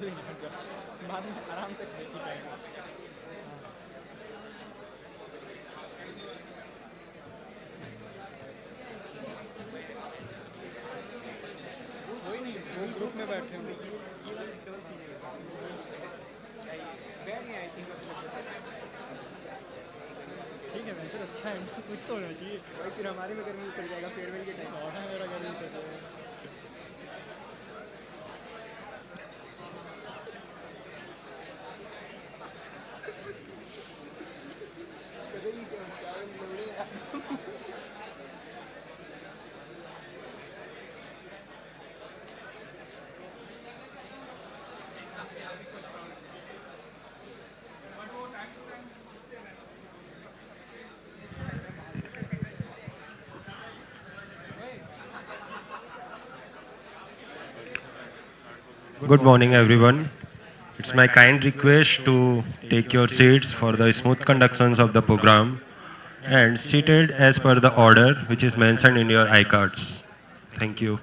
कोई नहीं, बाद में आराम से देख ही जाएगा। कोई नहीं, वो ग्रुप में बैठे होंगे। ये वाली डबल सीन है, बैठ गए आई थिंक। ठीक है, चलो अच्छा है, कुछ तो होना चाहिए भाई, फिर हमारे में गर्मी उतर जाएगा फेयरवेल के टाइम। और मेरा गर्मी चल रहा है। Good morning, everyone. It's my kind request to take your seats for the smooth conductions of the program and seated as per the order which is mentioned in your iCards. Thank you.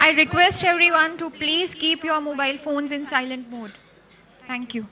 I request everyone to please keep your mobile phones in silent mode. Thank you.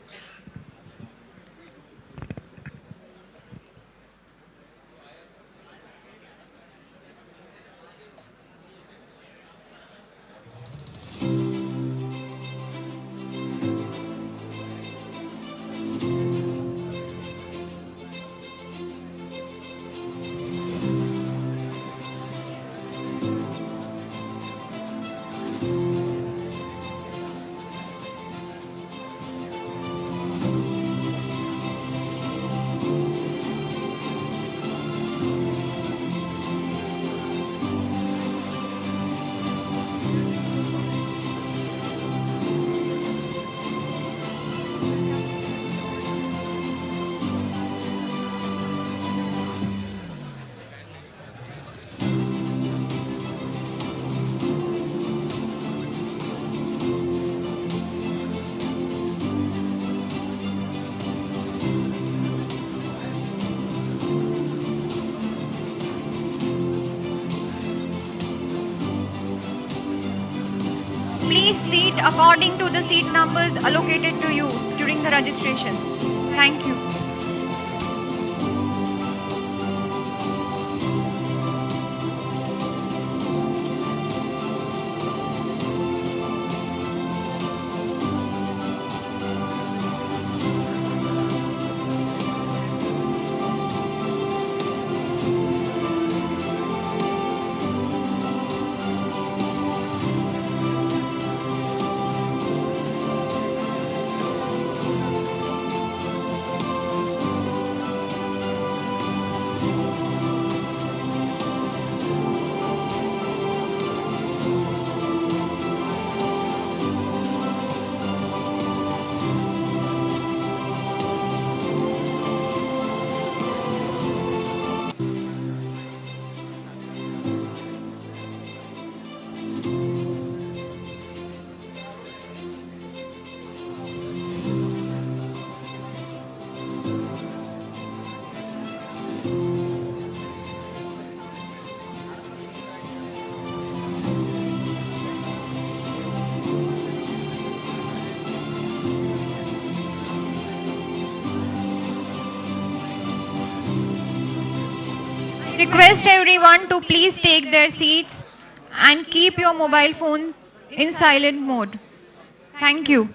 Please seat according to the seat numbers allocated to you during the registration. Thank you. Request everyone to please take their seats and keep your mobile phone in silent mode. Thank you.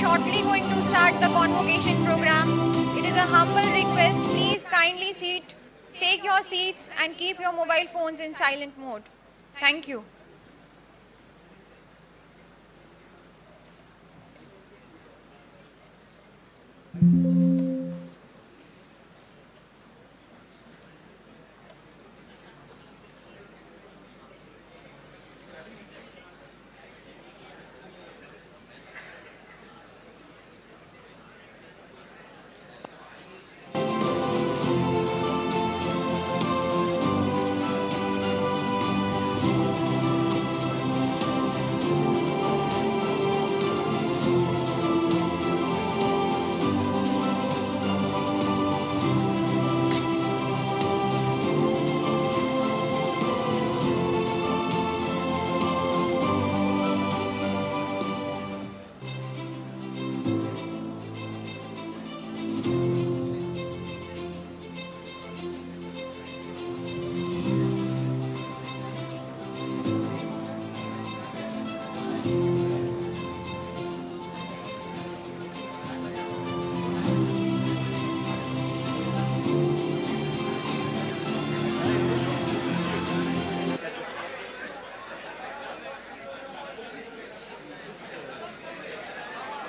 shortly going to start the convocation program. It is a humble request. Please kindly take your seats and keep your mobile phones in silent mode. Thank you.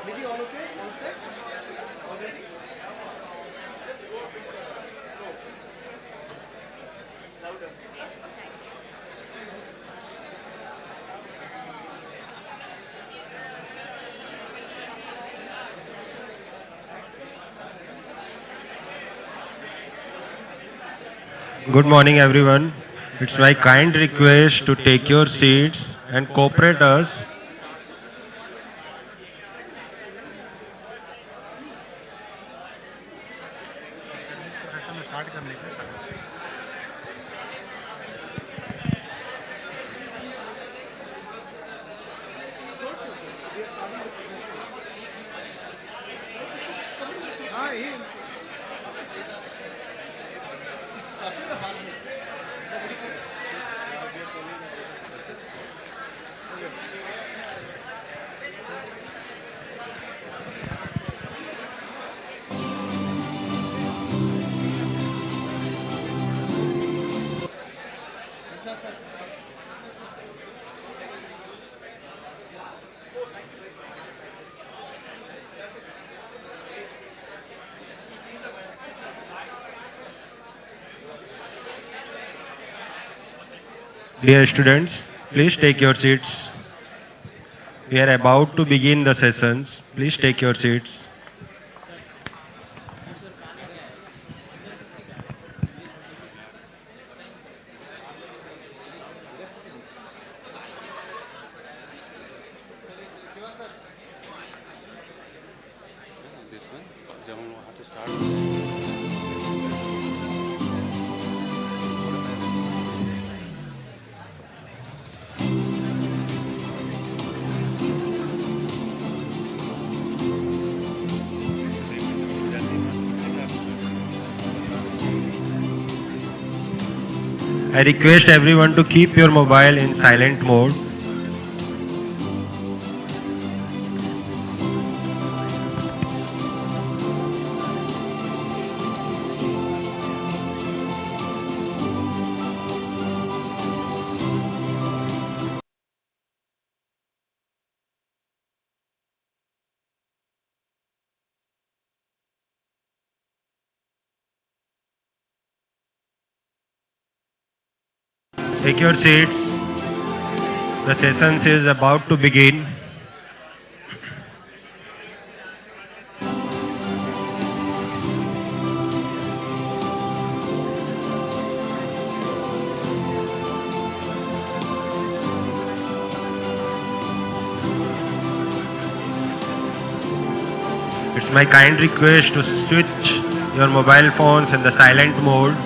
Nikki, all okay? All set? Already? Louder. Good morning, everyone. It's my kind request to take your seats and cooperate us. हाँ ये अच्छा sir Dear students, please take your seats. We are about to begin the sessions. Please take your seats. This one, जब हम वहाँ से start I request everyone to keep your mobile in silent mode. Take your seats. The session is about to begin. It's my kind request to switch your mobile phones in the silent mode.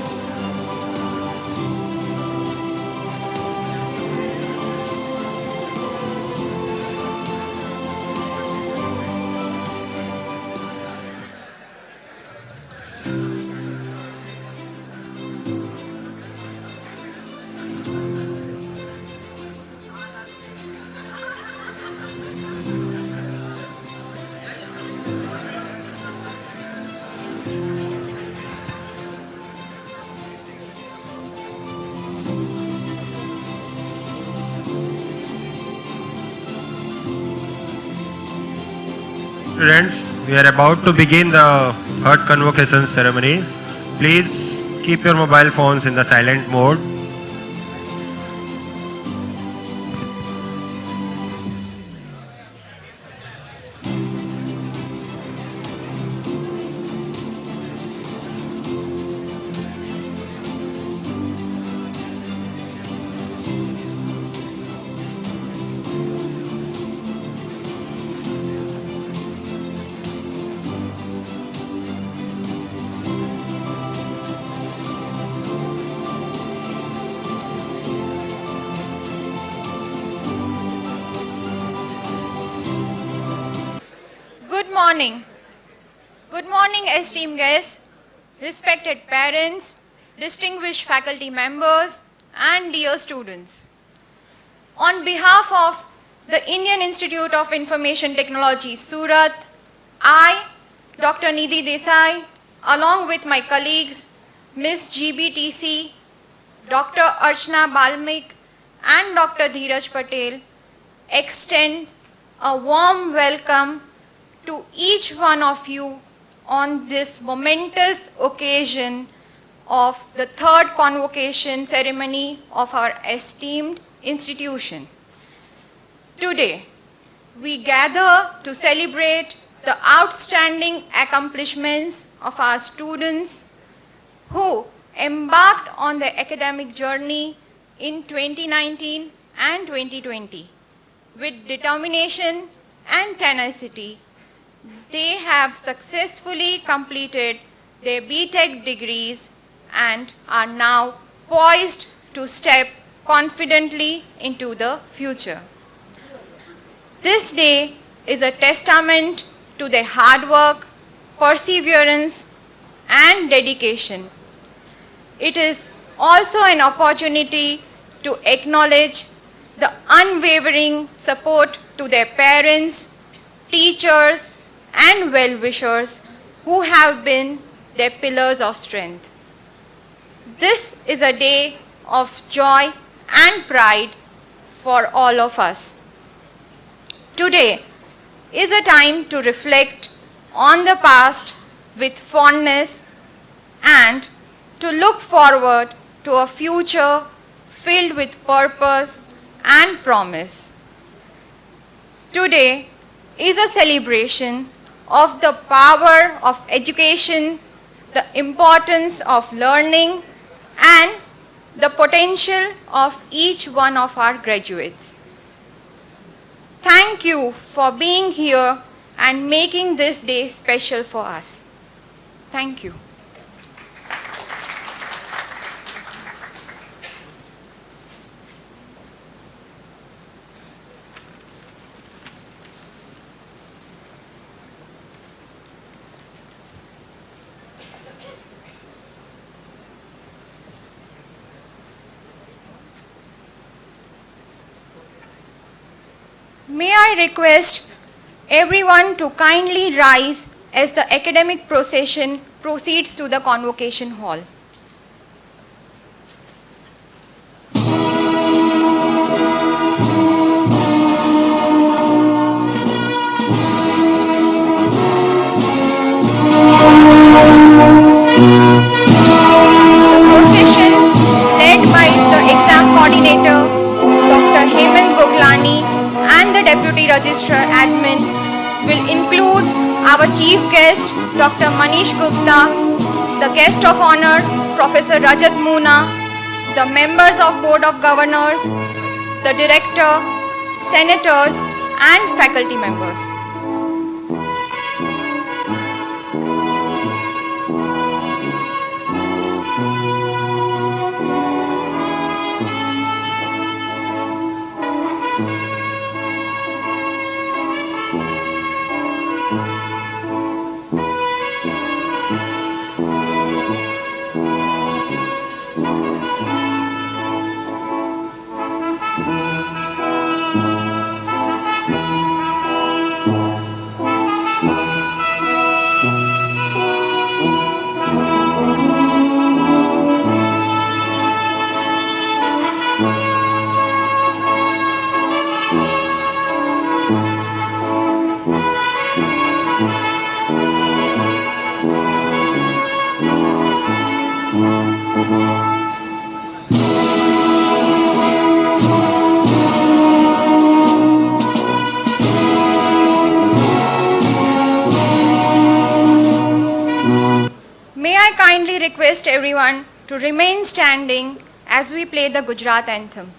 Students, we are about to begin the third convocation ceremonies. Please keep your mobile phones in the silent mode. Good morning. Good morning, esteemed guests, respected parents, distinguished faculty members, and dear students. On behalf of the Indian Institute of Information Technology, Surat, I, Dr. Nidhi Desai, along with my colleagues, Ms. GBTC, Dr. Archana Balmik, and Dr. Dheeraj Patel, extend a warm welcome to each one of you on this momentous occasion of the third convocation ceremony of our esteemed institution. Today, we gather to celebrate the outstanding accomplishments of our students who embarked on their academic journey in 2019 and 2020 with determination and tenacity. They have successfully completed their BTech degrees and are now poised to step confidently into the future. This day is a testament to their hard work, perseverance, and dedication. It is also an opportunity to acknowledge the unwavering support to their parents, teachers, and well-wishers who have been their pillars of strength. This is a day of joy and pride for all of us. Today is a time to reflect on the past with fondness and to look forward to a future filled with purpose and promise. Today is a celebration of the power of education, the importance of learning, and the potential of each one of our graduates. Thank you for being here and making this day special for us. Thank you. May I request everyone to kindly rise as the academic procession proceeds to the convocation hall. The procession, led by the exam coordinator, Dr. Hemant Goklani, and the Deputy Registrar Admin, will include our Chief Guest, Dr. Manish Gupta, the Guest of Honor, Professor Rajat Moona, the members of Board of Governors, the Director, Senators, and faculty members. May I kindly request everyone to remain standing as we play the Gujarat anthem.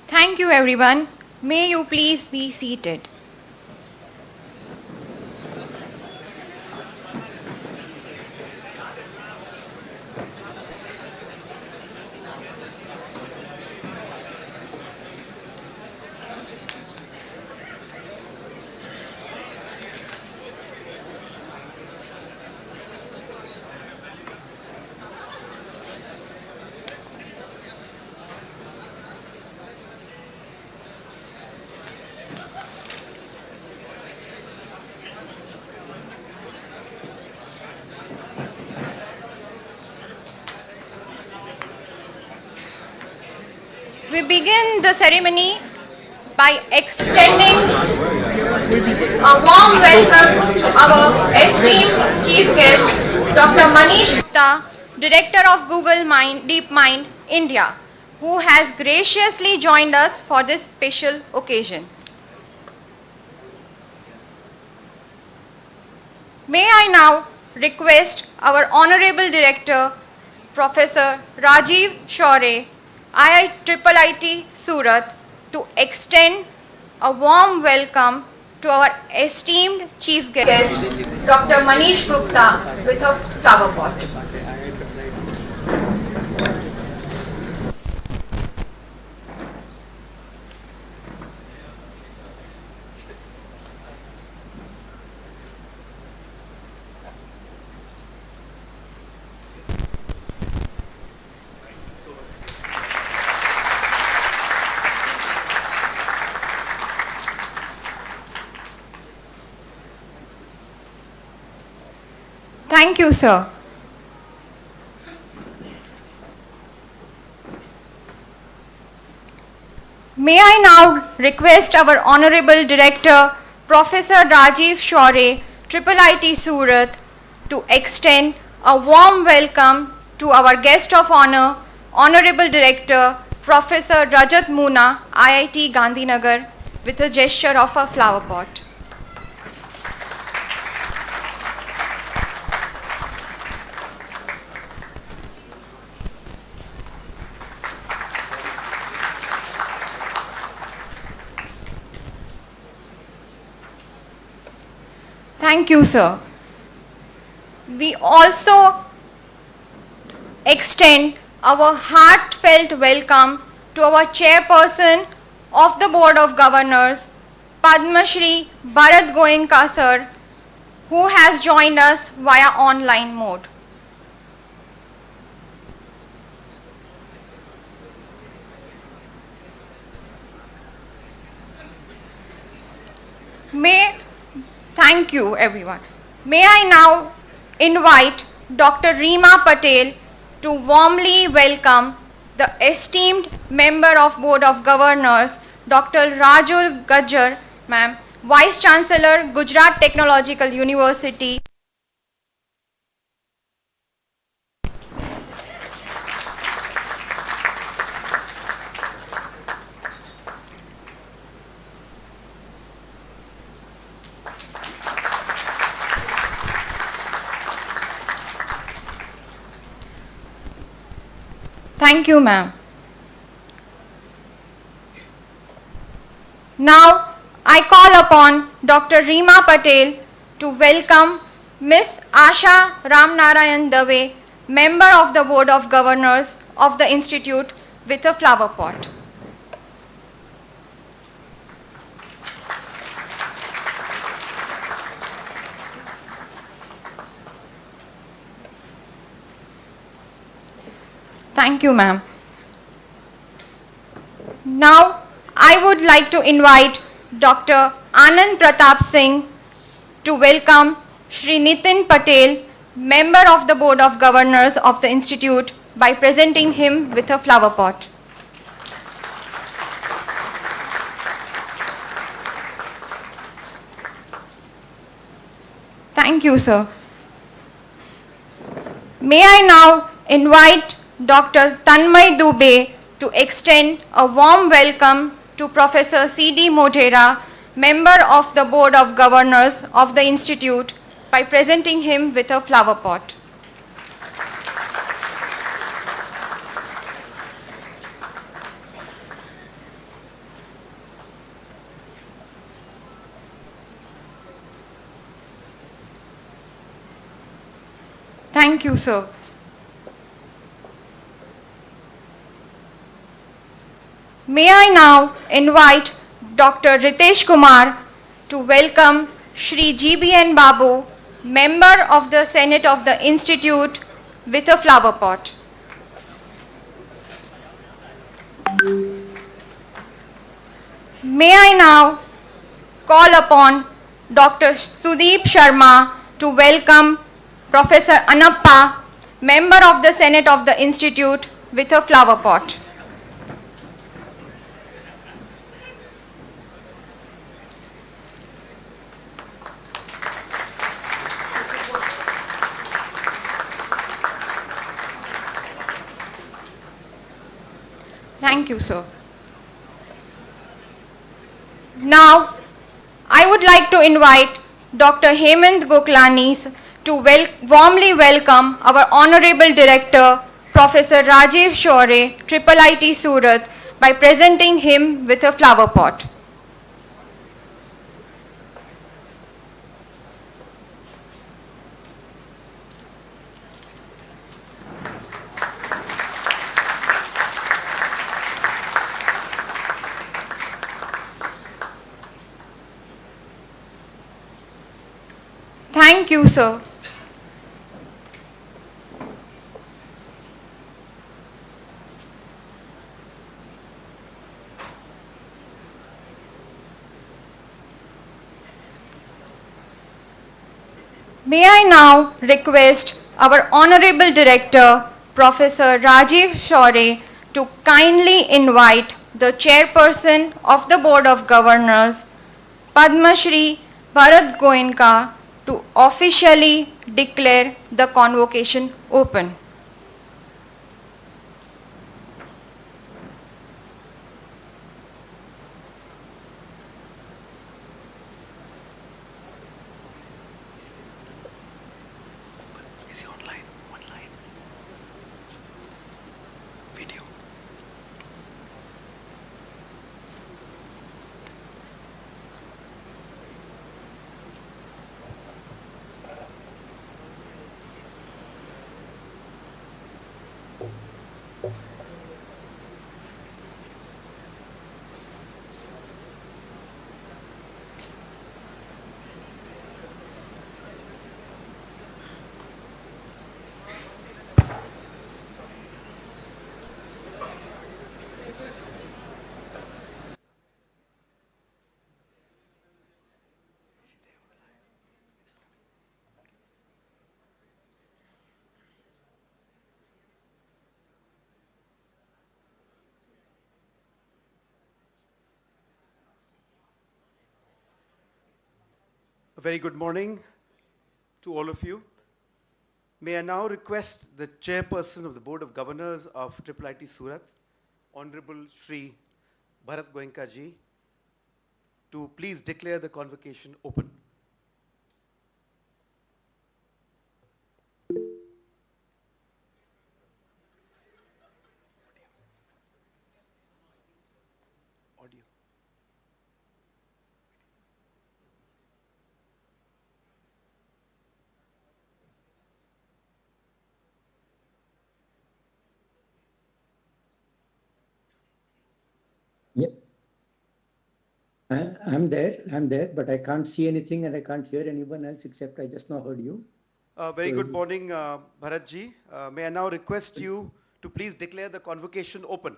Thank you everyone. May you please be seated. We begin the ceremony by extending a warm welcome to our esteemed chief guest, Dr. Manish Gupta, Director of Google DeepMind, India, who has graciously joined us for this special occasion. May I now request our Honorable Director, Professor Rajiv Shaurya, IIIT Surat, to extend a warm welcome to our esteemed chief guest, Dr. Manish Gupta, with a flower pot. Thank you, sir. May I now request our Honorable Director, Professor Rajiv Shaurya, IIIT Surat, to extend a warm welcome to our guest of honor, Honorable Director, Professor Rajat Moona, IIT Gandhinagar, with a gesture of a flower pot. Thank you, sir. We also extend our heartfelt welcome to our chairperson of the Board of Governors, Padma Shri Bharat Goenka sir, who has joined us via online mode. Thank you, everyone. May I now invite Dr. Reema Patel to warmly welcome the esteemed member of Board of Governors, Dr. Rajul Gajjar, ma'am, Vice Chancellor, Gujarat Technological University. Thank you, ma'am. Now, I call upon Dr. Reema Patel to welcome Ms. Asha Ramnarayan Dave, member of the Board of Governors of the Institute, with a flower pot. Thank you, ma'am. Now, I would like to invite Dr. Anand Pratap Singh to welcome Shri Nitin Patel, member of the Board of Governors of the Institute, by presenting him with a flower pot. Thank you, sir. May I now invite Dr. Tanmay Dubey to extend a warm welcome to Professor C.D. Modhera, member of the Board of Governors of the Institute, by presenting him with a flower pot. Thank you, sir. May I now invite Dr. Ritesh Kumar to welcome Shri G.B.N. Babu, member of the Senate of the Institute, with a flower pot. May I now call upon Dr. Sudeep Sharma to welcome Professor Anappa, member of the Senate of the Institute, with a flower pot. Thank you, sir. Now, I would like to invite Dr. Hemant Goklani to warmly welcome our Honorable Director, Professor Rajiv Shaure, IIIT Surat, by presenting him with a flower pot. Thank you, sir. May I now request our Honorable Director, Professor Rajiv Shaure, to kindly invite the Chairperson of the Board of Governors, Padma Shri Bharat Goenka, to officially declare the convocation open. Is he online? Online. Video. A very good morning to all of you. May I now request the Chairperson of the Board of Governors of IIIT Surat, Honorable Shri Bharat Goenka ji, to please declare the convocation open. Audio. Yeah. I'm there, but I can't see anything and I can't hear anyone else except I just now heard you. Very So good is- morning, Bharat ji. May I now request you to please declare the convocation open.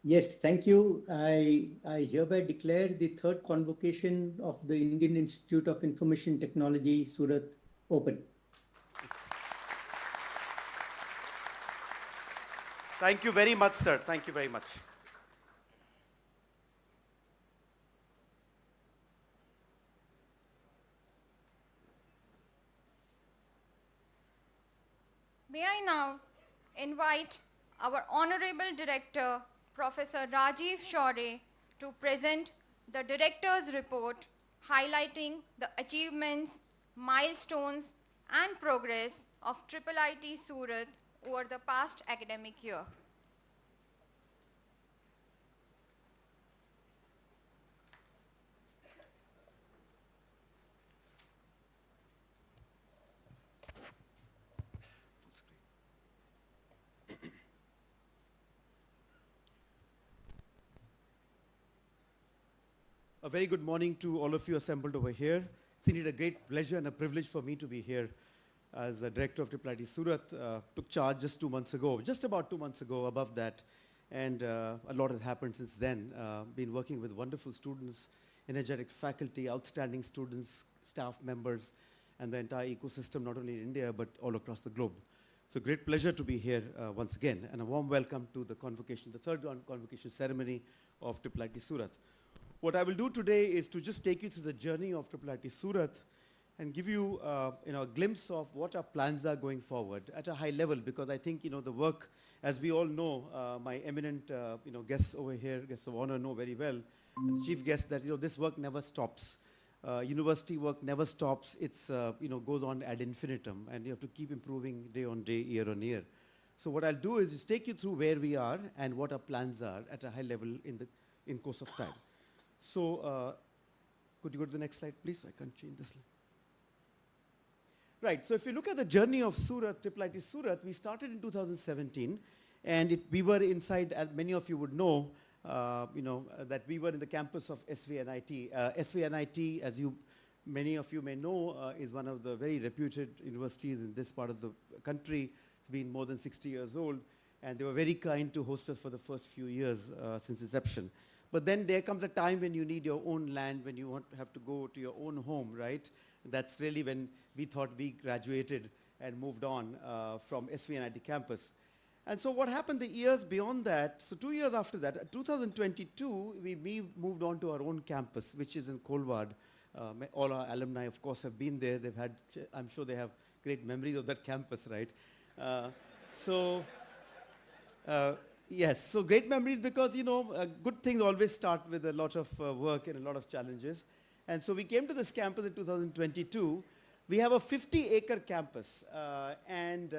Yes, thank you. I hereby declare the third convocation of the Indian Institute of Information Technology, Surat, open. Thank you very much, sir. Thank you very much. May I now invite our Honorable Director, Professor Rajiv Shaure, to present the Director's report highlighting the achievements, milestones, and progress of IIIT Surat over the past academic year. A very good morning to all of you assembled over here. It's indeed a great pleasure and a privilege for me to be here as the director of IIIT Surat. Took charge just 2 months ago, just about 2 months ago, above that. And a lot has happened since then. Been working with wonderful students, energetic faculty, outstanding students, staff members, and the entire ecosystem, not only in India, but all across the globe. It's a great pleasure to be here once again, and a warm welcome to the convocation, the third convocation ceremony of IIIT Surat. What I will do today is to just take you through the journey of IIIT Surat and give you, a glimpse of what our plans are going forward at a high level, because I think, the work, as we all know, my eminent, guests over here, guests of honor know very well, and the chief guest, that, this work never stops. University work never stops. It's, goes on ad infinitum, and you have to keep improving day on day, year on year. So what I'll do is just take you through where we are and what our plans are at a high level in course of time. So could you go to the next slide, please? I can't change this. Right, so if you look at the journey of Surat, IIIT Surat, we started in 2017, and we were inside, as many of you would know, that we were in the campus of SVNIT. SVNIT, as many of you may know, is one of the very reputed universities in this part of the country. It's been more than 60 years old, and they were very kind to host us for the first few years since inception. But then there comes a time when you need your own land, when you have to go to your own home, right? That's really when we thought we graduated and moved on from SVNIT campus. And so what happened the years beyond that, so 2 years after that, 2022, we moved on to our own campus, which is in Kolwad. All our alumni, of course, have been there. They've had, I'm sure they have great memories of that campus, right? Yes, so great memories because, good things always start with a lot of work and a lot of challenges. And so we came to this campus in 2022. We have a 50-acre campus, and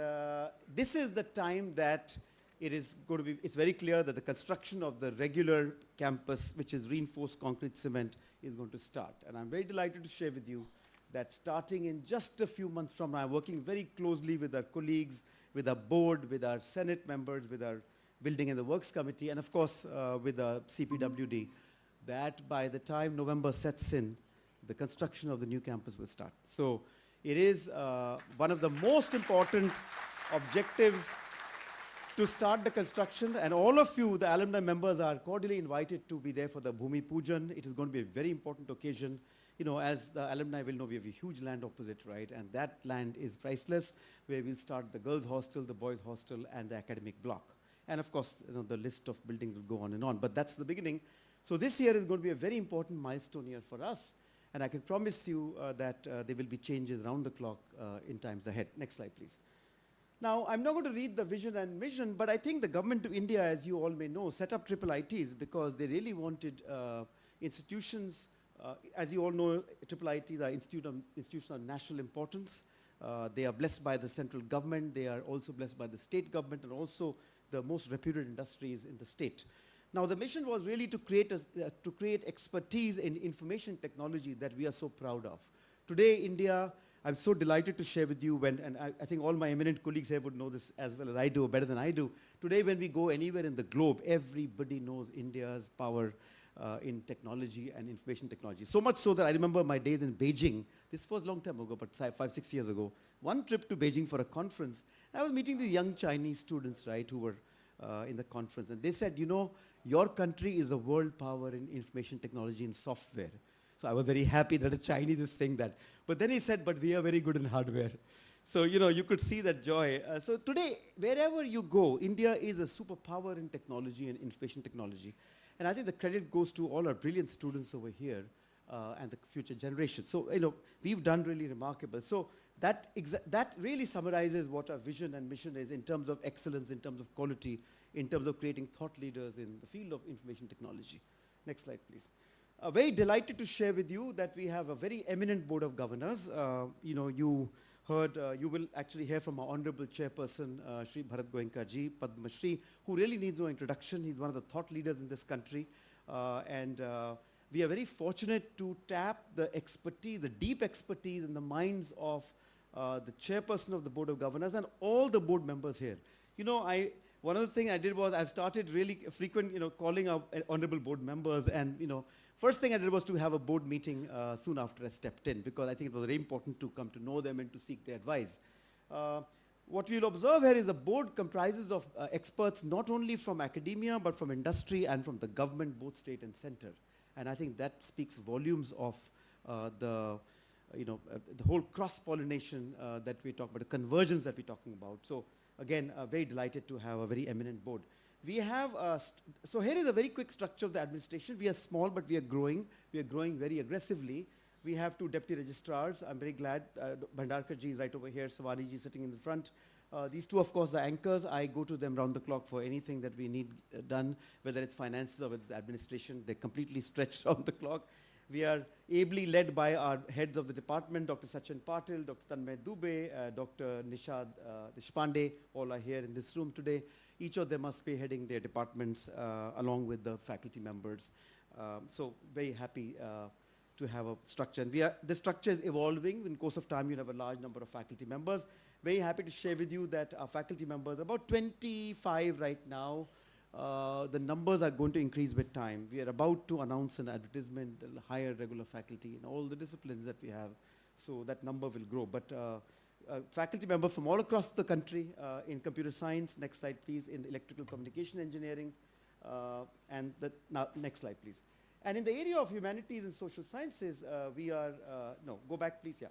this is the time that it is going to be, it's very clear that the construction of the regular campus, which is reinforced concrete cement, is going to start. And I'm very delighted to share with you that starting in just a few months from now, working very closely with our colleagues, with our board, with our Senate members, with our Building and the Works Committee, and of course with the CPWD, that by the time November sets in, the construction of the new campus will start. So it is one of the most important objectives to start the construction, and all of you, the alumni members, are cordially invited to be there for the Bhumi Pujan. It is going to be a very important occasion. As the alumni will know, we have a huge land opposite, right? And that land is priceless, where we'll start the girls' hostel, the boys' hostel, and the academic block. And of course, the list of buildings will go on and on, but that's the beginning. So this year is going to be a very important milestone year for us, and I can promise you that there will be changes around the clock in times ahead. Next slide, please. Now, I'm not going to read the vision and mission, but I think the government of India, as you all may know, set up IIITs because they really wanted institutions. As you all know, IIITs are institutions of national importance. They are blessed by the central government. They are also blessed by the state government and also the most reputed industries in the state. Now, the mission was really to create expertise in information technology that we are so proud of. Today, India, I'm so delighted to share with you, and I think all my eminent colleagues here would know this as well as I do, or better than I do. Today, when we go anywhere in the globe, everybody knows India's power in technology and information technology. So much so that I remember my days in Beijing. This was a long time ago, but 5-6 years ago. One trip to Beijing for a conference. I was meeting the young Chinese students, right, who were in the conference. And they said, your country is a world power in information technology and software. So I was very happy that a Chinese is saying that. But then he said, but we are very good in hardware. So, you could see that joy. So today, wherever you go, India is a superpower in technology and information technology. And I think the credit goes to all our brilliant students over here and the future generations. So, we've done really remarkable. So that really summarizes what our vision and mission is in terms of excellence, in terms of quality, in terms of creating thought leaders in the field of information technology. Next slide, please. Very delighted to share with you that we have a very eminent board of governors. You will actually hear from our honorable chairperson, Shri Bharat Goenka ji, Padma Shri, who really needs no introduction. He's one of the thought leaders in this country. We are very fortunate to tap the expertise, the deep expertise in the minds of the chairperson of the board of governors and all the board members here. One of the things I did was I've started really frequent, calling out honorable board members, and first thing I did was to have a board meeting soon after I stepped in, because I think it was very important to come to know them and to seek their advice. What we'll observe here is the board comprises of experts not only from academia but from industry and from the government, both state and center. And I think that speaks volumes of the whole cross-pollination that we talk about, the convergence that we're talking about. So again, very delighted to have a very eminent board. We have, so here is a very quick structure of the administration. We are small, but we are growing. We are growing very aggressively. We have two deputy registrars. I'm very glad Bhandarkar ji is right over here, Savani ji sitting in the front. These two, of course, the anchors. I go to them round the clock for anything that we need done, whether it's finances or whether it's administration. They're completely stretched round the clock. We are ably led by our heads of the department, Dr. Sachin Patil, Dr. Tanmay Dubey, Dr. Nishad Deshpande, all are here in this room today. Each of them are spearheading their departments along with the faculty members. So very happy to have a structure. And the structure is evolving. In course of time, you have a large number of faculty members. Very happy to share with you that our faculty members, about 25 right now. The numbers are going to increase with time. We are about to announce an advertisement, hire regular faculty in all the disciplines that we have. So that number will grow. But faculty members from all across the country in computer science, next slide please, in electrical communication engineering, and next slide please. And in the area of humanities and social sciences, we are, no, go back please, yeah.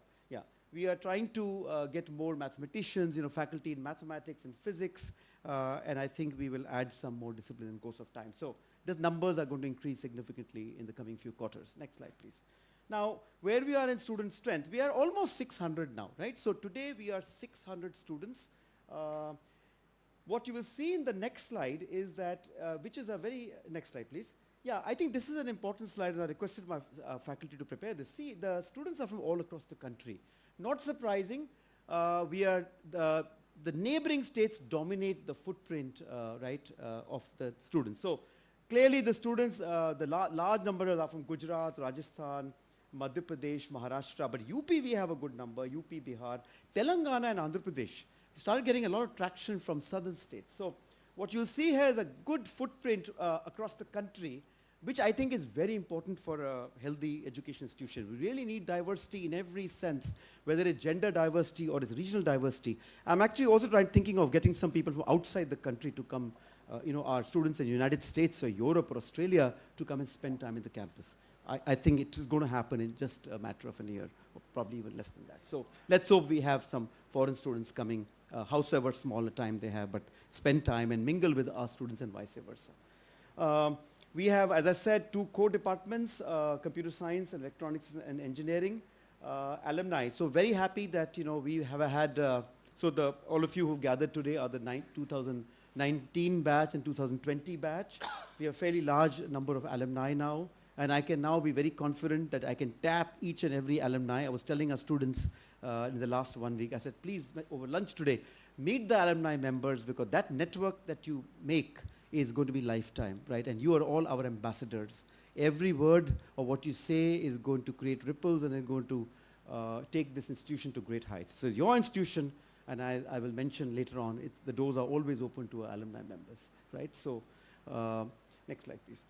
We are trying to get more mathematicians, faculty in mathematics and physics, and I think we will add some more discipline in course of time. So the numbers are going to increase significantly in the coming few quarters. Next slide, please. Now, where we are in student strength, we are almost 600 now, right? So today we are 600 students. What you will see in the next slide is that, which is a very, next slide, please. Yeah, I think this is an important slide, and I requested my faculty to prepare this. See, the students are from all across the country. Not surprising, the neighboring states dominate the footprint, of the students. So clearly the students, the large number are from Gujarat, Rajasthan, Madhya Pradesh, Maharashtra, but UP we have a good number, UP, Bihar, Telangana and Andhra Pradesh. We started getting a lot of traction from southern states. So what you'll see here is a good footprint across the country, which I think is very important for a healthy education institution. We really need diversity in every sense, whether it's gender diversity or it's regional diversity. I'm actually also thinking of getting some people from outside the country to come, our students in the United States or Europe or Australia to come and spend time in the campus. I think it is going to happen in just a matter of a year, or probably even less than that. So let's hope we have some foreign students coming, however small a time they have, but spend time and mingle with our students and vice versa. We have, as I said, two core departments, computer science and electronics and engineering, alumni. So very happy that, we have had, all of you who've gathered today are the 2019 batch and 2020 batch. We have a fairly large number of alumni now, and I can now be very confident that I can tap each and every alumni. I was telling our students in the last 1 week, I said, please, over lunch today, meet the alumni members, because that network that you make is going to be lifetime, right? And you are all our ambassadors. Every word of what you say is going to create ripples and is going to take this institution to great heights. So your institution, and I will mention later on, the doors are always open to our alumni members, right? So next slide, please.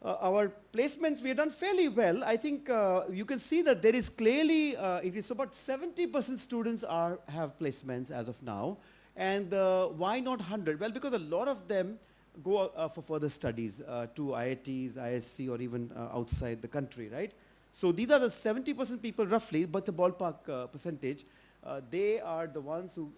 Our placements, we have done fairly well. I think you can see that there is clearly, it is about 70% students have placements as of now. And why not 100? Well, because a lot of them go for further studies to IITs, ISC, or even outside the country, right? So these are the 70% people roughly, but the ballpark percentage. They are the ones who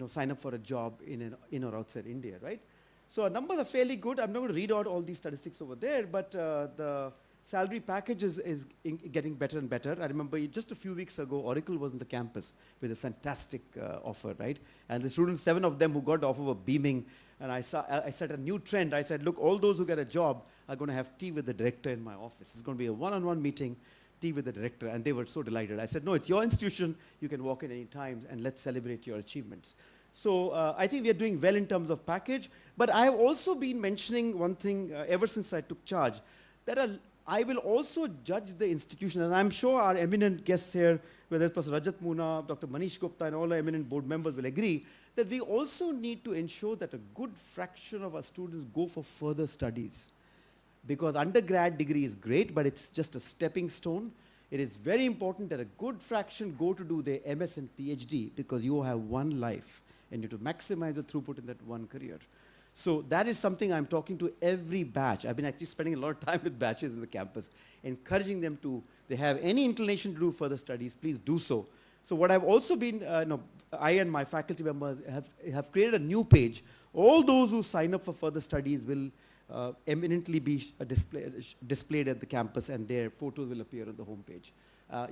sign up for a job in or outside India, right? So our numbers are fairly good. I'm not going to read out all these statistics over there, but the salary package is getting better and better. I remember just a few weeks ago, Oracle was on the campus with a fantastic offer, right? And the students, 7 of them who got the offer were beaming. And I set a new trend. I said, look, all those who get a job are going to have tea with the director in my office. It's going to be a one-on-one meeting, tea with the director. And they were so delighted. I said, no, it's your institution. You can walk in any time, and let's celebrate your achievements. So I think we are doing well in terms of package. But I have also been mentioning one thing ever since I took charge, that I will also judge the institution. And I'm sure our eminent guests here, whether it's Professor Rajat Moona, Dr. Manish Gupta, and all our eminent board members will agree that we also need to ensure that a good fraction of our students go for further studies. Because undergrad degree is great, but it's just a stepping stone. It is very important that a good fraction go to do their MS and PhD, because you have one life and you have to maximize the throughput in that one career. So that is something I'm talking to every batch. I've been actually spending a lot of time with batches in the campus, encouraging them to, they have any inclination to do further studies, please do so. So what I've also been, I and my faculty members have created a new page. All those who sign up for further studies will eminently be displayed at the campus, and their photos will appear on the homepage.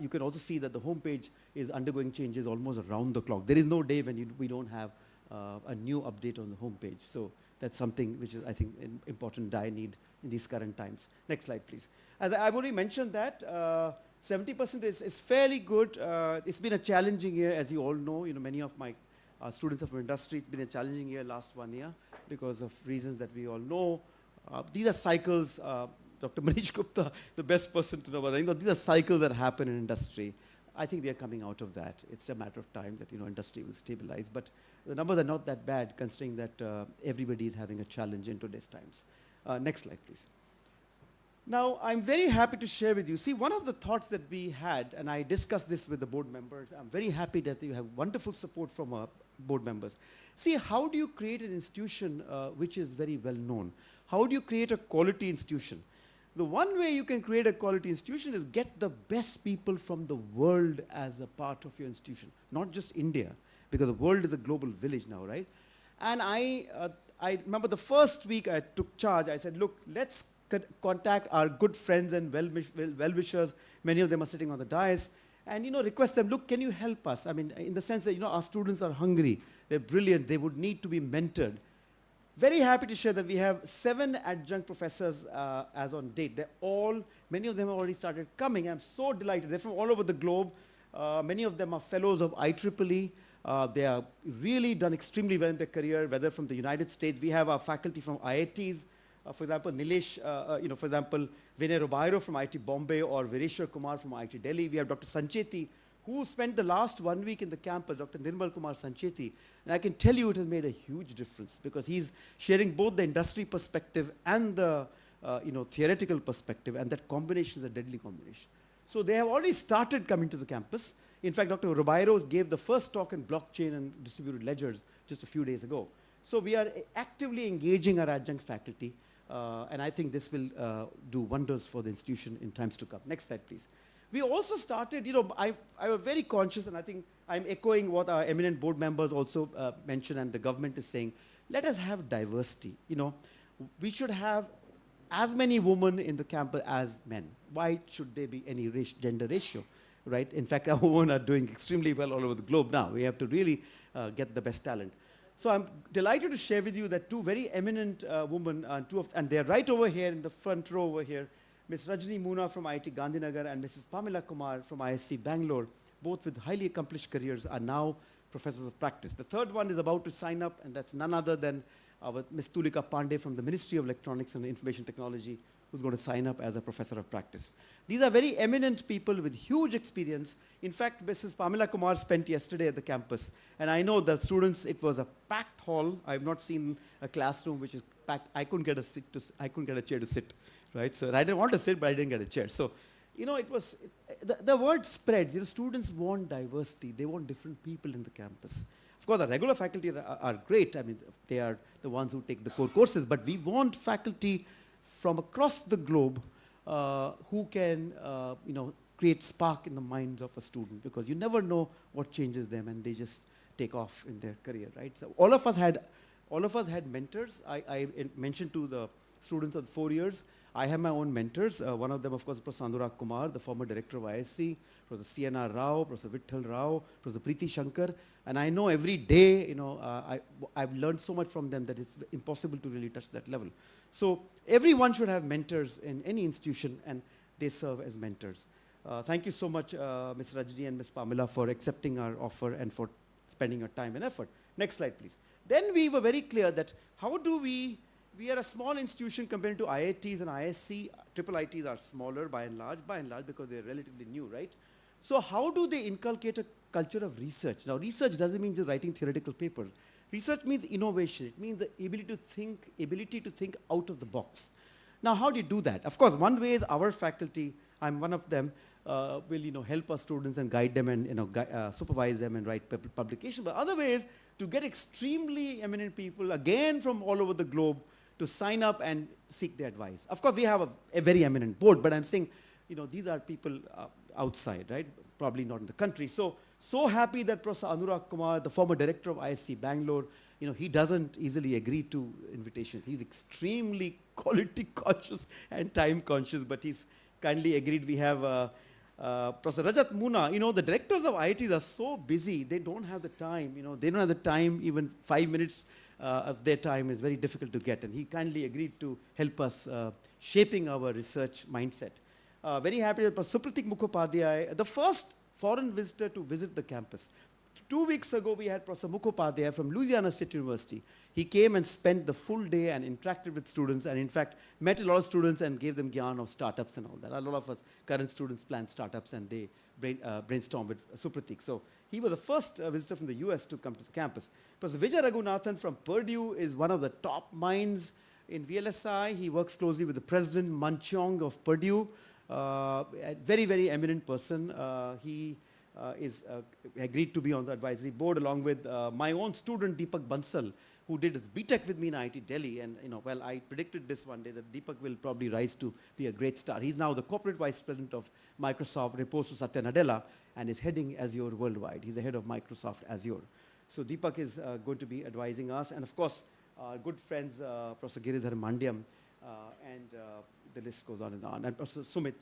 You can also see that the homepage is undergoing changes almost around the clock. There is no day when we don't have a new update on the homepage. So that's something which is, I think, important that I need in these current times. Next slide, please. As I've already mentioned that 70% is fairly good. It's been a challenging year, as you all know. Many of my students of industry, it's been a challenging year last 1 year because of reasons that we all know. These are cycles. Dr. Manish Gupta, the best person to know about that. These are cycles that happen in industry. I think we are coming out of that. It's a matter of time that industry will stabilize. But the numbers are not that bad, considering that everybody is having a challenge in today's times. Next slide, please. Now, I'm very happy to share with you. See, one of the thoughts that we had, and I discussed this with the board members, I'm very happy that you have wonderful support from our board members. See, how do you create an institution which is very well known? How do you create a quality institution? The one way you can create a quality institution is get the best people from the world as a part of your institution, not just India, because the world is a global village now, right? And I remember the first week I took charge, I said, look, let's contact our good friends and well-wishers. Many of them are sitting on the dais, and request them, look, can you help us? I mean, in the sense that our students are hungry, they're brilliant, they would need to be mentored. Very happy to share that we have 7 adjunct professors as on date. Many of them have already started coming. I'm so delighted. They're from all over the globe. Many of them are fellows of IIIE. They are really done extremely well in their career, whether from the United States. We have our faculty from IITs. For example, Nilesh, for example, Vinay Robairo from IIT Bombay, or Vireshwar Kumar from IIT Delhi. We have Dr. Sancheti, who spent the last 1 week in the campus, Dr. Nirmal Kumar Sancheti. And I can tell you it has made a huge difference, because he's sharing both the industry perspective and the theoretical perspective, and that combination is a deadly combination. So they have already started coming to the campus. In fact, Dr. Robairo gave the first talk in blockchain and distributed ledgers just a few days ago. So we are actively engaging our adjunct faculty. And I think this will do wonders for the institution in times to come. Next slide, please. We also started, I was very conscious, and I think I'm echoing what our eminent board members also mentioned, and the government is saying, let us have diversity. We should have as many women in the campus as men. Why should there be any gender ratio, right? In fact, our women are doing extremely well all over the globe now. We have to really get the best talent. So I'm delighted to share with you that 2 very eminent women, and they're right over here in the front row over here, Ms. Rajni Moona from IIT Gandhinagar and Mrs. Pamela Kumar from ISC Bangalore, both with highly accomplished careers, are now professors of practice. The third one is about to sign up, and that's none other than our Ms. Tulika Pandey from the Ministry of Electronics and Information Technology, who's going to sign up as a professor of practice. These are very eminent people with huge experience. In fact, Mrs. Pamela Kumar spent yesterday at the campus, and I know the students, it was a packed hall. I've not seen a classroom which is packed. I couldn't get a chair to sit, right? So I didn't want to sit, but I didn't get a chair. So, it was, the word spreads. Students want diversity. They want different people in the campus. Of course, the regular faculty are great. I mean, they are the ones who take the core courses, but we want faculty from across the globe who can, create spark in the minds of a student, because you never know what changes them, and they just take off in their career, right? So all of us had mentors. I mentioned to the students of 4 years, I have my own mentors. One of them, of course, Professor Anurag Kumar, the former director of ISC, Professor C.N.R. Rao, Professor Vitthal Rao, Professor Preeti Shankar, and I know every day, I've learned so much from them that it's impossible to really touch that level. So everyone should have mentors in any institution, and they serve as mentors. Thank you so much, Ms. Rajni and Ms. Pamela, for accepting our offer and for spending your time and effort. Next slide, please. Then we were very clear that how do we are a small institution compared to IITs and ISC. IIITs are smaller by and large, because they're relatively new, right? So how do they inculcate a culture of research? Now, research doesn't mean just writing theoretical papers. Research means innovation. It means the ability to think out of the box. Now, how do you do that? Of course, one way is our faculty, I'm one of them, will help our students and guide them and supervise them and write publication. But other ways to get extremely eminent people, again from all over the globe, to sign up and seek their advice. Of course, we have a very eminent board, but I'm saying, these are people outside, right? Probably not in the country. So happy that Professor Anurag Kumar, the former director of ISC Bangalore, he doesn't easily agree to invitations. He's extremely quality conscious and time conscious, but he's kindly agreed. We have Professor Rajat Moona, the directors of IITs are so busy, they don't have the time, they don't have the time, even 5 minutes of their time is very difficult to get. And he kindly agreed to help us shaping our research mindset. Very happy that Supratik Mukhopadhyay, the first foreign visitor to visit the campus. 2 weeks ago, we had Professor Mukhopadhyay from Louisiana State University. He came and spent the full day and interacted with students, and in fact, met a lot of students and gave them gyan of startups and all that. A lot of us current students plan startups, and they brainstorm with Supratik. So he was the first visitor from the US to come to the campus. Professor Vijay Raghunathan from Purdue is one of the top minds in VLSI. He works closely with the President Manchong of Purdue, a very, very eminent person. He is agreed to be on the advisory board along with my own student Deepak Bansal, who did his BTech with me in IIT Delhi. And well, I predicted this one day that Deepak will probably rise to be a great star. He's now the corporate vice president of Microsoft, reports to Satya Nadella, and is heading Azure worldwide. He's the head of Microsoft Azure. So Deepak is going to be advising us, and of course, our good friends, Professor Giridhar Mandyam, and the list goes on, and Professor Sumit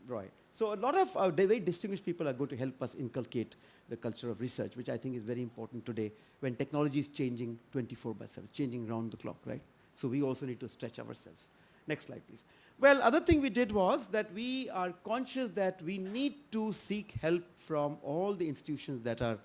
Roy. So a lot of very distinguished people are going to help us inculcate the culture of research, which I think is very important today when technology is changing 24/7, changing round the clock, right? So we also need to stretch ourselves. Next slide, please. Well, other thing we did was that we are conscious that we need to seek help from all the institutions that are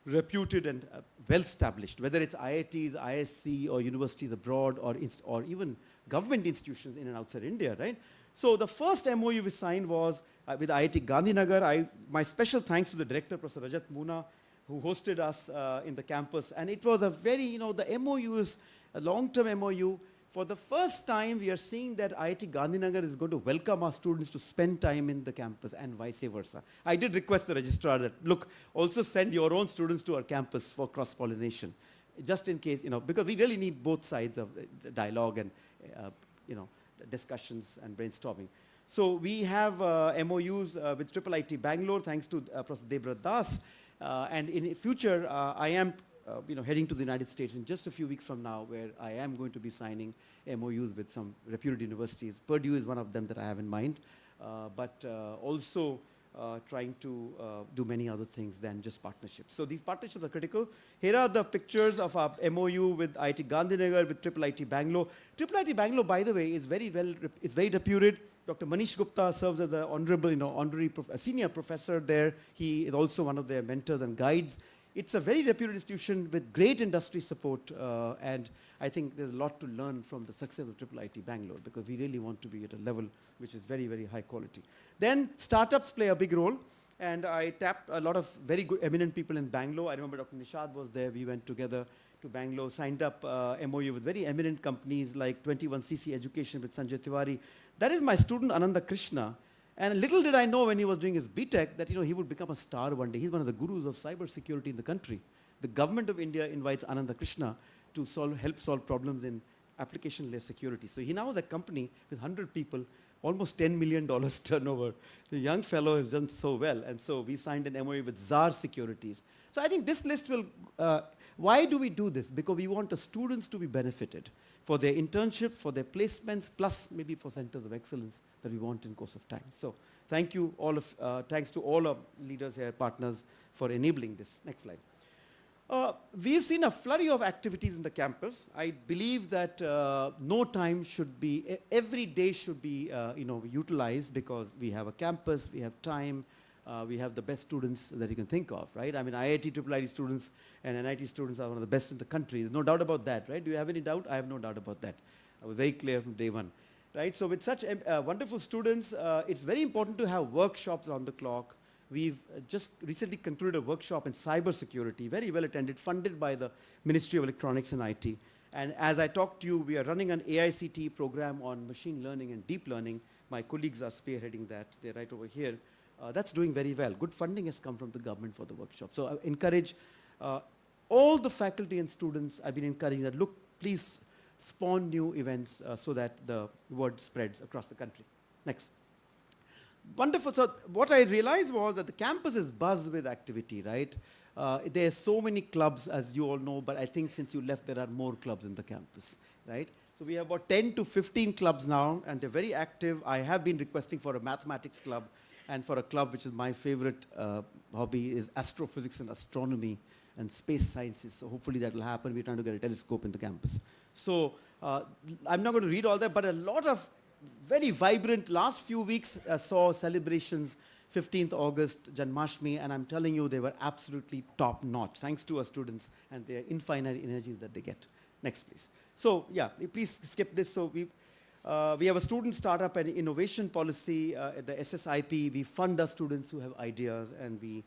reputed and well established, whether it's IITs, ISC, or universities abroad, or even government institutions in and outside India, right? So the first MOU we signed was with IIT Gandhinagar. My special thanks to the director, Professor Rajat Moona, who hosted us in the campus. And it was a very, the MOU is a long-term MOU. For the first time, we are seeing that IIT Gandhinagar is going to welcome our students to spend time in the campus and vice versa. I did request the registrar that, look, also send your own students to our campus for cross-pollination, just in case, because we really need both sides of dialogue and, discussions and brainstorming. So we have MOUs with IIIT Bangalore, thanks to Professor Debrat Das. And in future, I am heading to the United States in just a few weeks from now, where I am going to be signing MOUs with some reputed universities. Purdue is one of them that I have in mind, but also trying to do many other things than just partnerships. So these partnerships are critical. Here are the pictures of our MOU with IIT Gandhinagar, with IIIT Bangalore. IIIT Bangalore, by the way, is very reputed. Dr. Manish Gupta serves as the honorary senior professor there. He is also one of their mentors and guides. It's a very reputed institution with great industry support, and I think there's a lot to learn from the success of IIIT Bangalore, because we really want to be at a level which is very, very high quality. Then startups play a big role, and I tapped a lot of very good, eminent people in Bangalore. I remember Dr. Nishad was there. We went together to Bangalore, signed up MOU with very eminent companies like 21cc Education with Sanjay Tiwari. That is my student Ananda Krishna. And little did I know when he was doing his BTech that he would become a star one day. He's one of the gurus of cybersecurity in the country. The government of India invites Ananda Krishna to help solve problems in application-less security. So he now has a company with 100 people, almost $10 million turnover. The young fellow has done so well. And so we signed an MOU with Czar Securities. So I think this list will, why do we do this? Because we want the students to be benefited for their internship, for their placements, plus maybe for centers of excellence that we want in course of time. So thank you thanks to all our leaders here, partners, for enabling this. Next slide. We've seen a flurry of activities in the campus. I believe that no time should be, every day should be utilized, because we have a campus, we have time, we have the best students that you can think of, right? I mean, IIT students and NIT students are one of the best in the country. There's no doubt about that, right? Do you have any doubt? I have no doubt about that. I was very clear from day one, right? So with such wonderful students, it's very important to have workshops on the clock. We've just recently concluded a workshop in cybersecurity, very well attended, funded by the Ministry of Electronics and IT. And as I talked to you, we are running an AICT program on machine learning and deep learning. My colleagues are spearheading that. They're right over here. That's doing very well. Good funding has come from the government for the workshop. So I encourage all the faculty and students, I've been encouraging that, look, please spawn new events so that the word spreads across the country. Next. Wonderful. So what I realized was that the campus is buzzed with activity, right? There are so many clubs, as you all know, but I think since you left, there are more clubs in the campus, right? So we have about 10 to 15 clubs now, and they're very active. I have been requesting for a mathematics club. And for a club, which is my favorite hobby, is astrophysics and astronomy and space sciences. So hopefully that will happen. We're trying to get a telescope in the campus. So I'm not going to read all that, but a lot of very vibrant last few weeks saw celebrations. 15th August, Janmashtami, and I'm telling you, they were absolutely top notch, thanks to our students and their infinite energies that they get. Next, please. So, yeah, please skip this. So, we have a student startup and innovation policy at the SSIP. We fund our students who have ideas, and we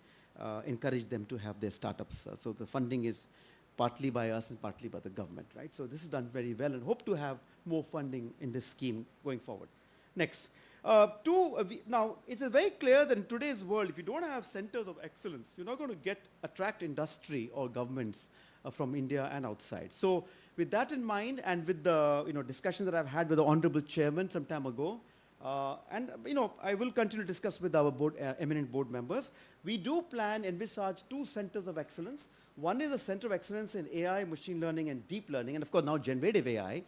encourage them to have their startups. So, the funding is partly by us and partly by the government, right? So, this is done very well, and hope to have more funding in this scheme going forward. Next. Now, it's very clear that in today's world, if you don't have centers of excellence, you're not going to attract industry or governments from India and outside. So, with that in mind, and with the discussion that I've had with the Honorable Chairman some time ago, and I will continue to discuss with our eminent board members, we do envisage 2 centers of excellence. One is a center of excellence in AI, machine learning, and deep learning, and of course now generative AI.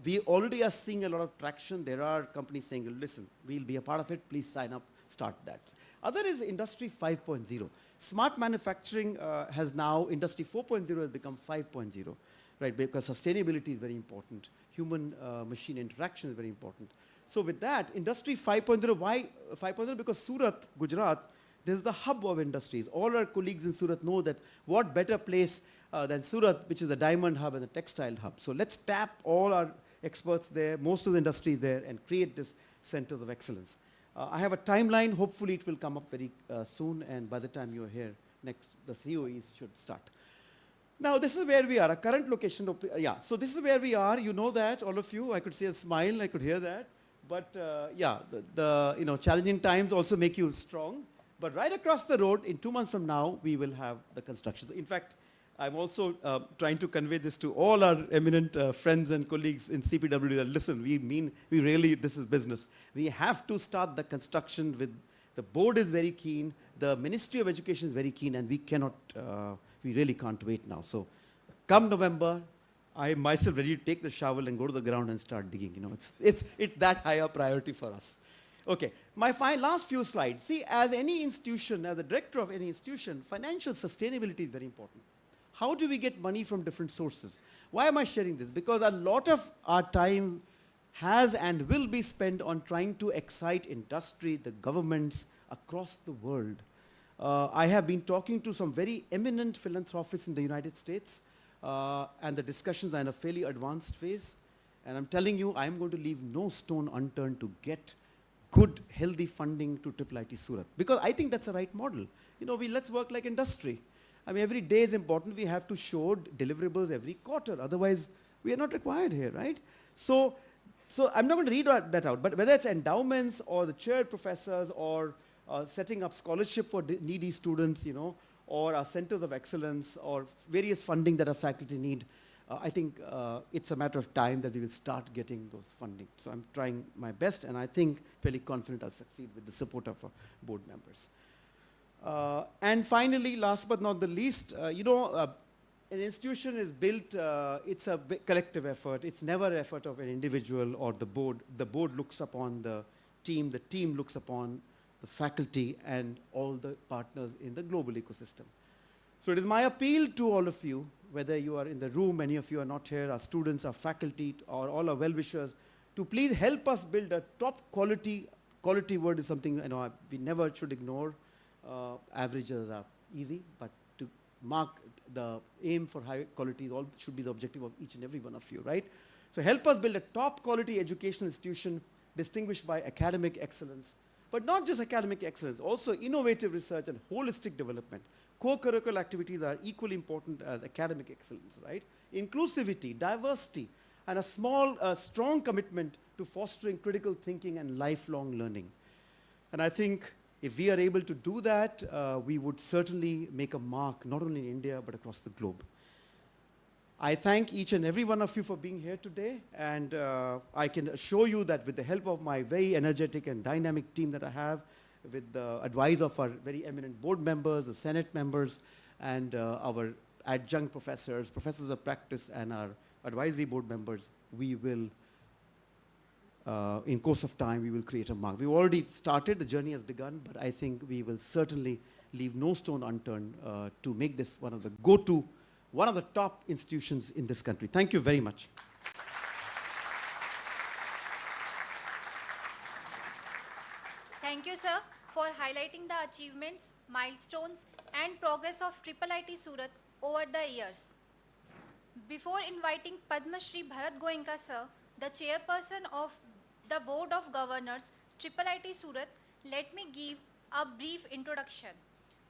We already are seeing a lot of traction. There are companies saying, listen, we'll be a part of it, please sign up, start that. Other is Industry 5.0. Smart manufacturing has now, Industry 4.0 has become 5.0, right? Because sustainability is very important. Human-machine interaction is very important. So with that, Industry 5.0, why 5.0? Because Surat, Gujarat, this is the hub of industries. All our colleagues in Surat know that what better place than Surat, which is a diamond hub and a textile hub. So let's tap all our experts there, most of the industry there, and create this centers of excellence. I have a timeline. Hopefully it will come up very soon, and by the time you're here, next, the COEs should start. Now, this is where we are, our current location. So this is where we are. You know that, all of you. I could see a smile. I could hear that. But the challenging times also make you strong. But right across the road, in 2 months from now, we will have the construction. In fact, I'm also trying to convey this to all our eminent friends and colleagues in CPW that listen, we really, this is business. We have to start the construction with, the board is very keen, the Ministry of Education is very keen, and we cannot, we really can't wait now. So come November, I myself ready to take the shovel and go to the ground and start digging. It's that higher priority for us. Okay, my last few slides. See, as any institution, as a director of any institution, financial sustainability is very important. How do we get money from different sources? Why am I sharing this? Because a lot of our time has and will be spent on trying to excite industry, the governments across the world. I have been talking to some very eminent philanthropists in the United States, and the discussions are in a fairly advanced phase. And I'm telling you, I'm going to leave no stone unturned to get good, healthy funding to IIIT Surat. Because I think that's the right model. Let's work like industry. I mean, every day is important. We have to show deliverables every quarter. Otherwise, we are not required here, right? So I'm not going to read that out. But whether it's endowments or the chaired professors or setting up scholarship for needy students, or our centers of excellence or various funding that our faculty need, I think it's a matter of time that we will start getting those funding. So I'm trying my best, and I think fairly confident I'll succeed with the support of our board members. And finally, last but not the least, an institution is built, it's a collective effort. It's never an effort of an individual or the board. The board looks upon the team looks upon the faculty and all the partners in the global ecosystem. So it is my appeal to all of you, whether you are in the room, many of you are not here, our students, our faculty, or all our well-wishers, to please help us build a top quality word is something we never should ignore. Averages are easy, but to mark the aim for high quality should be the objective of each and every one of you, right? So help us build a top quality educational institution distinguished by academic excellence, but not just academic excellence, also innovative research and holistic development. Co-curricular activities are equally important as academic excellence, right? Inclusivity, diversity, and a strong commitment to fostering critical thinking and lifelong learning. And I think if we are able to do that, we would certainly make a mark, not only in India, but across the globe. I thank each and every one of you for being here today, and I can assure you that with the help of my very energetic and dynamic team that I have, with the advice of our very eminent board members, the Senate members, and our adjunct professors of practice, and our advisory board members, we will In course of time, we will create a mark. We've already started, the journey has begun, but I think we will certainly leave no stone unturned to make this one of the go-to, one of the top institutions in this country. Thank you very much. Thank you, sir, for highlighting the achievements, milestones, and progress of IIIT Surat over the years. Before inviting Padma Shri Bharat Goenka sir, the chairperson of the Board of Governors, IIIT Surat, let me give a brief introduction.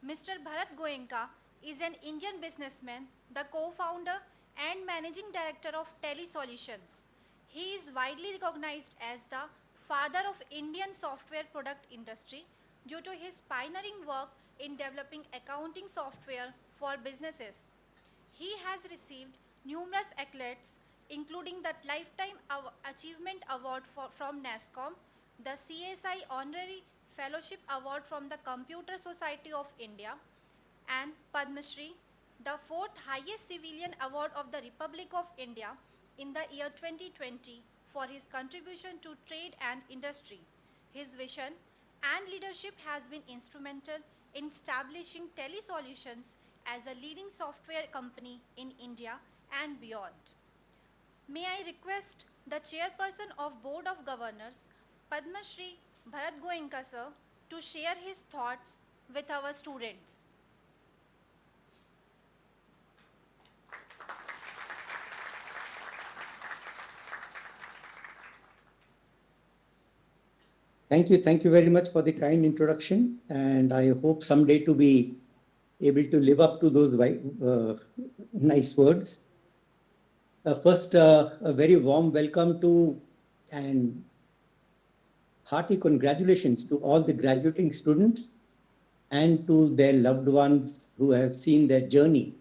Mr. Bharat Goenka is an Indian businessman, the co-founder and managing director of TeleSolutions. He is widely recognized as the father of Indian software product industry due to his pioneering work in developing accounting software for businesses. He has received numerous accolades, including the Lifetime Achievement Award from NASSCOM, the CSI Honorary Fellowship Award from the Computer Society of India, and Padma Shri, the fourth highest civilian award of the Republic of India in the year 2020 for his contribution to trade and industry. His vision and leadership has been instrumental in establishing TeleSolutions as a leading software company in India and beyond. May I request the chairperson of Board of Governors, Padma Shri Bharat Goenka sir, to share his thoughts with our students. Thank you very much for the kind introduction, and I hope someday to be able to live up to those nice words. First, a very warm welcome to and hearty congratulations to all the graduating students and to their loved ones who have seen their journey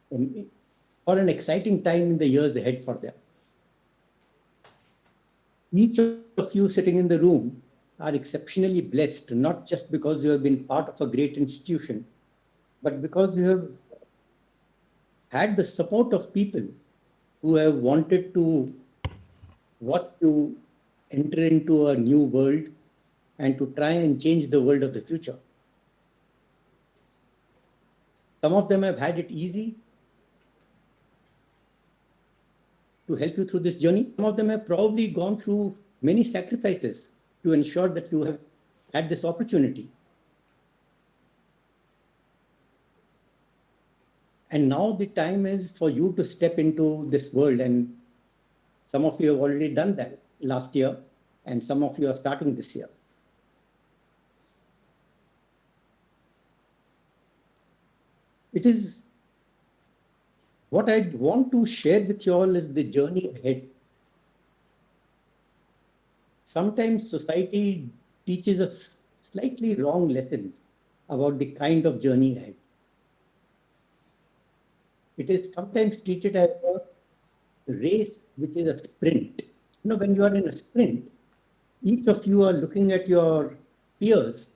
for an exciting time in the years ahead for them. Each of you sitting in the room are exceptionally blessed, not just because you have been part of a great institution, but because you have had the support of people who have wanted to watch you enter into a new world and to try and change the world of the future. Some of them have had it easy to help you through this journey. Some of them have probably gone through many sacrifices to ensure that you have had this opportunity. And now the time is for you to step into this world, and some of you have already done that last year, and some of you are starting this year. It is what I want to share with you all is the journey ahead. Sometimes society teaches us slightly wrong lessons about the kind of journey ahead. It is sometimes treated as a race, which is a sprint. You know, when you are in a sprint, each of you are looking at your peers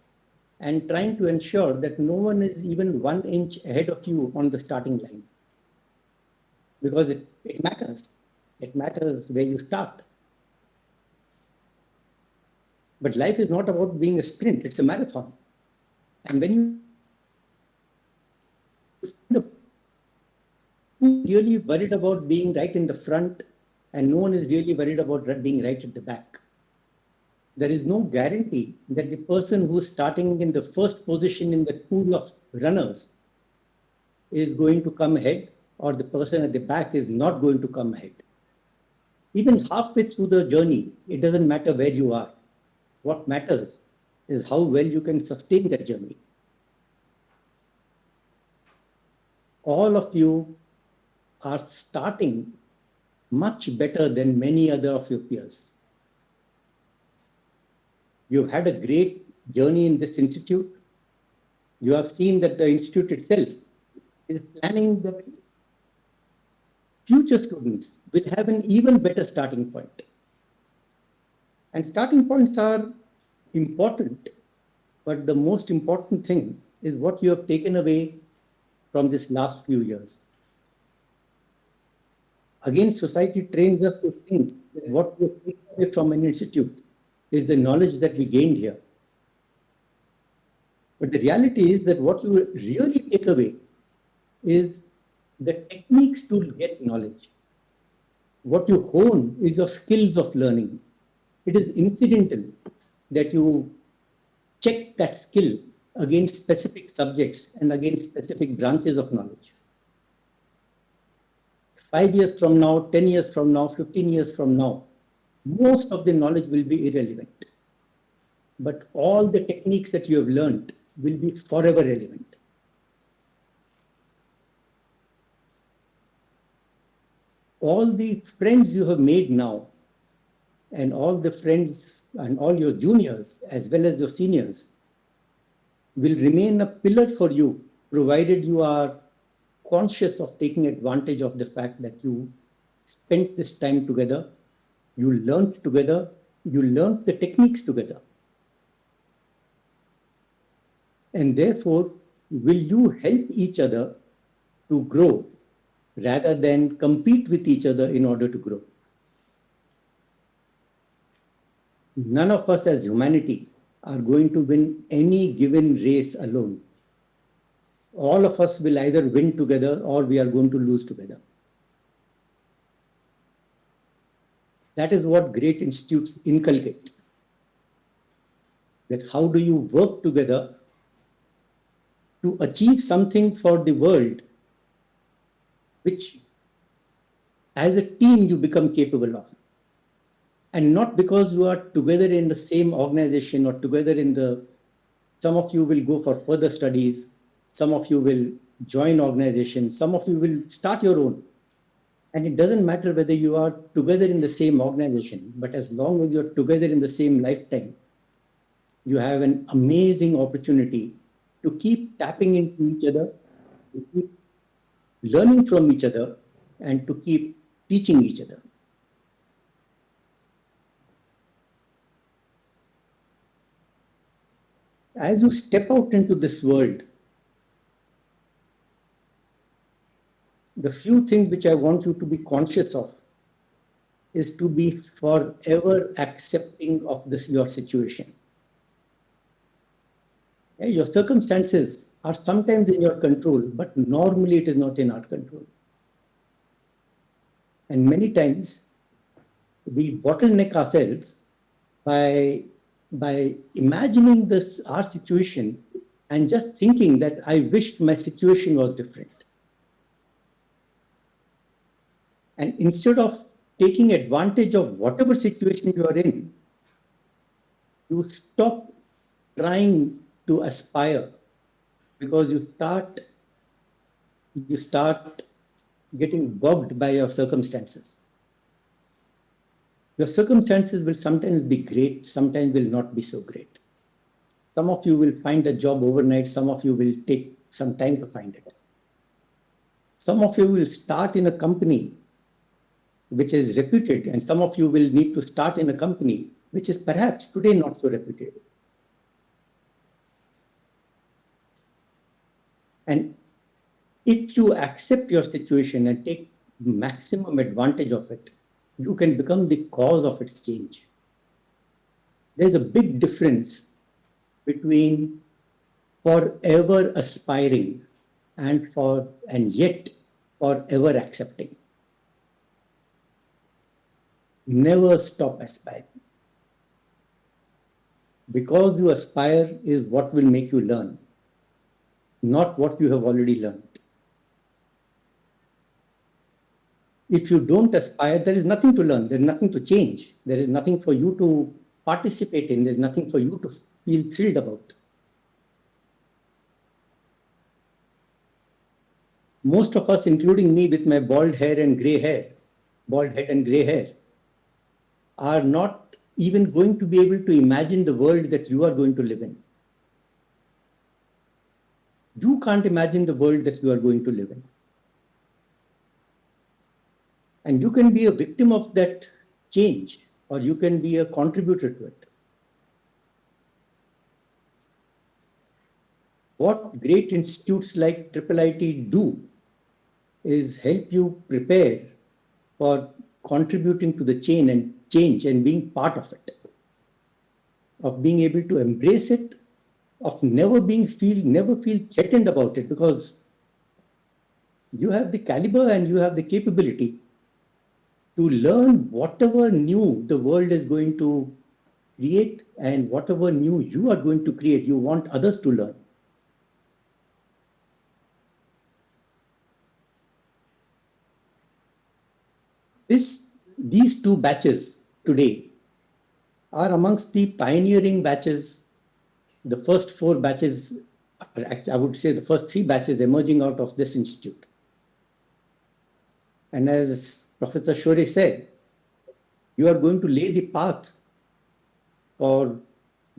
and trying to ensure that no one is even 1 inch ahead of you on the starting line. Because it matters. It matters where you start. But life is not about being a sprint, it's a marathon. And when you really worried about being right in the front, and no one is really worried about being right at the back, there is no guarantee that the person who is starting in the first position in the pool of runners is going to come ahead, or the person at the back is not going to come ahead. Even halfway through the journey, it doesn't matter where you are. What matters is how well you can sustain that journey. All of you are starting much better than many other of your peers. You've had a great journey in this institute. You have seen that the institute itself is planning that future students will have an even better starting point. And starting points are important, but the most important thing is what you have taken away from this last few years. Again, society trains us to think that what we take away from an institute is the knowledge that we gained here. But the reality is that what you really take away is the techniques to get knowledge. What you hone is your skills of learning. It is incidental that you check that skill against specific subjects and against specific branches of knowledge. 5 years from now, 10 years from now, 15 years from now, most of the knowledge will be irrelevant. But all the techniques that you have learned will be forever relevant. All the friends you have made now, and all the friends and all your juniors as well as your seniors will remain a pillar for you, provided you are conscious of taking advantage of the fact that you spent this time together, you learned together, you learned the techniques together. And therefore, will you help each other to grow rather than compete with each other in order to grow? None of us as humanity are going to win any given race alone. All of us will either win together or we are going to lose together. That is what great institutes inculcate. That how do you work together to achieve something for the world which as a team you become capable of. And not because you are together in the same organization or together in the, some of you will go for further studies, some of you will join organizations, some of you will start your own. And it doesn't matter whether you are together in the same organization, but as long as you're together in the same lifetime, you have an amazing opportunity to keep tapping into each other, to keep learning from each other, and to keep teaching each other. As you step out into this world, the few things which I want you to be conscious of is to be forever accepting of this your situation. Your circumstances are sometimes in your control, but normally it is not in our control. And many times we bottleneck ourselves by imagining this our situation and just thinking that I wished my situation was different. And instead of taking advantage of whatever situation you are in, you stop trying to aspire because you start getting bogged by your circumstances. Your circumstances will sometimes be great, sometimes will not be so great. Some of you will find a job overnight, some of you will take some time to find it. Some of you will start in a company which is reputed, and some of you will need to start in a company which is perhaps today not so reputed. And if you accept your situation and take maximum advantage of it, you can become the cause of its change. There's a big difference between forever aspiring and yet forever accepting. Never stop aspiring. Because you aspire is what will make you learn, not what you have already learned. If you don't aspire, there is nothing to learn, there is nothing to change, there is nothing for you to participate in, there is nothing for you to feel thrilled about. Most of us, including me with my bald head and gray hair, are not even going to be able to imagine the world that you are going to live in. You can't imagine the world that you are going to live in. And you can be a victim of that change, or you can be a contributor to it. What great institutes like IIIT do is help you prepare for contributing to the chain and change and being part of it, of being able to embrace it, of never feel threatened about it, because you have the caliber and you have the capability to learn whatever new the world is going to create, and whatever new you are going to create, you want others to learn. These two batches today are amongst the pioneering batches. The first four batches, I would say the first three batches emerging out of this institute. And as Professor Shore said, you are going to lay the path for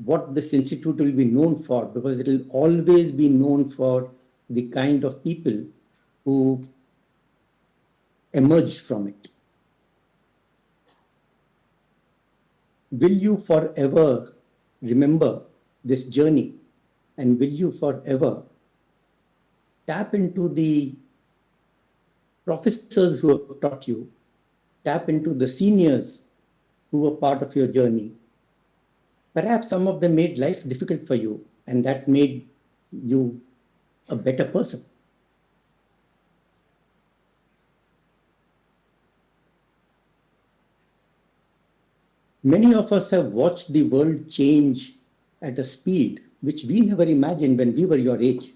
what this institute will be known for, because it will always be known for the kind of people who emerge from it. Will you forever remember this journey, and will you forever tap into the professors who have taught you, tap into the seniors who were part of your journey? Perhaps some of them made life difficult for you, and that made you a better person. Many of us have watched the world change at a speed which we never imagined when we were your age.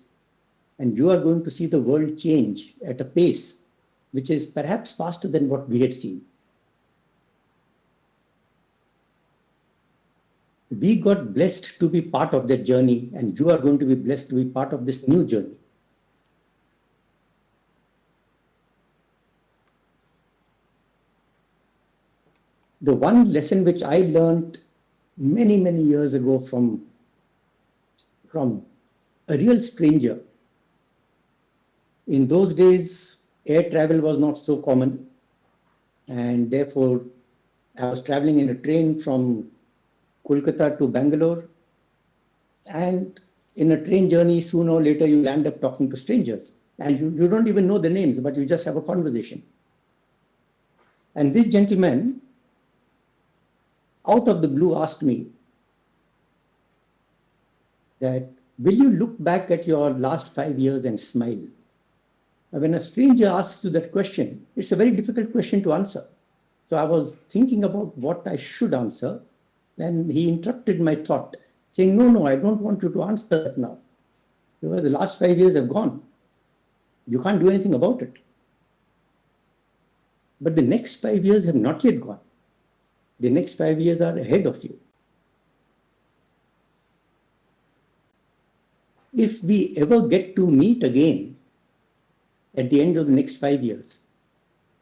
And you are going to see the world change at a pace which is perhaps faster than what we had seen. We got blessed to be part of that journey, and you are going to be blessed to be part of this new journey. The one lesson which I learned many, many years ago from a real stranger. In those days, air travel was not so common, and therefore I was traveling in a train from Kolkata to Bangalore, and in a train journey, sooner or later you land up talking to strangers, and you don't even know the names, but you just have a conversation. And this gentleman, out of the blue, asked me that, will you look back at your last 5 years and smile? When a stranger asks you that question, it's a very difficult question to answer. So I was thinking about what I should answer. Then he interrupted my thought, saying, no, I don't want you to answer that now, because the last 5 years have gone. You can't do anything about it. But the next 5 years have not yet gone. The next 5 years are ahead of you. If we ever get to meet again at the end of the next 5 years,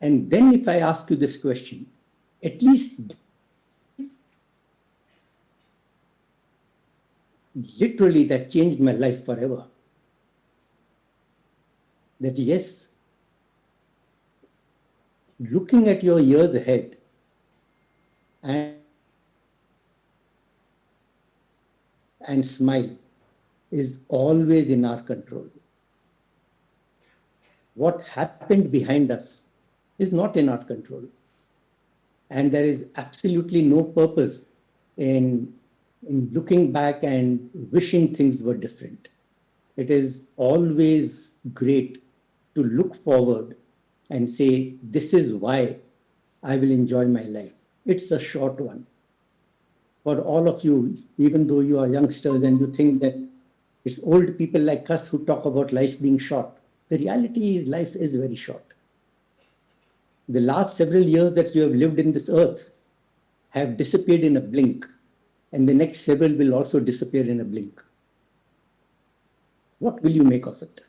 and then if I ask you this question, at least literally that changed my life forever. That yes, looking at your years ahead and smile is always in our control. What happened behind us is not in our control. And there is absolutely no purpose in looking back and wishing things were different. It is always great to look forward and say, this is why I will enjoy my life. It's a short one. For all of you, even though you are youngsters and you think that it's old people like us who talk about life being short, the reality is life is very short. The last several years that you have lived in this earth have disappeared in a blink, and the next several will also disappear in a blink. What will you make of it?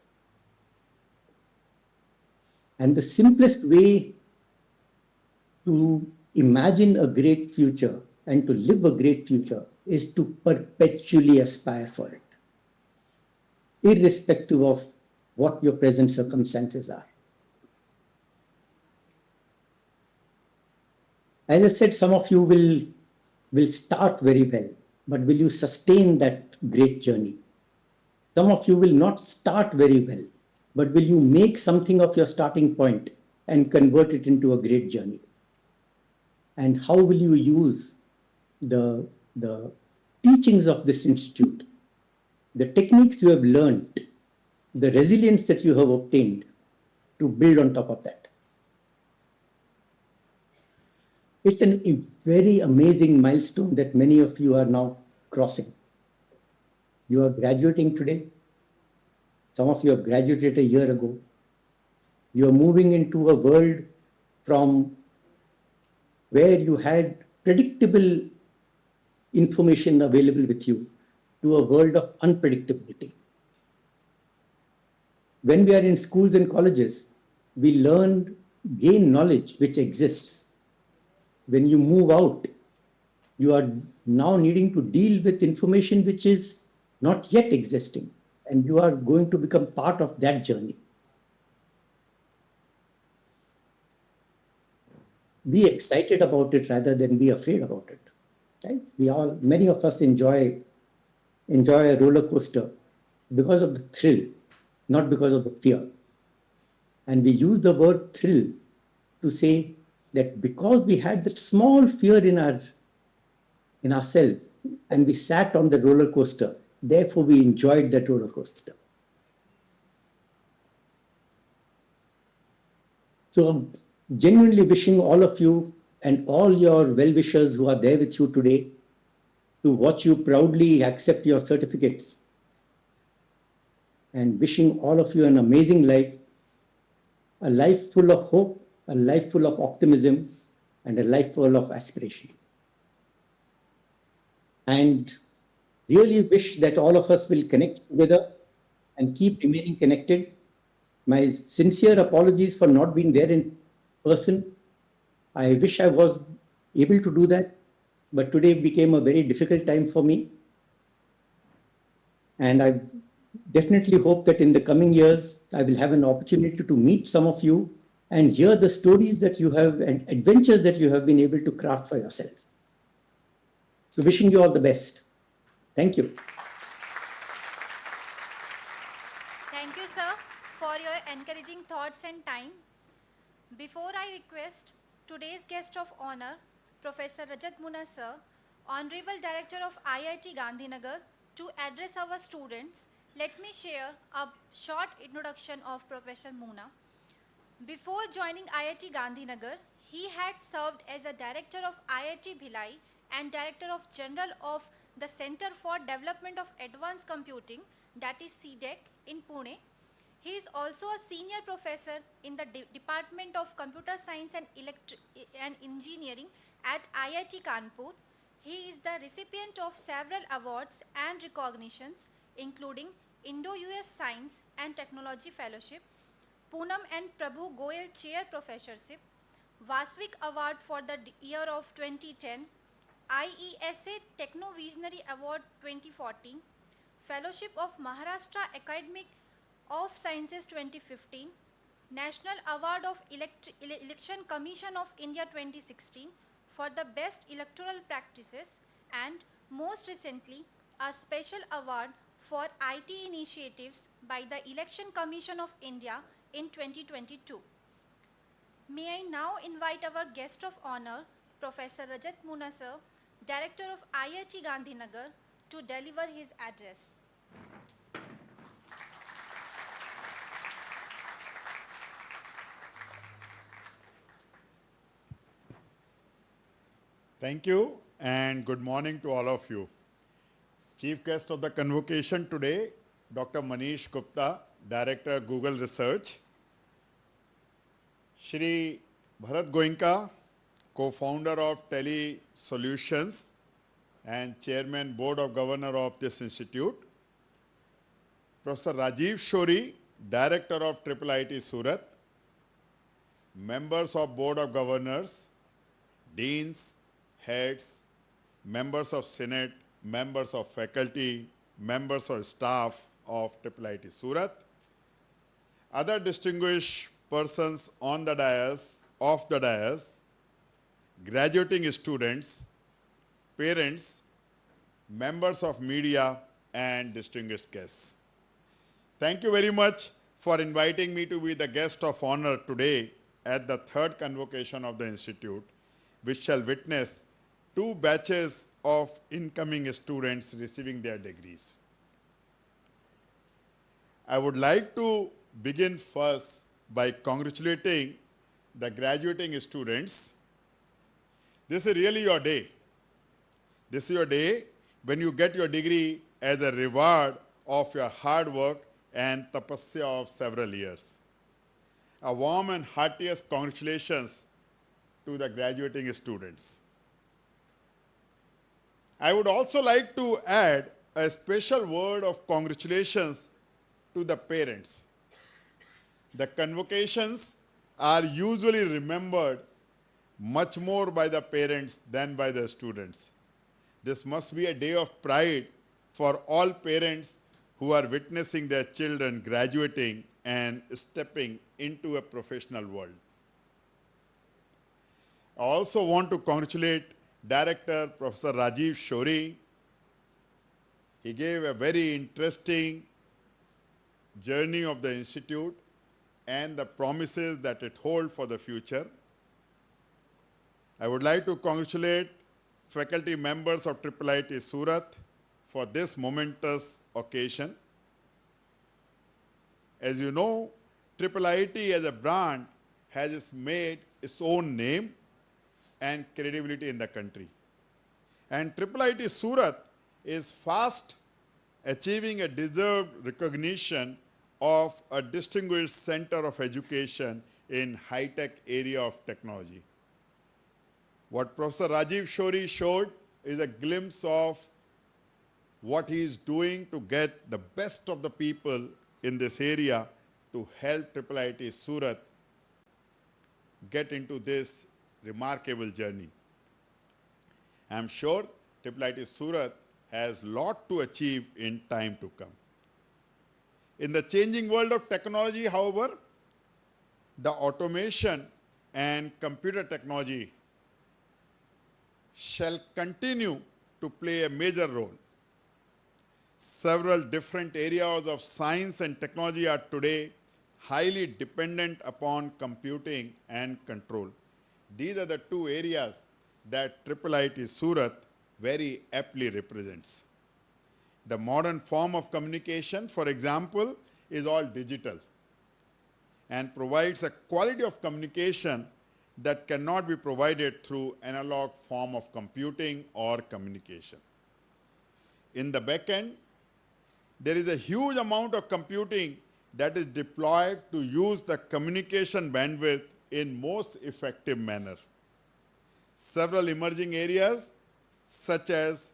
And the simplest way to imagine a great future and to live a great future is to perpetually aspire for it, irrespective of what your present circumstances are. As I said, some of you will start very well, but will you sustain that great journey? Some of you will not start very well, but will you make something of your starting point and convert it into a great journey? And how will you use the teachings of this institute, the techniques you have learned, the resilience that you have obtained to build on top of that? It's a very amazing milestone that many of you are now crossing. You are graduating today. Some of you have graduated a year ago. You are moving into a world from where you had predictable information available with you to a world of unpredictability. When we are in schools and colleges, we gain knowledge which exists. When you move out, you are now needing to deal with information which is not yet existing, and you are going to become part of that journey. Be excited about it rather than be afraid about it. Right? Many of us enjoy a roller coaster because of the thrill, not because of the fear. And we use the word thrill to say that because we had that small fear in ourselves and we sat on the roller coaster, therefore we enjoyed that roller coaster. So I'm genuinely wishing all of you and all your well-wishers who are there with you today to watch you proudly accept your certificates, and wishing all of you an amazing life, a life full of hope, a life full of optimism, and a life full of aspiration. And really wish that all of us will connect together and keep remaining connected. My sincere apologies for not being there in person. I wish I was able to do that, but today became a very difficult time for me. And I definitely hope that in the coming years, I will have an opportunity to meet some of you and hear the stories that you have and adventures that you have been able to craft for yourselves. So wishing you all the best. Thank you. Thank you, sir, for your encouraging thoughts and time. Before I request today's guest of honor, Professor Rajat Muna, sir, Honorable Director of IIT Gandhinagar, to address our students, let me share a short introduction of Professor Muna. Before joining IIT Gandhinagar, he had served as a Director of IIT Bhilai and Director of General of the Center for Development of Advanced Computing, that is CDEC, in Pune. He is also a senior professor in the Department of Computer Science and Engineering at IIT Kanpur. He is the recipient of several awards and recognitions, including Indo-US Science and Technology Fellowship, Poonam and Prabhu Goyal Chair Professorship, Vasvik Award for the year of 2010, IESA Techno Visionary Award 2014, Fellowship of Maharashtra Academic of Sciences 2015, National Award of Election Commission of India 2016 for the best electoral practices, and most recently a special award for IT initiatives by the Election Commission of India in 2022. May I now invite our guest of honor, Professor Rajat Muna, sir, Director of IIT Gandhinagar, to deliver his address. Thank you and good morning to all of you. Chief guest of the convocation today, Dr. Manish Gupta, Director Google Research. Shri Bharat Goenka, co-founder of Tele Solutions and Chairman Board of Governor of this institute. Professor Rajiv Shori, Director of IIIT Surat. Members of Board of Governors, Deans, Heads, members of Senate, members of faculty, members of staff of IIIT Surat, other distinguished persons on the dais, off the dais, graduating students, parents, members of media, and distinguished guests. Thank you very much for inviting me to be the guest of honor today at the third convocation of the institute, which shall witness 2 batches of incoming students receiving their degrees. I would like to begin first by congratulating the graduating students. This is really your day. This is your day when you get your degree as a reward of your hard work and tapasya of several years. A warm and heartiest congratulations to the graduating students. I would also like to add a special word of congratulations to the parents. The convocations are usually remembered much more by the parents than by the students. This must be a day of pride for all parents who are witnessing their children graduating and stepping into a professional world. I also want to congratulate Director Professor Rajiv Shori. He gave a very interesting journey of the institute and the promises that it holds for the future. I would like to congratulate faculty members of IIIT Surat for this momentous occasion. As you know, IIIT as a brand has made its own name and credibility in the country. And IIIT Surat is fast achieving a deserved recognition of a distinguished center of education in high-tech area of technology. What Professor Rajiv Shori showed is a glimpse of what he is doing to get the best of the people in this area to help IIIT Surat get into this remarkable journey. I am sure IIIT Surat has a lot to achieve in time to come. In the changing world of technology, however, the automation and computer technology shall continue to play a major role. Several different areas of science and technology are today highly dependent upon computing and control. These are the 2 areas that IIIT Surat very aptly represents. The modern form of communication, for example, is all digital and provides a quality of communication that cannot be provided through analog form of computing or communication. In the back end, there is a huge amount of computing that is deployed to use the communication bandwidth in most effective manner. Several emerging areas such as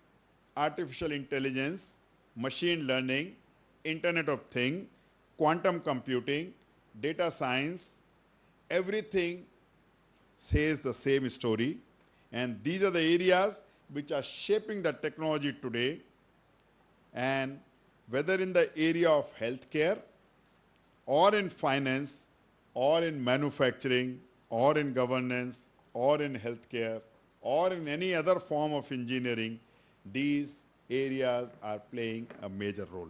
artificial intelligence, machine learning, Internet of Things, quantum computing, data science, everything says the same story. And these are the areas which are shaping the technology today. And whether in the area of healthcare, or in finance, or in manufacturing, or in governance, or in healthcare, or in any other form of engineering, these areas are playing a major role.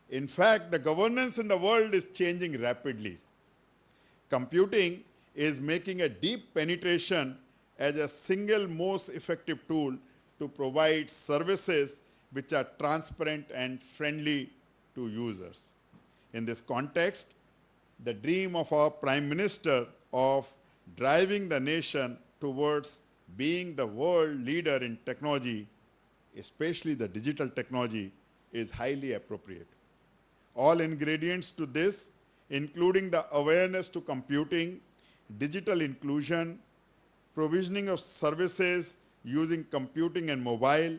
In fact, the governance in the world is changing rapidly. Computing is making a deep penetration as a single most effective tool to provide services which are transparent and friendly to users. In this context, the dream of our Prime Minister of driving the nation towards being the world leader in technology, especially the digital technology, is highly appropriate. All ingredients to this, including the awareness to computing, digital inclusion, provisioning of services using computing and mobile,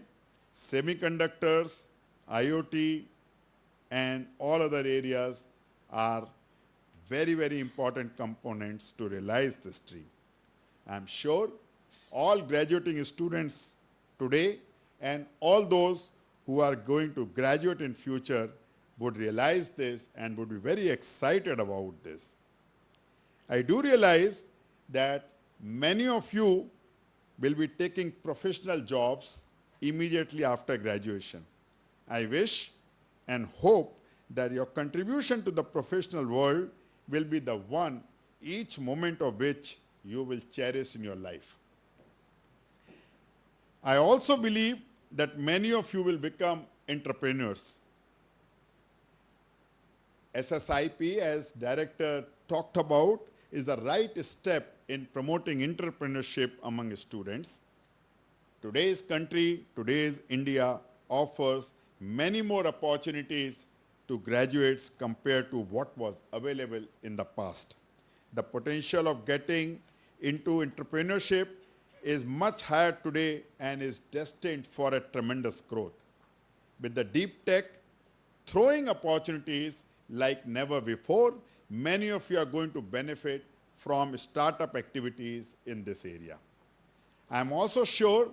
semiconductors, IoT, and all other areas are very, very important components to realize this dream. I'm sure all graduating students today and all those who are going to graduate in future would realize this and would be very excited about this. I do realize that many of you will be taking professional jobs immediately after graduation. I wish and hope that your contribution to the professional world will be the one each moment of which you will cherish in your life. I also believe that many of you will become entrepreneurs. SSIP, as director talked about, is the right step in promoting entrepreneurship among students. Today's country, today's India offers many more opportunities to graduates compared to what was available in the past. The potential of getting into entrepreneurship is much higher today and is destined for a tremendous growth. With the deep tech throwing opportunities like never before, many of you are going to benefit from startup activities in this area. I am also sure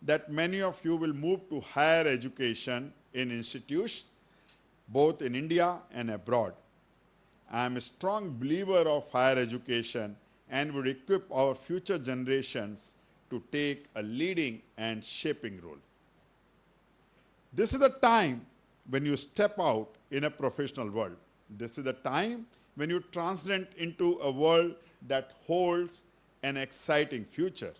that many of you will move to higher education in institutes, both in India and abroad. I am a strong believer of higher education and would equip our future generations to take a leading and shaping role. This is the time when you step out in a professional world. This is the time when you transcend into a world that holds an exciting future.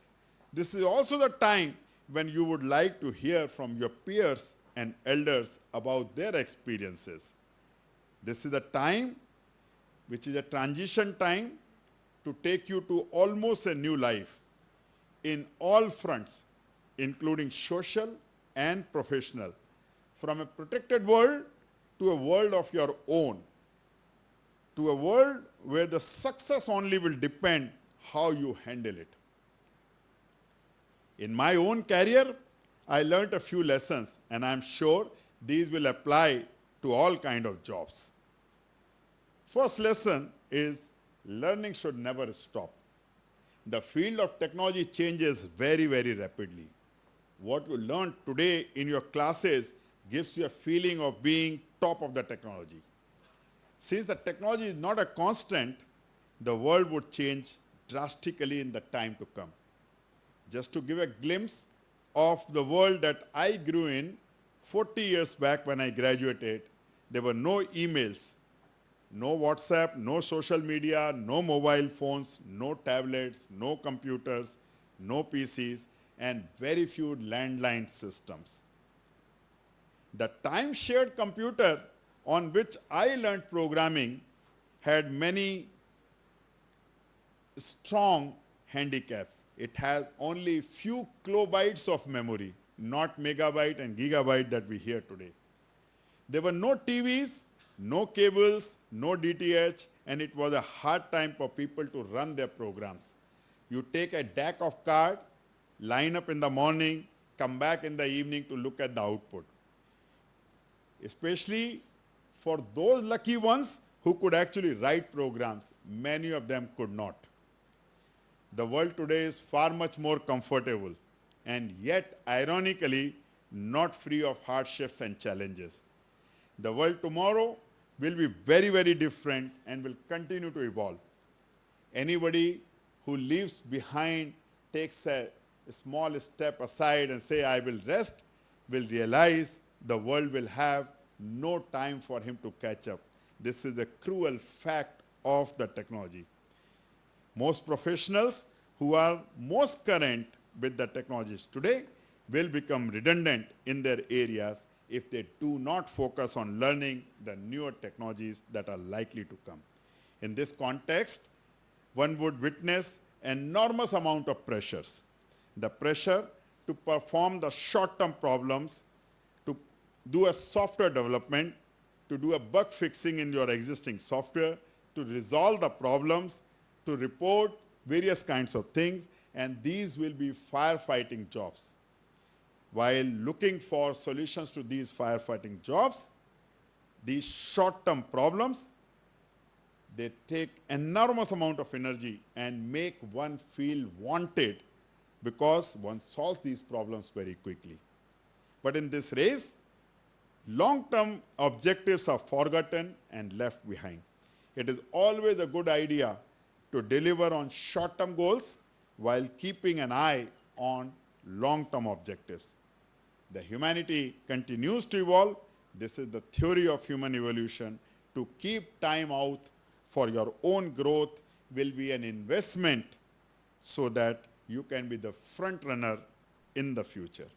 This is also the time when you would like to hear from your peers and elders about their experiences. This is the time which is a transition time to take you to almost a new life in all fronts, including social and professional, from a protected world to a world of your own, to a world where the success only will depend how you handle it. In my own career, I learned a few lessons, and I'm sure these will apply to all kinds of jobs. First lesson is learning should never stop. The field of technology changes very, very rapidly. What you learn today in your classes gives you a feeling of being top of the technology. Since the technology is not a constant, the world would change drastically in the time to come. Just to give a glimpse of the world that I grew in 40 years back when I graduated, there were no emails, no WhatsApp, no social media, no mobile phones, no tablets, no computers, no PCs, and very few landline systems. The time-shared computer on which I learned programming had many strong handicaps. It has only few kilobytes of memory, not megabyte and gigabyte that we hear today. There were no TVs, no cables, no DTH, and it was a hard time for people to run their programs. You take a deck of cards, line up in the morning, come back in the evening to look at the output. Especially for those lucky ones who could actually write programs, many of them could not. The world today is far much more comfortable and yet, ironically, not free of hardships and challenges. The world tomorrow will be very, very different and will continue to evolve. Anybody who leaves behind, takes a small step aside and say, I will rest, will realize the world will have no time for him to catch up. This is a cruel fact of the technology. Most professionals who are most current with the technologies today will become redundant in their areas if they do not focus on learning the newer technologies that are likely to come. In this context, one would witness enormous amount of pressures. The pressure to perform the short-term problems, to do a software development, to do a bug fixing in your existing software, to resolve the problems, to report various kinds of things, and these will be firefighting jobs. While looking for solutions to these firefighting jobs, these short-term problems, they take enormous amount of energy and make one feel wanted because one solves these problems very quickly. But in this race, long-term objectives are forgotten and left behind. It is always a good idea to deliver on short-term goals while keeping an eye on long-term objectives. The humanity continues to evolve. This is the theory of human evolution, to keep time out for your own growth will be an investment so that you can be the front runner in the future.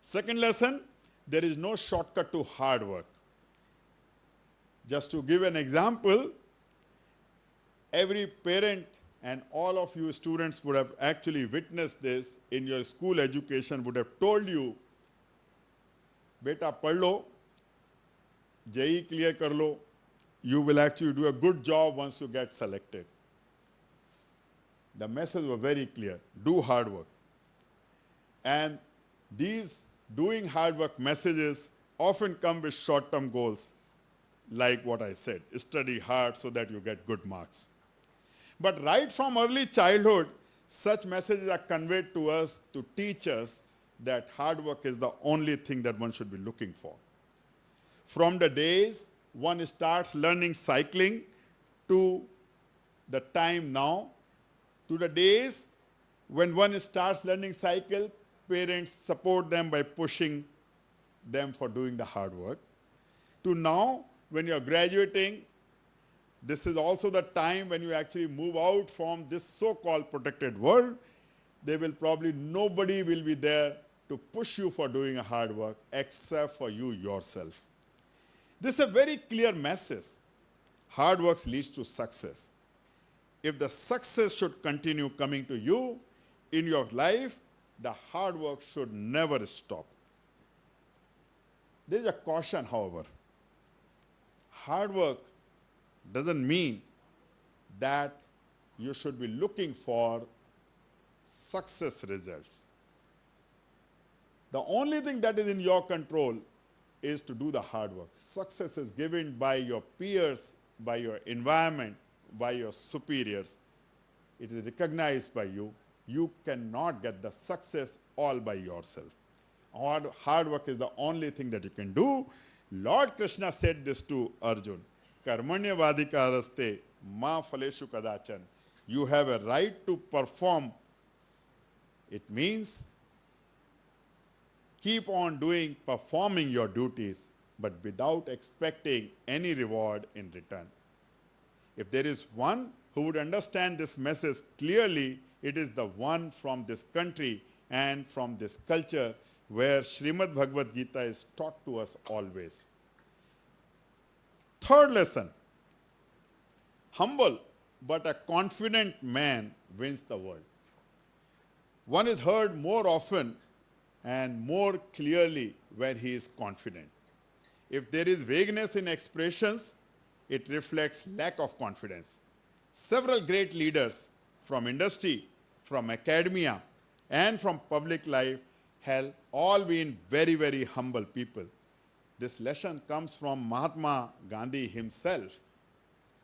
Second lesson, there is no shortcut to hard work. Just to give an example, every parent and all of you students would have actually witnessed this in your school education, would have told you, beta pad lo, JEE clear kar lo, you will actually do a good job once you get selected. The message was very clear, do hard work. And these doing hard work messages often come with short-term goals, like what I said, study hard so that you get good marks. But right from early childhood, such messages are conveyed to us to teach us that hard work is the only thing that one should be looking for. From the days one starts learning cycling to the time now, to the days when one starts learning cycle, parents support them by pushing them for doing the hard work. To now, when you are graduating, this is also the time when you actually move out from this so-called protected world. Nobody will be there to push you for doing a hard work except for you yourself. This is a very clear message. Hard work leads to success. If the success should continue coming to you in your life, the hard work should never stop. There is a caution, however. Hard work doesn't mean that you should be looking for success results. The only thing that is in your control is to do the hard work. Success is given by your peers, by your environment, by your superiors. It is recognized by you. You cannot get the success all by yourself. Hard work is the only thing that you can do. Lord Krishna said this to Arjun. Karmanya vadika raste ma phaleshu kadachan. You have a right to perform. It means keep on performing your duties, but without expecting any reward in return. If there is one who would understand this message clearly, it is the one from this country and from this culture where Srimad Bhagavad Gita is taught to us always. Third lesson, humble but a confident man wins the world. One is heard more often and more clearly when he is confident. If there is vagueness in expressions, it reflects lack of confidence. Several great leaders from industry, from academia, and from public life have all been very, very humble people. This lesson comes from Mahatma Gandhi himself,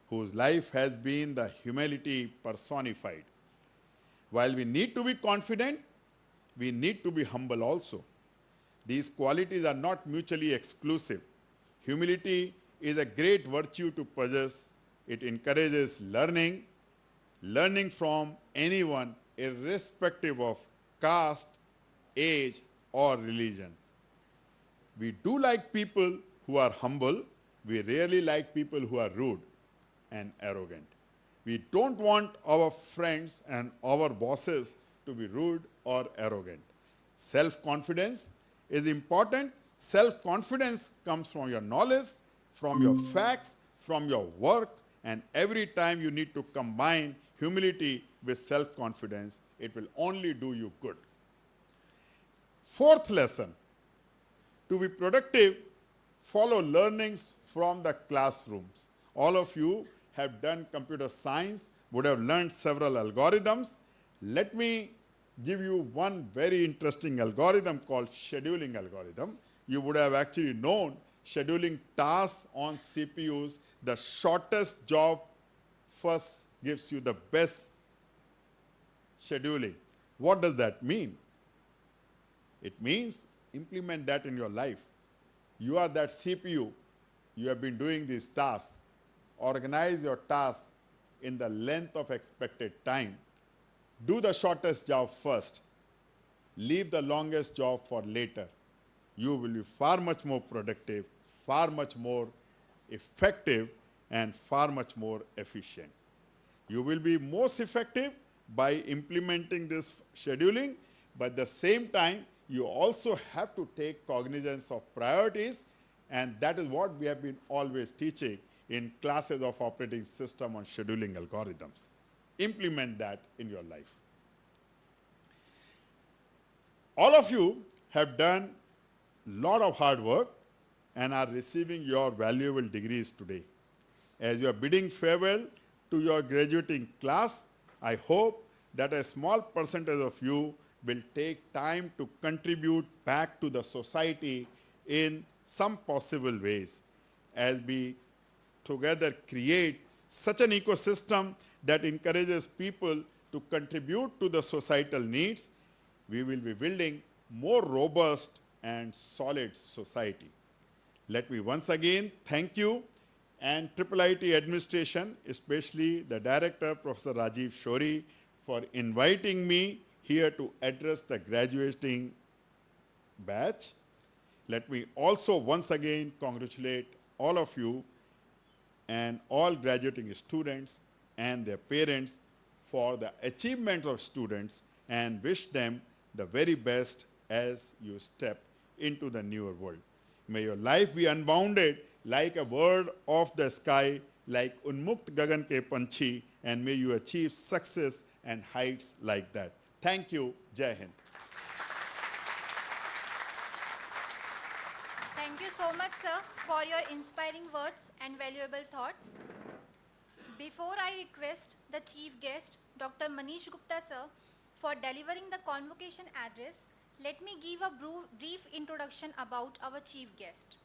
whose life has been the humility personified. While we need to be confident, we need to be humble also. These qualities are not mutually exclusive. Humility is a great virtue to possess. It encourages learning from anyone, irrespective of caste, age, or religion. We do like people who are humble. We rarely like people who are rude and arrogant. We don't want our friends and our bosses to be rude or arrogant. Self-confidence is important. Self-confidence comes from your knowledge, from your facts, from your work, and every time you need to combine humility with self-confidence, it will only do you good. Fourth lesson, to be productive, follow learnings from the classrooms. All of you have done computer science, would have learned several algorithms. Let me give you one very interesting algorithm called scheduling algorithm. You would have actually known scheduling tasks on CPUs, the shortest job first gives you the best scheduling. What does that mean? It means implement that in your life. You are that CPU. You have been doing these tasks. Organize your tasks in the length of expected time. Do the shortest job first. Leave the longest job for later. You will be far much more productive, far much more effective, and far much more efficient. You will be most effective by implementing this scheduling, but at the same time, you also have to take cognizance of priorities, and that is what we have been always teaching in classes of operating system on scheduling algorithms. Implement that in your life. All of you have done a lot of hard work and are receiving your valuable degrees today. As you are bidding farewell to your graduating class, I hope that a small percentage of you will take time to contribute back to the society in some possible ways as we together create such an ecosystem that encourages people to contribute to the societal needs. We will be building more robust and solid society. Let me once again thank you and IIIT administration, especially the director, Professor Rajiv Shori, for inviting me here to address the graduating batch. Let me also once again congratulate all of you and all graduating students and their parents for the achievements of students and wish them the very best as you step into the newer world. May your life be unbounded like a bird of the sky, like Unmukt Gagan ke Panchi, and may you achieve success and heights like that. Thank you. Jai Hind. Thank you so much, sir, for your inspiring words and valuable thoughts. Before I request the chief guest, Dr. Manish Gupta, sir, for delivering the convocation address, let me give a brief introduction about our chief guest.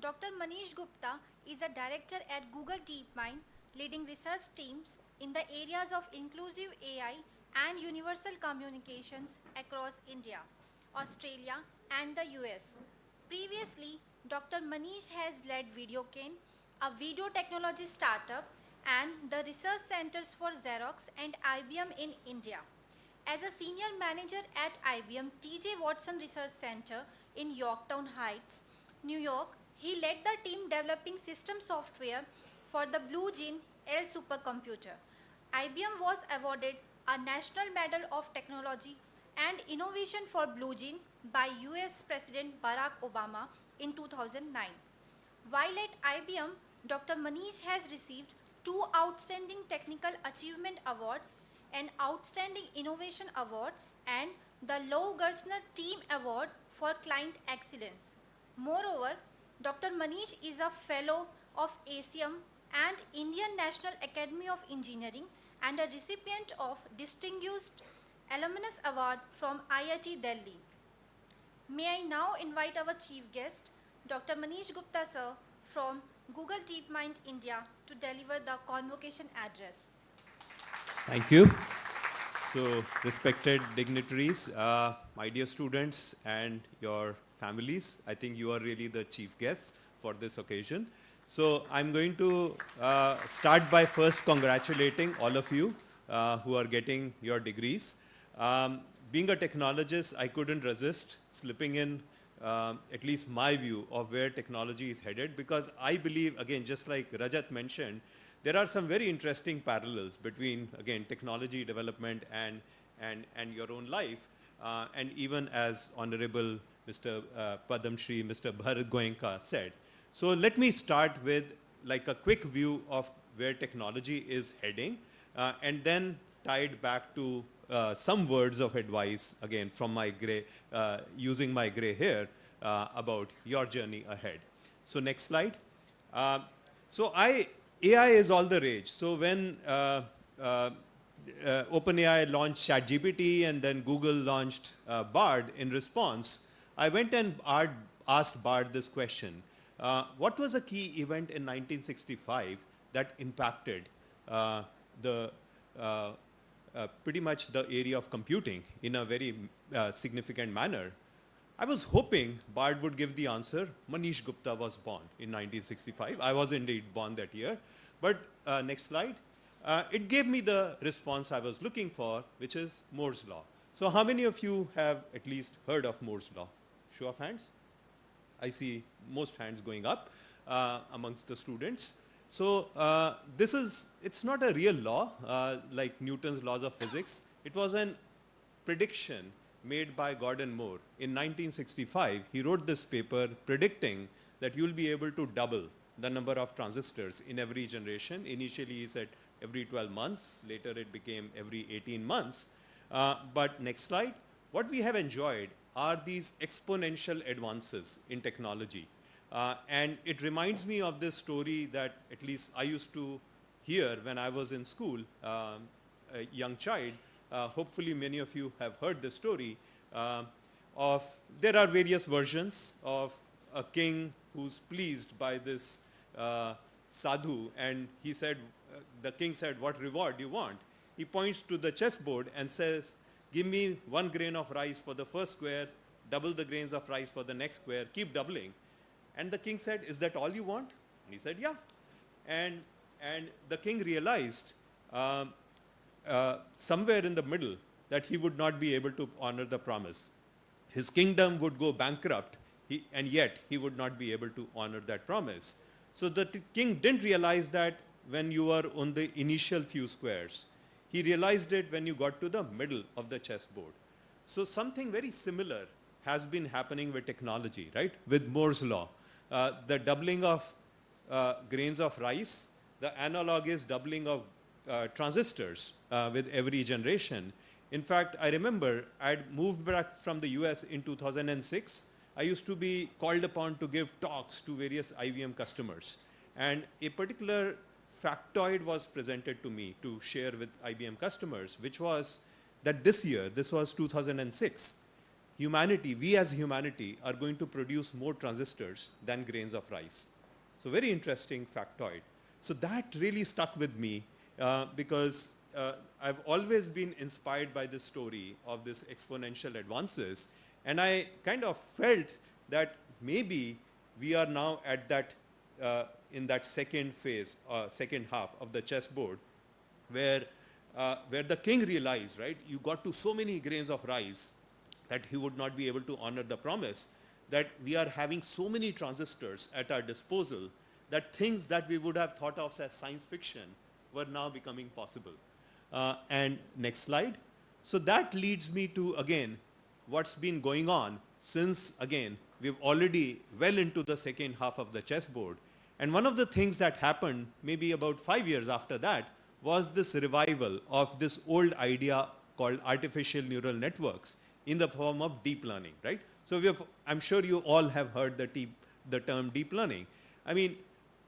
Dr. Manish Gupta is a director at Google DeepMind, leading research teams in the areas of inclusive AI and universal communications across India, Australia, and the US. Previously, Dr. Manish has led VideoCane, a video technology startup, and the research centers for Xerox and IBM in India. As a senior manager at IBM TJ Watson Research Center in Yorktown Heights, New York, he led the team developing system software for the Blue Gene L supercomputer. IBM was awarded a National Medal of Technology and Innovation for Blue Gene by US President Barack Obama in 2009. While at IBM, Dr. Manish has received 2 Outstanding Technical Achievement Awards, an Outstanding Innovation Award, and the Low Gerstner Team Award for Client Excellence. Moreover, Dr. Manish is a Fellow of ASEAN and Indian National Academy of Engineering and a recipient of Distinguished Alumnus Award from IIT Delhi. May I now invite our chief guest, Dr. Manish Gupta, sir, from Google DeepMind India to deliver the convocation address. Thank you. So, respected dignitaries, my dear students and your families, I think you are really the chief guests for this occasion. So, I'm going to start by first congratulating all of you who are getting your degrees. Being a technologist, I couldn't resist slipping in at least my view of where technology is headed, because I believe, again, just like Rajat mentioned, there are some very interesting parallels between, again, technology development and your own life, and even as Honorable Mr. Padam Shri, Mr. Bharat Goenka said. So let me start with like a quick view of where technology is heading, and then tied back to some words of advice, again, from my gray, using my gray hair, about your journey ahead. So next slide. AI is all the rage. So when OpenAI launched ChatGPT and then Google launched Bard in response, I went and asked Bard this question. What was a key event in 1965 that impacted pretty much the area of computing in a very significant manner? I was hoping Bard would give the answer. Manish Gupta was born in 1965. I was indeed born that year. But next slide. It gave me the response I was looking for, which is Moore's Law. So how many of you have at least heard of Moore's Law? Show of hands. I see most hands going up amongst the students. So it's not a real law like Newton's laws of physics. It was an prediction made by Gordon Moore in 1965. He wrote this paper predicting that you'll be able to double the number of transistors in every generation. Initially, he said every 12 months. Later, it became every 18 months. But next slide. What we have enjoyed are these exponential advances in technology. And it reminds me of this story that at least I used to hear when I was in school, a young child. Hopefully many of you have heard this story there are various versions of a king who's pleased by this sadhu, and he said, the king said, what reward do you want? He points to the chessboard and says, give me 1 grain of rice for the first square, double the grains of rice for the next square, keep doubling. And the king said, is that all you want? And he said, yeah. And the king realized somewhere in the middle that he would not be able to honor the promise. His kingdom would go bankrupt, and yet he would not be able to honor that promise. So the king didn't realize that when you were on the initial few squares. He realized it when you got to the middle of the chessboard. So something very similar has been happening with technology, right? With Moore's law. The doubling of grains of rice, the analog is doubling of transistors with every generation. In fact, I remember I'd moved back from the US in 2006. I used to be called upon to give talks to various IBM customers. And a particular factoid was presented to me to share with IBM customers, which was that this year, this was 2006, humanity, we as humanity are going to produce more transistors than grains of rice. So very interesting factoid. So that really stuck with me because I've always been inspired by this story of this exponential advances. And I kind of felt that maybe we are now at that, in that second phase, second half of the chessboard, where the king realized, right, you got to so many grains of rice that he would not be able to honor the promise, that we are having so many transistors at our disposal that things that we would have thought of as science fiction were now becoming possible. And next slide. So that leads me to, again, what's been going on since, again, we've already well into the second half of the chessboard. And one of the things that happened maybe about 5 years after that was this revival of this old idea called artificial neural networks in the form of deep learning, right? So I'm sure you all have heard the term deep learning. I mean,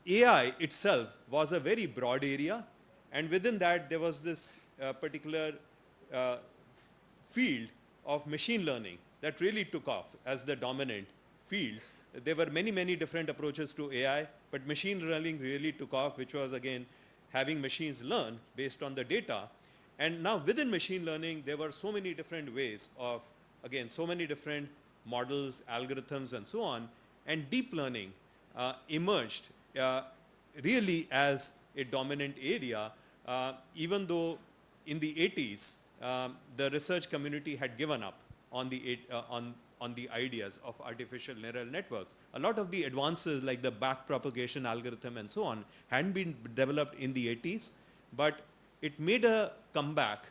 AI itself was a very broad area, and within that there was this particular field of machine learning that really took off as the dominant field. There were many, many different approaches to AI, but machine learning really took off, which was, again, having machines learn based on the data. And now within machine learning, there were so many different ways of, again, so many different models, algorithms, and so on. And deep learning emerged really as a dominant area, even though in the 80s, the research community had given up on the ideas of artificial neural networks. A lot of the advances like the backpropagation algorithm and so on hadn't been developed in the 80s, but it made a comeback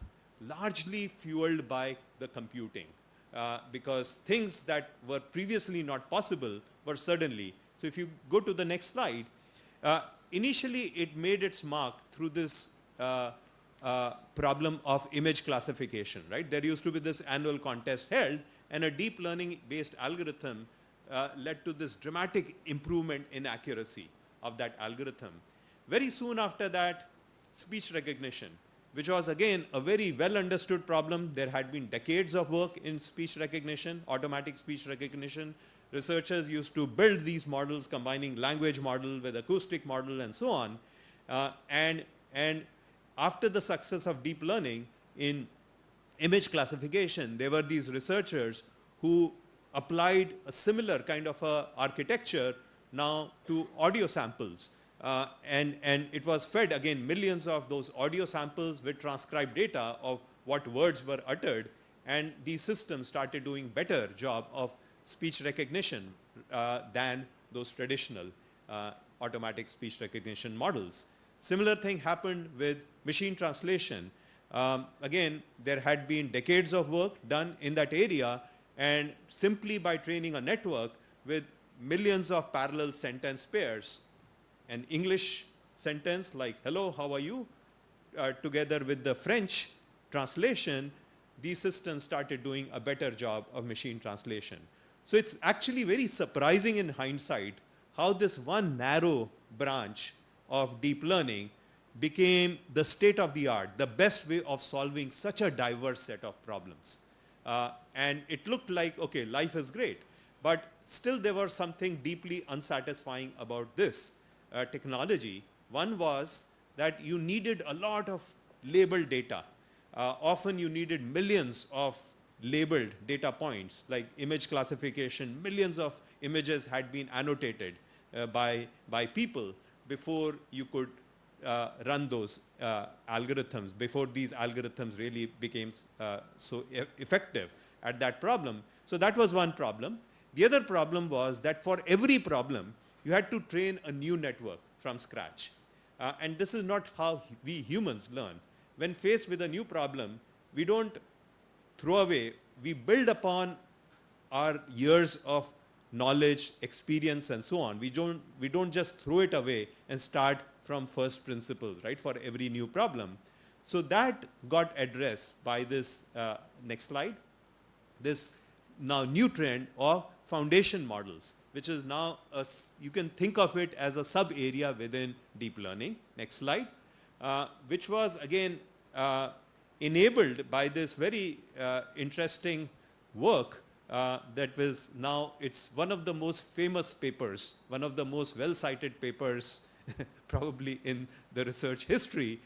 largely fueled by the computing because things that were previously not possible were suddenly. So if you go to the next slide, initially it made its mark through this problem of image classification, right? There used to be this annual contest held, and a deep learning based algorithm led to this dramatic improvement in accuracy of that algorithm. Very soon after that, speech recognition, which was again a very well understood problem. There had been decades of work in speech recognition, automatic speech recognition. Researchers used to build these models, combining language model with acoustic model and so on. And after the success of deep learning in image classification, there were these researchers who applied a similar kind of architecture now to audio samples. And it was fed, again, millions of those audio samples with transcribed data of what words were uttered. And these systems started doing better job of speech recognition than those traditional automatic speech recognition models. Similar thing happened with machine translation. Again, there had been decades of work done in that area, and simply by training a network with millions of parallel sentence pairs, an English sentence like hello, how are you, together with the French translation, these systems started doing a better job of machine translation. So it's actually very surprising in hindsight how this one narrow branch of deep learning became the state of the art, the best way of solving such a diverse set of problems. And it looked like, okay, life is great, but still there was something deeply unsatisfying about this technology. One was that you needed a lot of labeled data. Often you needed millions of labeled data points, like image classification. Millions of images had been annotated by people before you could run those algorithms, before these algorithms really became so effective at that problem. So that was one problem. The other problem was that for every problem, you had to train a new network from scratch. And this is not how we humans learn. When faced with a new problem, we don't throw away, we build upon our years of knowledge, experience, and so on. We don't just throw it away and start from first principles, right, for every new problem. So that got addressed by this next slide, this now new trend of foundation models, which is now, you can think of it as a sub-area within deep learning. Next slide. Which was again enabled by this very interesting work that was now, it's one of the most famous papers, one of the most well-cited papers probably in the research history.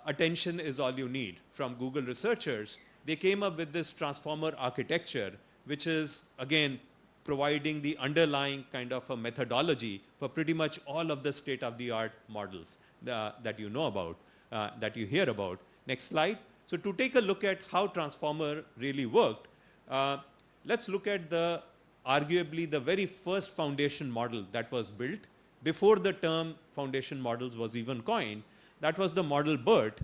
Attention is all you need, from Google researchers. They came up with this transformer architecture, which is again providing the underlying kind of a methodology for pretty much all of the state-of-the-art models that you know about, that you hear about. Next slide. So to take a look at how transformer really worked, let's look at arguably the very first foundation model that was built before the term foundation models was even coined. That was the model BERT.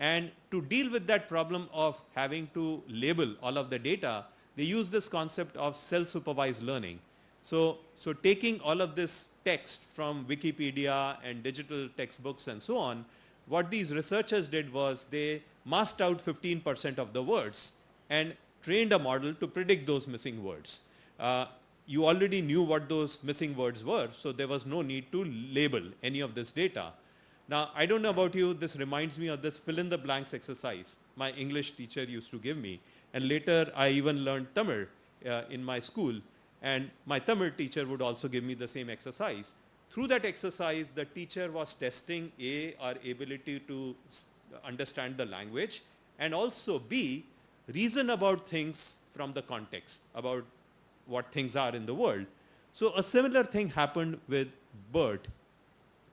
And to deal with that problem of having to label all of the data, they use this concept of self-supervised learning. So taking all of this text from Wikipedia and digital textbooks and so on, what these researchers did was they masked out 15% of the words and trained a model to predict those missing words. You already knew what those missing words were, so there was no need to label any of this data. Now, I don't know about you, this reminds me of this fill-in-the-blanks exercise my English teacher used to give me. And later, I even learned Tamil in my school. And my Tamil teacher would also give me the same exercise. Through that exercise, the teacher was testing A, our ability to understand the language, and also B, reason about things from the context, about what things are in the world. So a similar thing happened with BERT.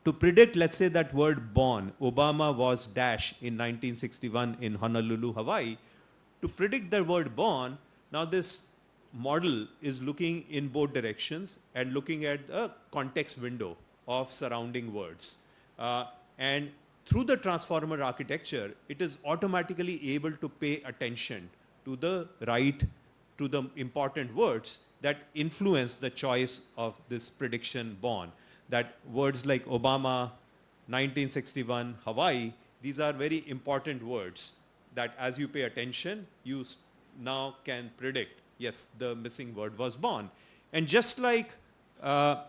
To predict, let's say, that word born, Obama was dash in 1961 in Honolulu, Hawaii. To predict the word born, now this model is looking in both directions and looking at a context window of surrounding words. And through the transformer architecture, it is automatically able to pay attention to the to the important words that influence the choice of this prediction born. That words like Obama, 1961, Hawaii, these are very important words that as you pay attention, you now can predict, yes, the missing word was born. And just like how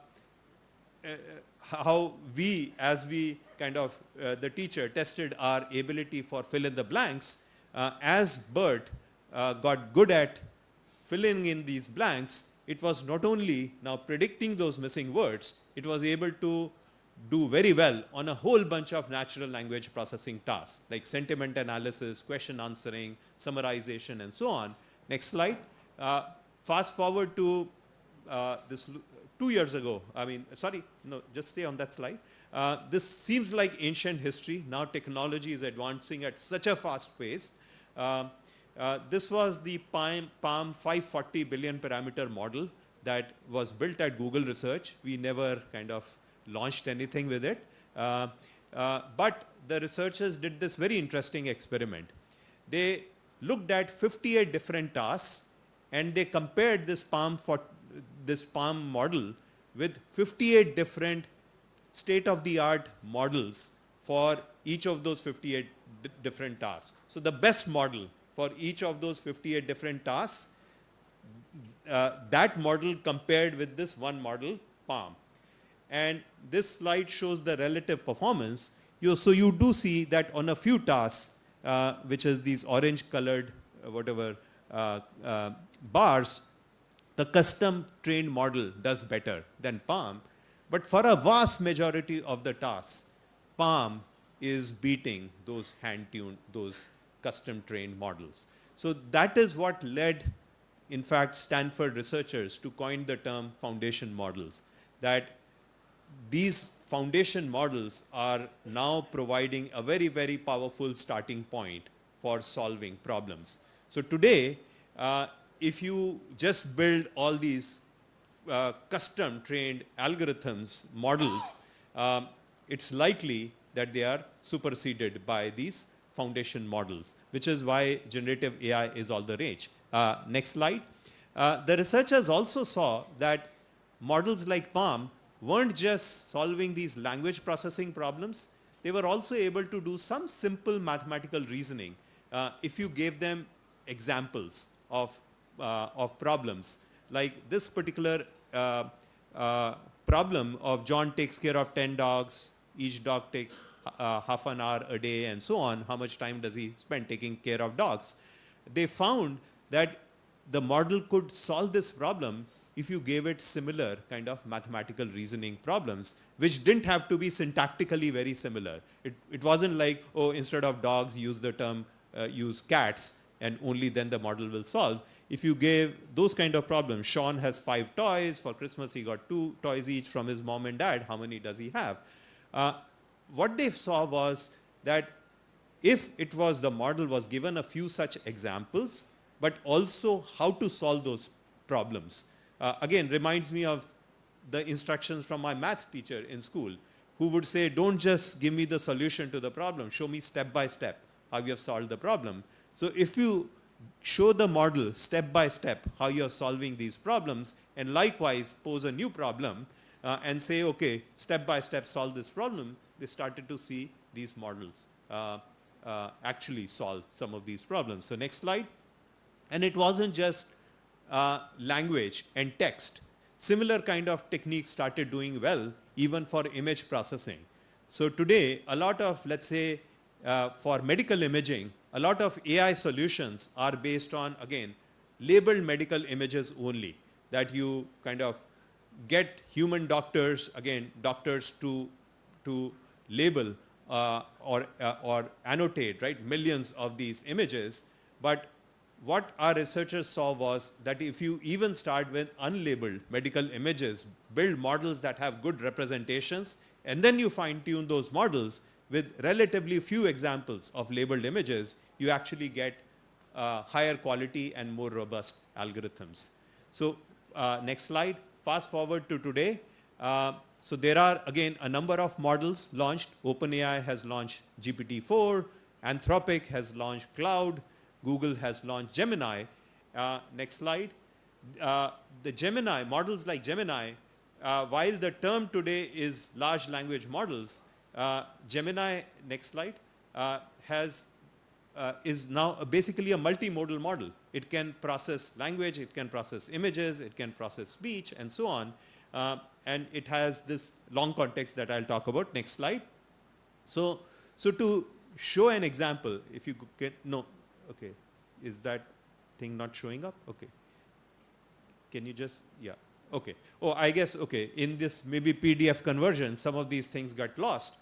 we, as we kind of, the teacher tested our ability for fill in the blanks, as BERT got good at filling in these blanks, it was not only now predicting those missing words, it was able to do very well on a whole bunch of natural language processing tasks, like sentiment analysis, question answering, summarization, and so on. Next slide. Fast forward to this 2 years ago. Just stay on that slide. This seems like ancient history. Now technology is advancing at such a fast pace. This was the PALM 540 billion parameter model that was built at Google Research. We never kind of launched anything with it. But the researchers did this very interesting experiment. They looked at 58 different tasks and they compared this Palm model with 58 different state-of-the-art models for each of those 58 different tasks. So the best model for each of those 58 different tasks, that model compared with this one model, Palm. And this slide shows the relative performance. So you do see that on a few tasks, which is these orange colored bars, the custom trained model does better than Palm. But for a vast majority of the tasks, Palm is beating those hand-tuned, those custom trained models. So that is what led, in fact, Stanford researchers to coin the term foundation models, that these foundation models are now providing a very, very powerful starting point for solving problems. So today, if you just build all these custom trained algorithms, models, it's likely that they are superseded by these foundation models, which is why generative AI is all the rage. Next slide. The researchers also saw that models like Palm weren't just solving these language processing problems, they were also able to do some simple mathematical reasoning if you gave them examples of problems. Like this particular problem of John takes care of 10 dogs, each dog takes half an hour a day and so on, how much time does he spend taking care of dogs? They found that the model could solve this problem if you gave it similar kind of mathematical reasoning problems, which didn't have to be syntactically very similar. It wasn't like, oh, instead of dogs, use the term, use cats, and only then the model will solve. If you gave those kind of problems, Sean has 5 toys, for Christmas he got 2 toys each from his mom and dad, how many does he have? What they saw was that if it was the model was given a few such examples, but also how to solve those problems. Again, reminds me of the instructions from my math teacher in school, who would say, don't just give me the solution to the problem, show me step by step how you have solved the problem. So if you show the model step by step how you are solving these problems, and likewise pose a new problem and say, okay, step by step solve this problem, they started to see these models actually solve some of these problems. So next slide. And it wasn't just language and text. Similar kind of techniques started doing well even for image processing. So today, a lot of, let's say, for medical imaging, a lot of AI solutions are based on, again, labeled medical images only, that you kind of get human doctors, again, doctors to label or annotate, right, millions of these images. But what our researchers saw was that if you even start with unlabeled medical images, build models that have good representations, and then you fine-tune those models with relatively few examples of labeled images, you actually get higher quality and more robust algorithms. So next slide, fast forward to today. So there are, again, a number of models launched. OpenAI has launched GPT-4, Anthropic has launched Cloud, Google has launched Gemini. Next slide. The Gemini, models like Gemini, while the term today is large language models, Gemini, next slide, is now basically a multimodal model. It can process language, it can process images, it can process speech, and so on. And it has this long context that I'll talk about. Next slide. So to show an example, if you can, no, okay, is that thing not showing up? Okay. Can you just, yeah, okay. Oh, I guess, okay, in this maybe PDF conversion, some of these things got lost.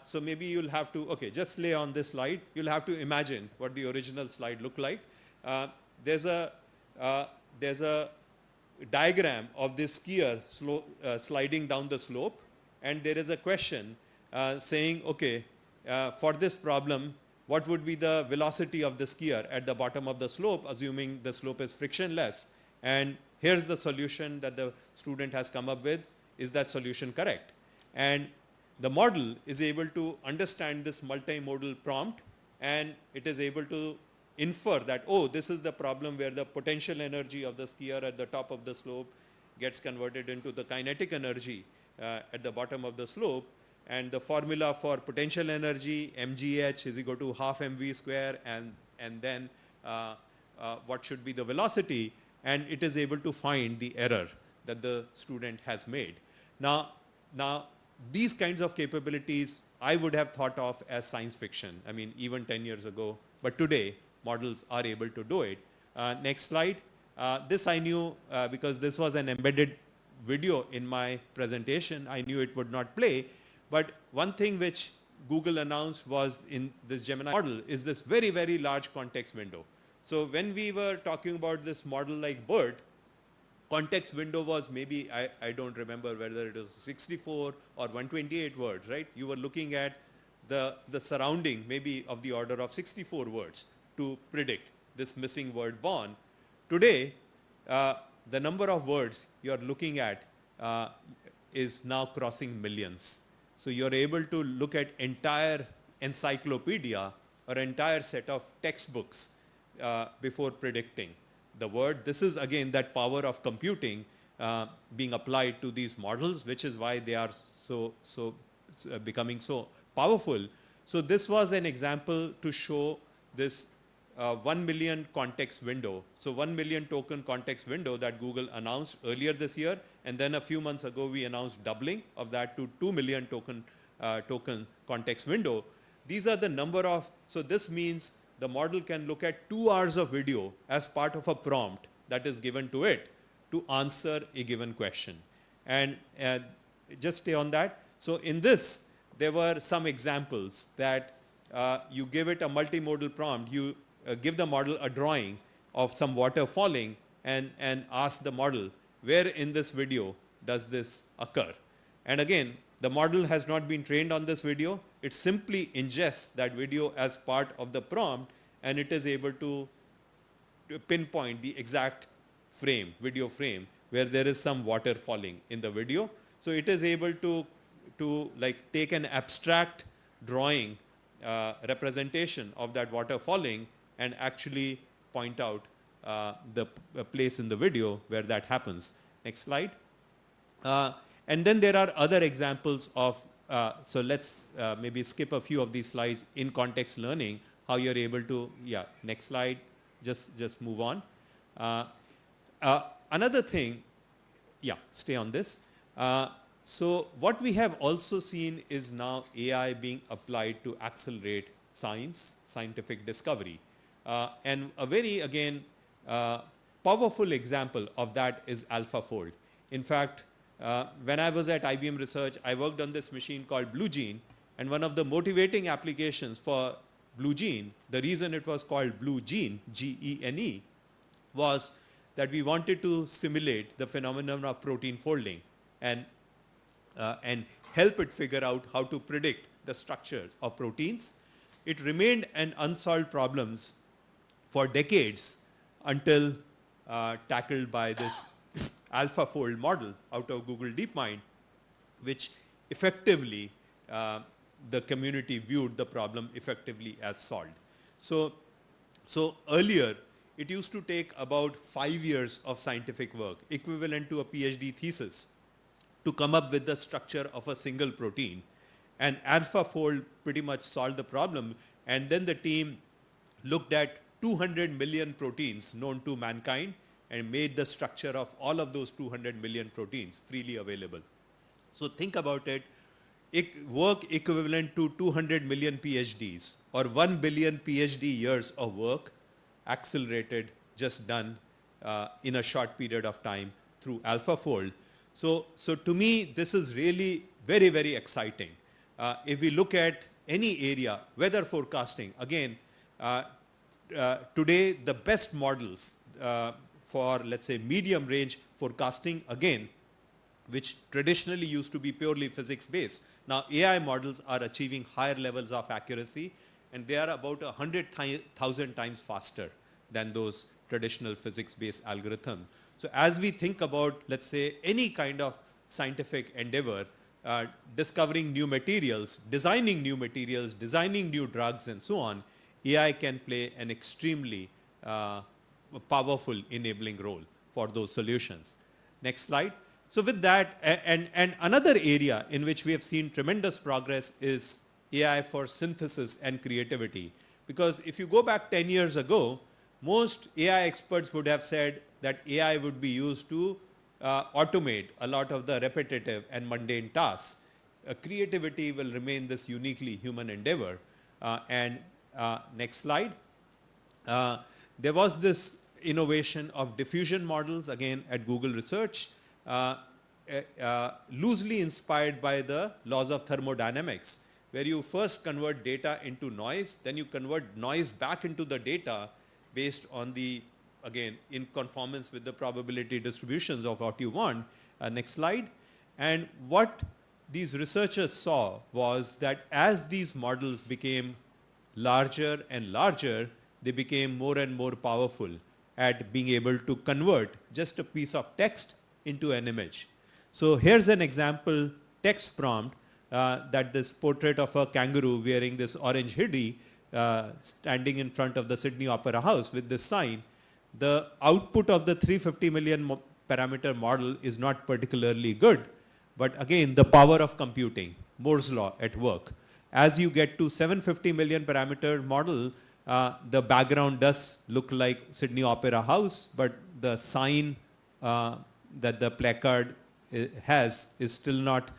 So maybe you'll have to, okay, just lay on this slide. You'll have to imagine what the original slide looked like. There's a diagram of this skier sliding down the slope, and there is a question saying, okay, for this problem, what would be the velocity of the skier at the bottom of the slope, assuming the slope is frictionless? And here's the solution that the student has come up with. Is that solution correct? And the model is able to understand this multimodal prompt, and it is able to infer that, oh, this is the problem where the potential energy of the skier at the top of the slope gets converted into the kinetic energy at the bottom of the slope, and the formula for potential energy, mgh, is equal to half mv square, and then what should be the velocity, and it is able to find the error that the student has made. Now these kinds of capabilities I would have thought of as science fiction, I mean, even 10 years ago, but today models are able to do it. Next slide. This I knew because this was an embedded video in my presentation. I knew it would not play, but one thing which Google announced was in this Gemini model is this very, very large context window. So when we were talking about this model like BERT, context window was maybe, I don't remember whether it was 64 or 128 words, right? You were looking at the surrounding maybe of the order of 64 words to predict this missing word born. Today, the number of words you're looking at is now crossing millions. So you're able to look at entire encyclopedia or entire set of textbooks before predicting the word. This is again that power of computing being applied to these models, which is why they are so becoming so powerful. So this was an example to show this 1 million context window. So 1 million token context window that Google announced earlier this year, and then a few months ago we announced doubling of that to 2 million token context window. These are the number of, so this means the model can look at 2 hours of video as part of a prompt that is given to it to answer a given question. And just stay on that. So in this, there were some examples that you give it a multimodal prompt, you give the model a drawing of some water falling and ask the model, where in this video does this occur? And again, the model has not been trained on this video. It simply ingests that video as part of the prompt, and it is able to pinpoint the exact frame, video frame, where there is some water falling in the video. So it is able to like take an abstract drawing representation of that water falling and actually point out the place in the video where that happens. Next slide. And then there are other examples of, so let's maybe skip a few of these slides in context learning, how you're able to, yeah, next slide, just move on. Another thing, yeah, stay on this. So what we have also seen is now AI being applied to accelerate science, scientific discovery. And a very, again, powerful example of that is AlphaFold. In fact, when I was at IBM Research, I worked on this machine called Blue Gene, and one of the motivating applications for Blue Gene, the reason it was called Blue Gene, G-E-N-E, was that we wanted to simulate the phenomenon of protein folding and help it figure out how to predict the structure of proteins. It remained an unsolved problem for decades until tackled by this AlphaFold model out of Google DeepMind, which effectively the community viewed the problem effectively as solved. So earlier, it used to take about 5 years of scientific work, equivalent to a PhD thesis, to come up with the structure of a single protein. And AlphaFold pretty much solved the problem. And then the team looked at 200 million proteins known to mankind and made the structure of all of those 200 million proteins freely available. So think about it, work equivalent to 200 million PhDs or 1 billion PhD years of work accelerated, just done in a short period of time through AlphaFold. So to me, this is really very, very exciting. If we look at any area, weather forecasting, again, today the best models for, let's say, medium range forecasting, again, which traditionally used to be purely physics based. Now AI models are achieving higher levels of accuracy, and they are about 100,000 times faster than those traditional physics based algorithms. So as we think about, let's say, any kind of scientific endeavor, discovering new materials, designing new drugs, and so on, AI can play an extremely powerful enabling role for those solutions. Next slide. So with that, and another area in which we have seen tremendous progress is AI for synthesis and creativity. Because if you go back 10 years ago, most AI experts would have said that AI would be used to automate a lot of the repetitive and mundane tasks. Creativity will remain this uniquely human endeavor. Next slide. There was this innovation of diffusion models, again at Google Research, loosely inspired by the laws of thermodynamics, where you first convert data into noise, then you convert noise back into the data based on the, again, in conformance with the probability distributions of what you want. Next slide. And what these researchers saw was that as these models became larger and larger, they became more and more powerful at being able to convert just a piece of text into an image. So here's an example text prompt that this portrait of a kangaroo wearing this orange hoodie standing in front of the Sydney Opera House with this sign. The output of the 350 million parameter model is not particularly good, but again, the power of computing, Moore's law at work. As you get to 750 million parameter model, the background does look like Sydney Opera House, but the sign that the placard has is still not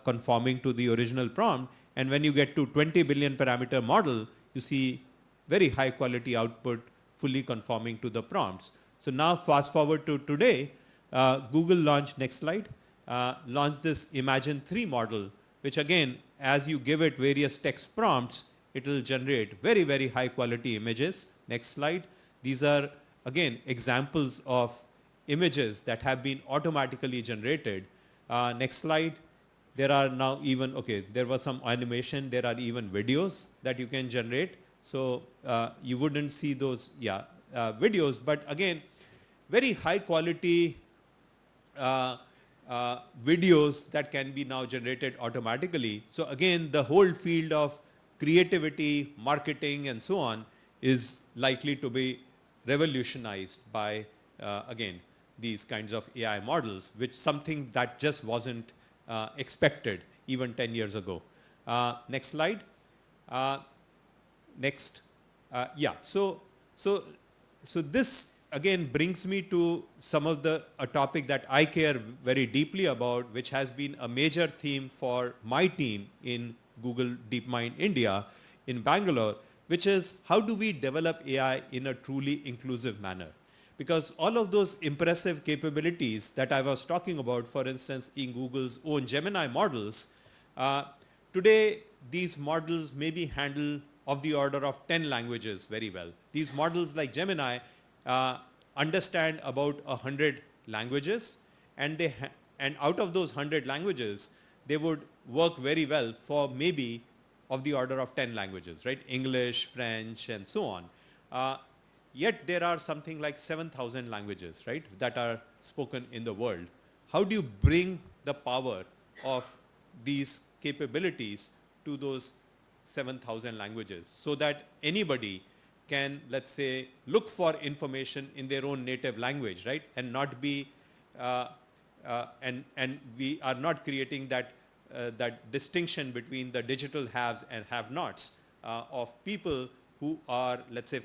conforming to the original prompt. And when you get to 20 billion parameter model, you see very high quality output fully conforming to the prompts. So now fast forward to today, Google launched, next slide, launched this Imagine 3 model, which again, as you give it various text prompts, it will generate very, very high quality images. Next slide. These are again examples of images that have been automatically generated. Next slide. There are now even, okay, there was some animation, there are even videos that you can generate. So you wouldn't see those videos, but again, very high quality videos that can be now generated automatically. So again, the whole field of creativity, marketing, and so on is likely to be revolutionized by, again, these kinds of AI models, which something that just wasn't expected even 10 years ago. Next slide. Next. So this again brings me to some of a topic that I care very deeply about, which has been a major theme for my team in Google DeepMind India in Bangalore, which is how do we develop AI in a truly inclusive manner? Because all of those impressive capabilities that I was talking about, for instance, in Google's own Gemini models, today these models maybe handle of the order of 10 languages very well. These models like Gemini understand about 100 languages, and out of those 100 languages, they would work very well for maybe of the order of 10 languages, right? English, French, and so on. Yet there are something like 7,000 languages, right, that are spoken in the world. How do you bring the power of these capabilities to those 7,000 languages so that anybody can, let's say, look for information in their own native language, right, and not be, and we are not creating that distinction between the digital haves and have-nots of people who are, let's say,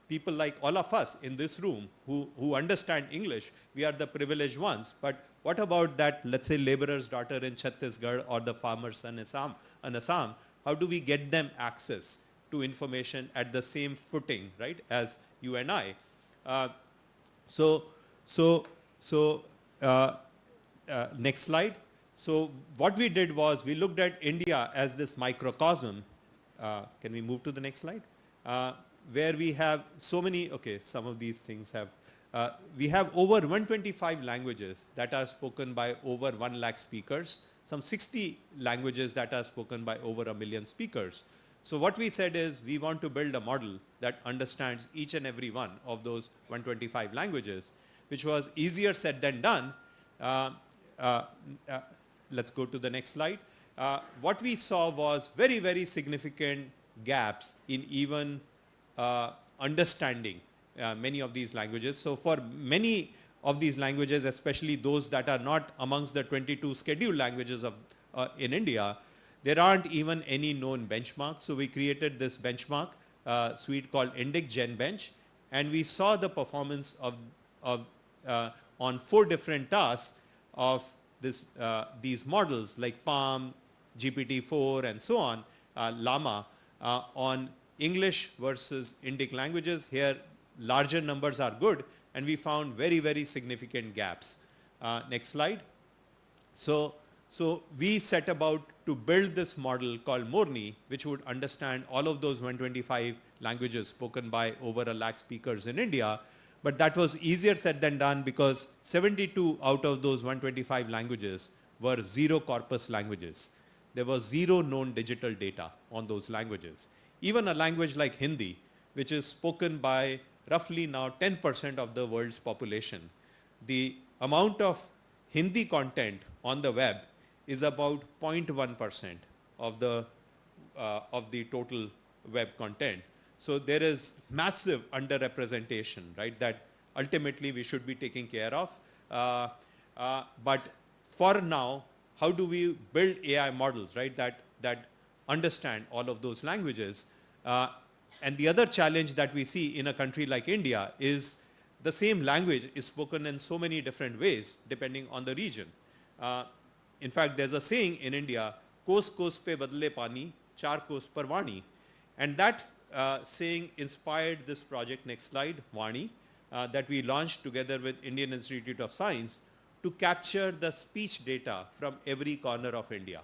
people like all of us in this room who understand English. We are the privileged ones. But what about that, let's say, laborer's daughter in Chhattisgarh or the farmer's son in Assam? How do we get them access to information at the same footing, right, as you and I? Next slide. So what we did was we looked at India as this microcosm. Can we move to the next slide? Where we have so many, okay, some of these things have, we have over 125 languages that are spoken by over 1 lakh speakers, some 60 languages that are spoken by over 1 million speakers. So what we said is we want to build a model that understands each and every one of those 125 languages. which was easier said than done. Let's go to the next slide. What we saw was very, very significant gaps in even understanding many of these languages. So for many of these languages, especially those that are not amongst the 22 scheduled languages of, in India, there aren't even any known benchmarks. So we created this benchmark suite called Indic Gen Bench, and we saw the performance of on 4 different tasks of this, these models like Palm, GPT-4 and so on, Llama, on English versus Indic languages. Here larger numbers are good, and we found very, very significant gaps. Next slide. So we set about to build this model called Morni, which would understand all of those 125 languages spoken by over 1 lakh speakers in India. But that was easier said than done, because 72 out of those 125 languages were zero corpus languages. There was zero known digital data on those languages. Even a language like Hindi, which is spoken by roughly now 10% of the world's population, the amount of Hindi content on the web is about 0.1% of the total web content. So there is massive underrepresentation, right, that ultimately we should be taking care of. But for now, how do we build AI models, right, that understand all of those languages? And the other challenge that we see in a country like India is the same language is spoken in so many different ways depending on the region. In fact, there's a saying in India, "Kos kos pe badle pani, char kos par vani." And that saying inspired this project, next slide, Vani, that we launched together with Indian Institute of Science to capture the speech data from every corner of India.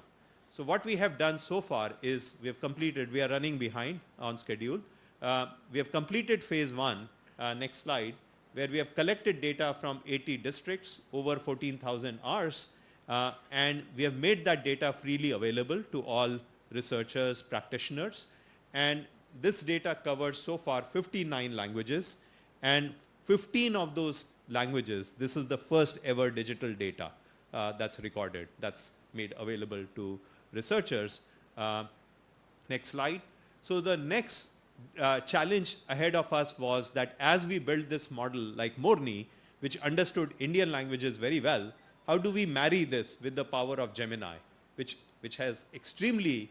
So what we have done so far is we have completed, we are running behind on schedule. We have completed phase 1, next slide, where we have collected data from 80 districts, over 14,000 hours, and we have made that data freely available to all researchers, practitioners. And this data covers so far 59 languages, and 15 of those languages, this is the first ever digital data that's recorded, that's made available to researchers. Next slide. So the next challenge ahead of us was that as we built this model like Morni, which understood Indian languages very well, how do we marry this with the power of Gemini, which has extremely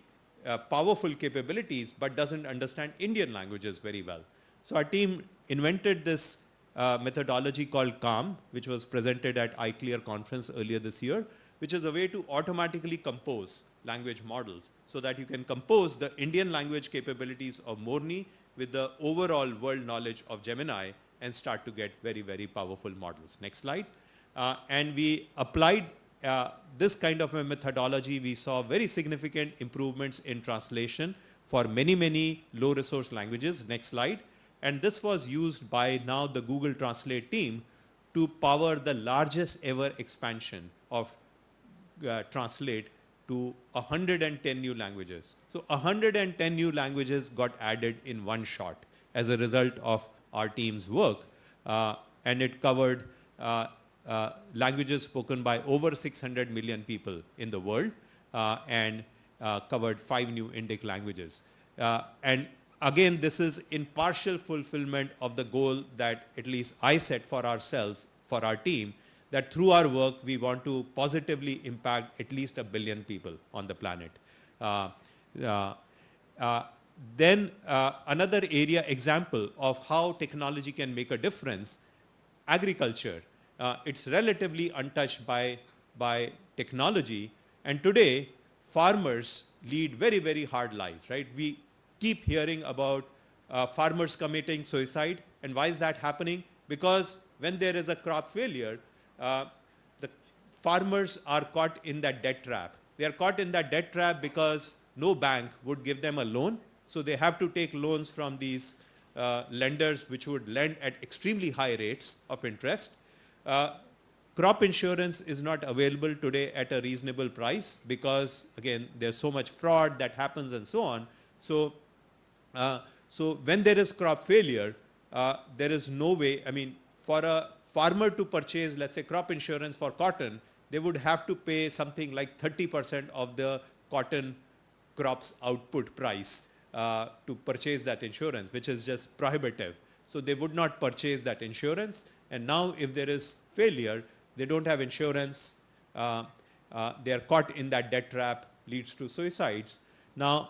powerful capabilities but doesn't understand Indian languages very well. So our team invented this methodology called CALM, which was presented at IIIT conference earlier this year, which is a way to automatically compose language models so that you can compose the Indian language capabilities of Morni with the overall world knowledge of Gemini and start to get very, very powerful models. Next slide. And we applied this kind of a methodology. We saw very significant improvements in translation for many, many low resource languages. Next slide. And this was used by now the Google Translate team to power the largest ever expansion of Translate to 110 new languages. So 110 new languages got added in one shot as a result of our team's work. And it covered languages spoken by over 600 million people in the world, and covered 5 new Indic languages. And again, this is in partial fulfillment of the goal that at least I set for ourselves, for our team, that through our work, we want to positively impact at least 1 billion people on the planet. Then another area example of how technology can make a difference, agriculture. It's relatively untouched by technology, and today farmers lead very, very hard lives, right? We keep hearing about farmers committing suicide, and why is that happening? Because when there is a crop failure, the farmers are caught in that debt trap. They are caught in that debt trap because no bank would give them a loan, so they have to take loans from these lenders which would lend at extremely high rates of interest. Crop insurance is not available today at a reasonable price because, again, there's so much fraud that happens and so on. So, so when there is crop failure, there is no way, I mean, for a farmer to purchase, let's say, crop insurance for cotton, they would have to pay something like 30% of the cotton crops output price to purchase that insurance, which is just prohibitive. So they would not purchase that insurance. And now if there is failure, they don't have insurance, they are caught in that debt trap, leads to suicides. Now,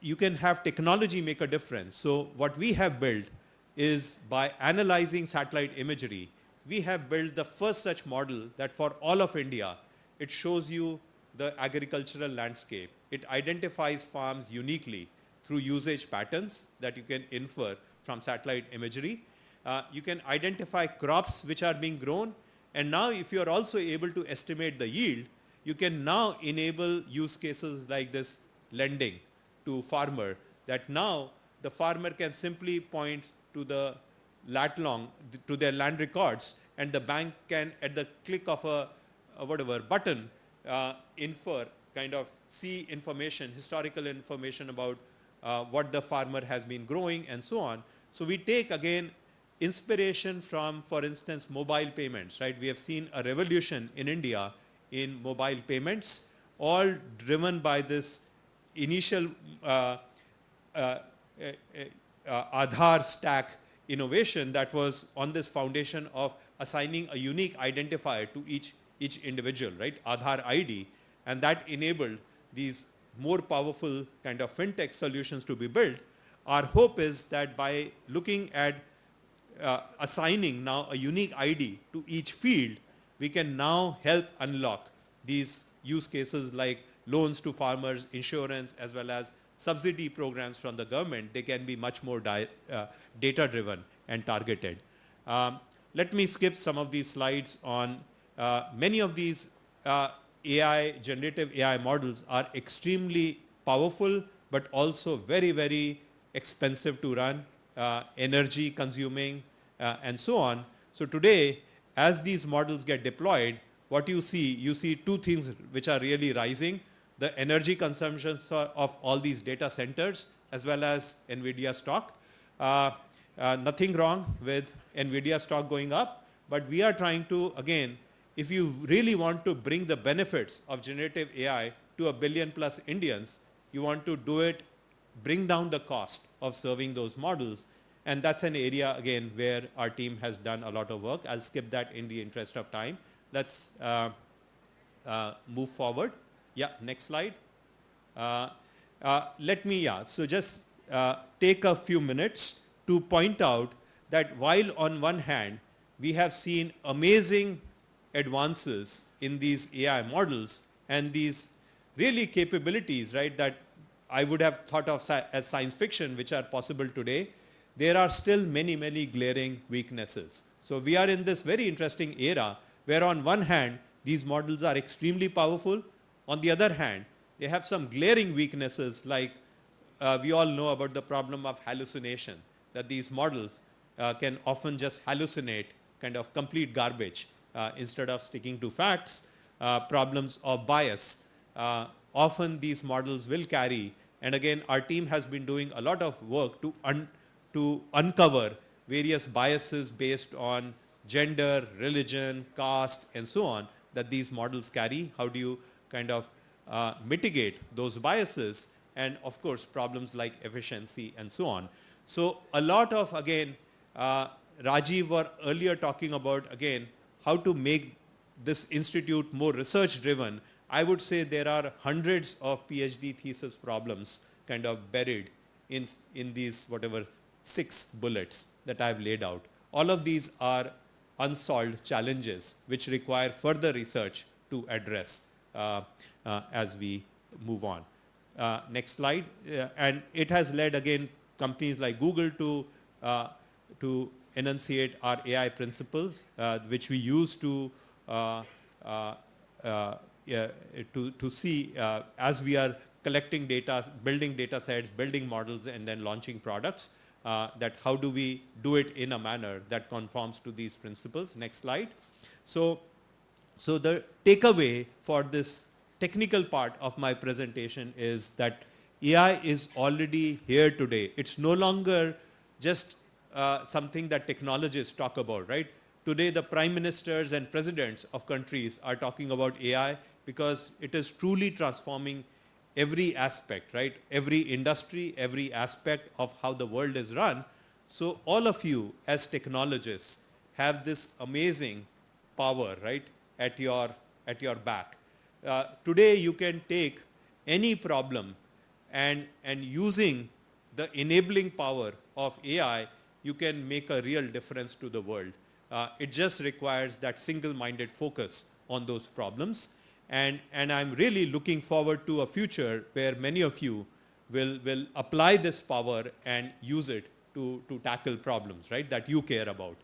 you can have technology make a difference. So what we have built is, by analyzing satellite imagery, we have built the first such model that for all of India, it shows you the agricultural landscape. It identifies farms uniquely through usage patterns that you can infer from satellite imagery. You can identify crops which are being grown, and now if you are also able to estimate the yield, you can now enable use cases like this lending to farmer, that now the farmer can simply point to the lat long, to their land records, and the bank can, at the click of a whatever button, infer, kind of see information, historical information about what the farmer has been growing and so on. So we take again inspiration from, for instance, mobile payments, right? We have seen a revolution in India in mobile payments, all driven by this initial Aadhaar stack innovation that was on this foundation of assigning a unique identifier to each individual, right? Aadhaar ID, and that enabled these more powerful kind of fintech solutions to be built. Our hope is that by looking at assigning now a unique ID to each field, we can now help unlock these use cases like loans to farmers, insurance, as well as subsidy programs from the government. They can be much more data-driven and targeted. Let me skip some of these slides on many of these generative AI models are extremely powerful, but also very, very expensive to run, energy consuming, and so on. So today, as these models get deployed, what you see two things which are really rising: the energy consumption of all these data centers, as well as NVIDIA stock. Nothing wrong with NVIDIA stock going up, but we are trying to, again, if you really want to bring the benefits of generative AI to 1 billion plus Indians, you want to do it, bring down the cost of serving those models. And that's an area, again, where our team has done a lot of work. I'll skip that in the interest of time. Let's move forward. Yeah, next slide. So just take a few minutes to point out that while on one hand, we have seen amazing advances in these AI models and these really capabilities, right, that I would have thought of as science fiction, which are possible today, there are still many, many glaring weaknesses. So we are in this very interesting era where on one hand, these models are extremely powerful. On the other hand, they have some glaring weaknesses, like we all know about the problem of hallucination, that these models can often just hallucinate kind of complete garbage instead of sticking to facts. Problems of bias. Often these models will carry, and again, our team has been doing a lot of work to uncover various biases based on gender, religion, caste, and so on that these models carry. How do you kind of mitigate those biases? And of course, problems like efficiency and so on. So a lot of, again, Rajiv were earlier talking about, again, how to make this institute more research driven. I would say there are hundreds of PhD thesis problems kind of buried in these whatever 6 bullets that I've laid out. All of these are unsolved challenges which require further research to address as we move on. Next slide. And it has led, again, companies like Google to enunciate our AI principles, which we use to see as we are collecting data, building data sets, building models, and then launching products, that how do we do it in a manner that conforms to these principles. Next slide. So the takeaway for this technical part of my presentation is that AI is already here today. It's no longer just something that technologists talk about, right? Today, the prime ministers and presidents of countries are talking about AI because it is truly transforming every aspect, right? Every industry, every aspect of how the world is run. So all of you as technologists have this amazing power, right, at your back. Today you can take any problem and using the enabling power of AI, you can make a real difference to the world. It just requires that single-minded focus on those problems. And I'm really looking forward to a future where many of you will apply this power and use it to tackle problems, right, that you care about.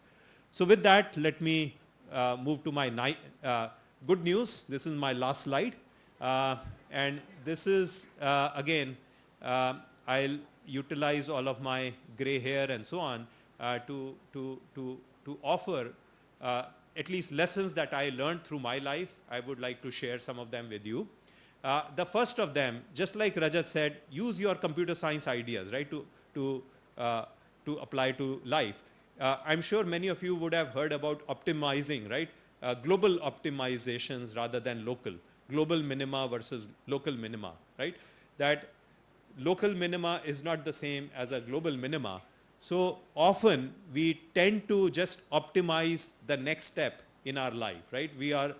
So with that, let me move to my good news. This is my last slide. And this is, again, I'll utilize all of my gray hair and so on to offer at least lessons that I learned through my life. I would like to share some of them with you. The first of them, just like Rajat said, use your computer science ideas, right, to apply to life. I'm sure many of you would have heard about optimizing, right, global optimizations rather than local, global minima versus local minima, right? That local minima is not the same as a global minima. So often we tend to just optimize the next step in our life, right? We are,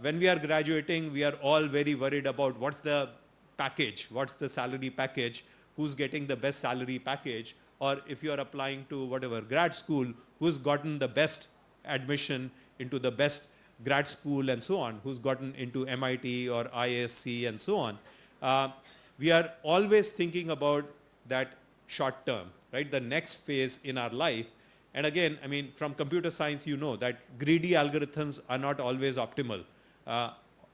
when we are graduating, we are all very worried about what's the package, what's the salary package, who's getting the best salary package, or if you are applying to whatever grad school, who's gotten the best admission into the best grad school and so on, who's gotten into MIT or IISc and so on. We are always thinking about that short term, right? The next phase in our life. And again, I mean, from computer science, you know that greedy algorithms are not always optimal.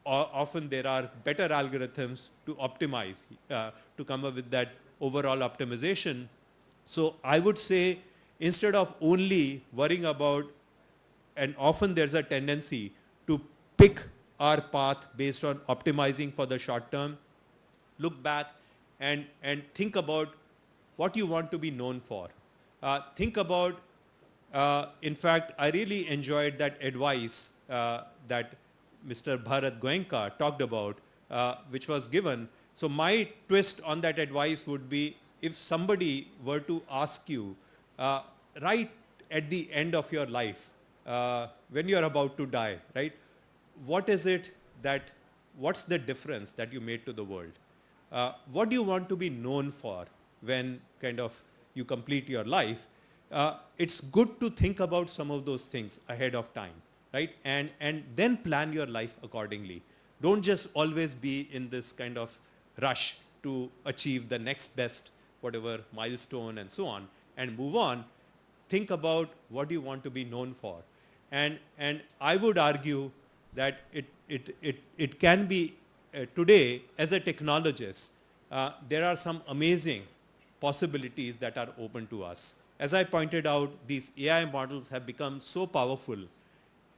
Often there are better algorithms to optimize, to come up with that overall optimization. So I would say, instead of only worrying about, and often there's a tendency to pick our path based on optimizing for the short term, look back and think about what you want to be known for. Think about, in fact, I really enjoyed that advice that Mr. Bharat Goenka talked about, which was given. So my twist on that advice would be, if somebody were to ask you, right at the end of your life, when you're about to die, right, what is it that, what's the difference that you made to the world? What do you want to be known for when kind of you complete your life? It's good to think about some of those things ahead of time, right? And then plan your life accordingly. Don't just always be in this kind of rush to achieve the next best, whatever milestone and so on, and move on. Think about what you want to be known for. And I would argue that it can be, today, as a technologist, there are some amazing possibilities that are open to us. As I pointed out, these AI models have become so powerful.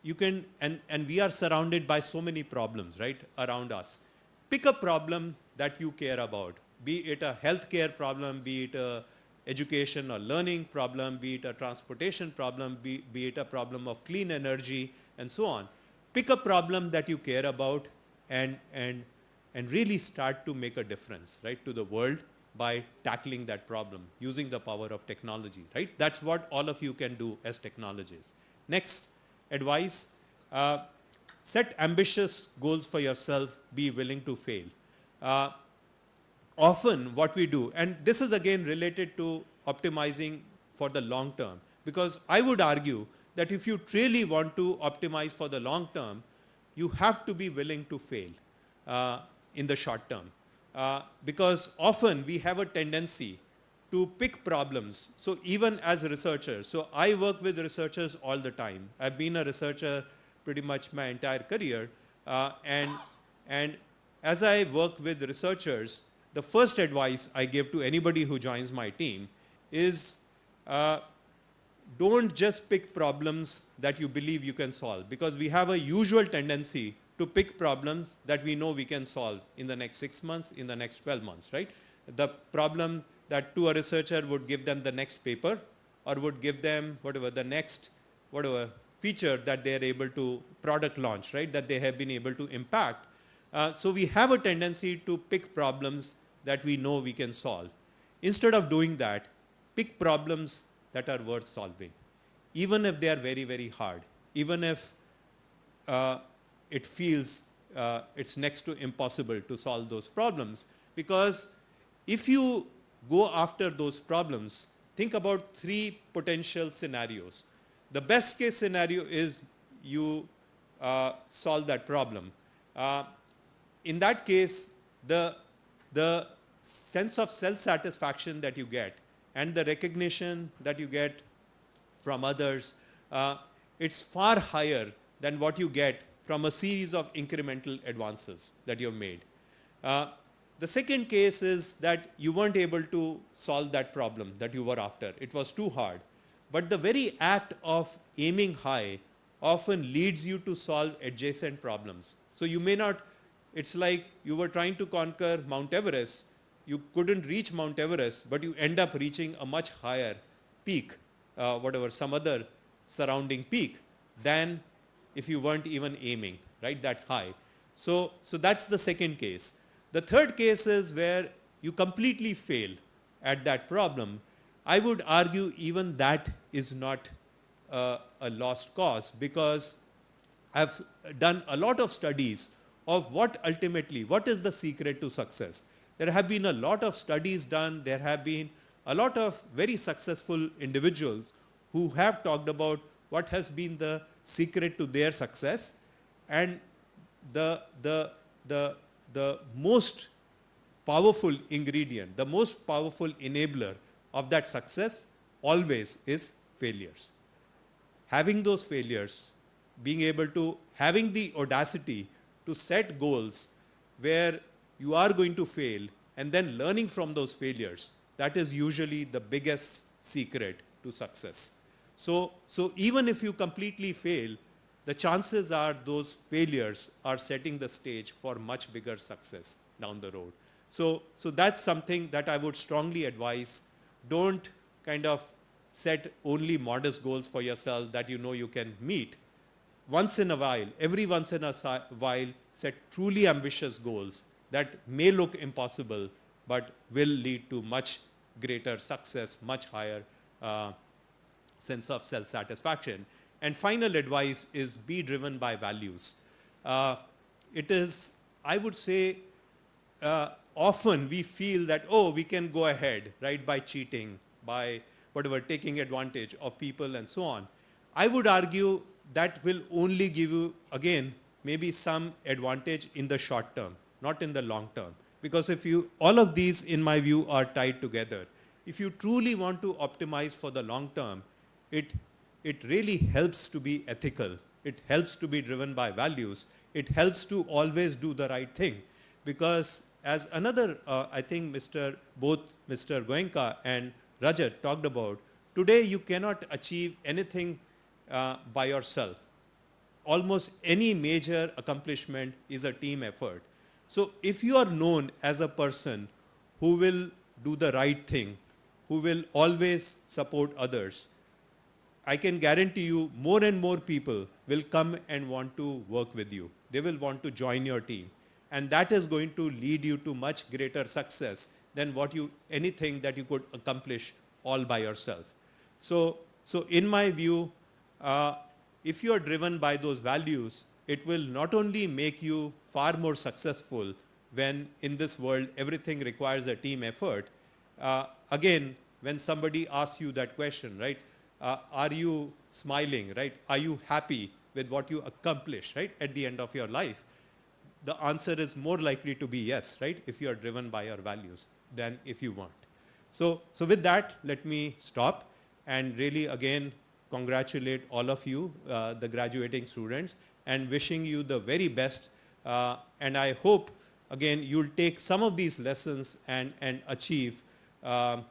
You can, and we are surrounded by so many problems, right, around us. Pick a problem that you care about, be it a healthcare problem, be it a education or learning problem, be it a transportation problem, be it a problem of clean energy, and so on. Pick a problem that you care about and really start to make a difference, right, to the world by tackling that problem, using the power of technology, right? That's what all of you can do as technologists. Next advice, set ambitious goals for yourself, be willing to fail. Often what we do, and this is again related to optimizing for the long term, because I would argue that if you really want to optimize for the long term, you have to be willing to fail in the short term. Because often we have a tendency to pick problems. So even as researchers, so I work with researchers all the time. I've been a researcher pretty much my entire career. And as I work with researchers, the first advice I give to anybody who joins my team is don't just pick problems that you believe you can solve, because we have a usual tendency to pick problems that we know we can solve in the next 6 months, in the next 12 months, right? The problem that to a researcher would give them the next paper or would give them whatever the next, whatever feature that they are able to product launch, right, that they have been able to impact. So we have a tendency to pick problems that we know we can solve. Instead of doing that, pick problems that are worth solving, even if they are very, very hard, even if it feels it's next to impossible to solve those problems. Because if you go after those problems, think about 3 potential scenarios. The best case scenario is you solve that problem. In that case, the sense of self-satisfaction that you get and the recognition that you get from others, it's far higher than what you get from a series of incremental advances that you've made. The second case is that you weren't able to solve that problem that you were after. It was too hard. But the very act of aiming high often leads you to solve adjacent problems. So you may not, it's like you were trying to conquer Mount Everest. You couldn't reach Mount Everest, but you end up reaching a much higher peak, whatever, some other surrounding peak, than if you weren't even aiming, right, that high. So that's the second case. The third case is where you completely fail at that problem. I would argue even that is not a lost cause, because I've done a lot of studies of what is the secret to success. There have been a lot of studies done. There have been a lot of very successful individuals who have talked about what has been the secret to their success. And the most powerful ingredient, the most powerful enabler of that success always is failures. Having those failures, being able to, having the audacity to set goals where you are going to fail and then learning from those failures, that is usually the biggest secret to success. So even if you completely fail, the chances are those failures are setting the stage for much bigger success down the road. So that's something that I would strongly advise. Don't kind of set only modest goals for yourself that you know you can meet. Once in a while, every once in a while, set truly ambitious goals that may look impossible, but will lead to much greater success, much higher sense of self-satisfaction. And final advice is be driven by values. It is, I would say, often we feel that, oh, we can go ahead, right, by cheating, by whatever, taking advantage of people and so on. I would argue that will only give you, again, maybe some advantage in the short term, not in the long term. Because if you, all of these, in my view, are tied together. If you truly want to optimize for the long term, it really helps to be ethical. It helps to be driven by values. It helps to always do the right thing. Because as another, I think both Mr. Goenka and Rajat talked about, today you cannot achieve anything by yourself. Almost any major accomplishment is a team effort. So if you are known as a person who will do the right thing, who will always support others, I can guarantee you more and more people will come and want to work with you. They will want to join your team. And that is going to lead you to much greater success than anything that you could accomplish all by yourself. So in my view, if you are driven by those values, it will not only make you far more successful when in this world everything requires a team effort. Again, when somebody asks you that question, right? Are you smiling, right? Are you happy with what you accomplish, right, at the end of your life? The answer is more likely to be yes, right, if you are driven by your values than if you weren't. So with that, let me stop and really again congratulate all of you, the graduating students, and wishing you the very best. And I hope, again, you'll take some of these lessons and achieve some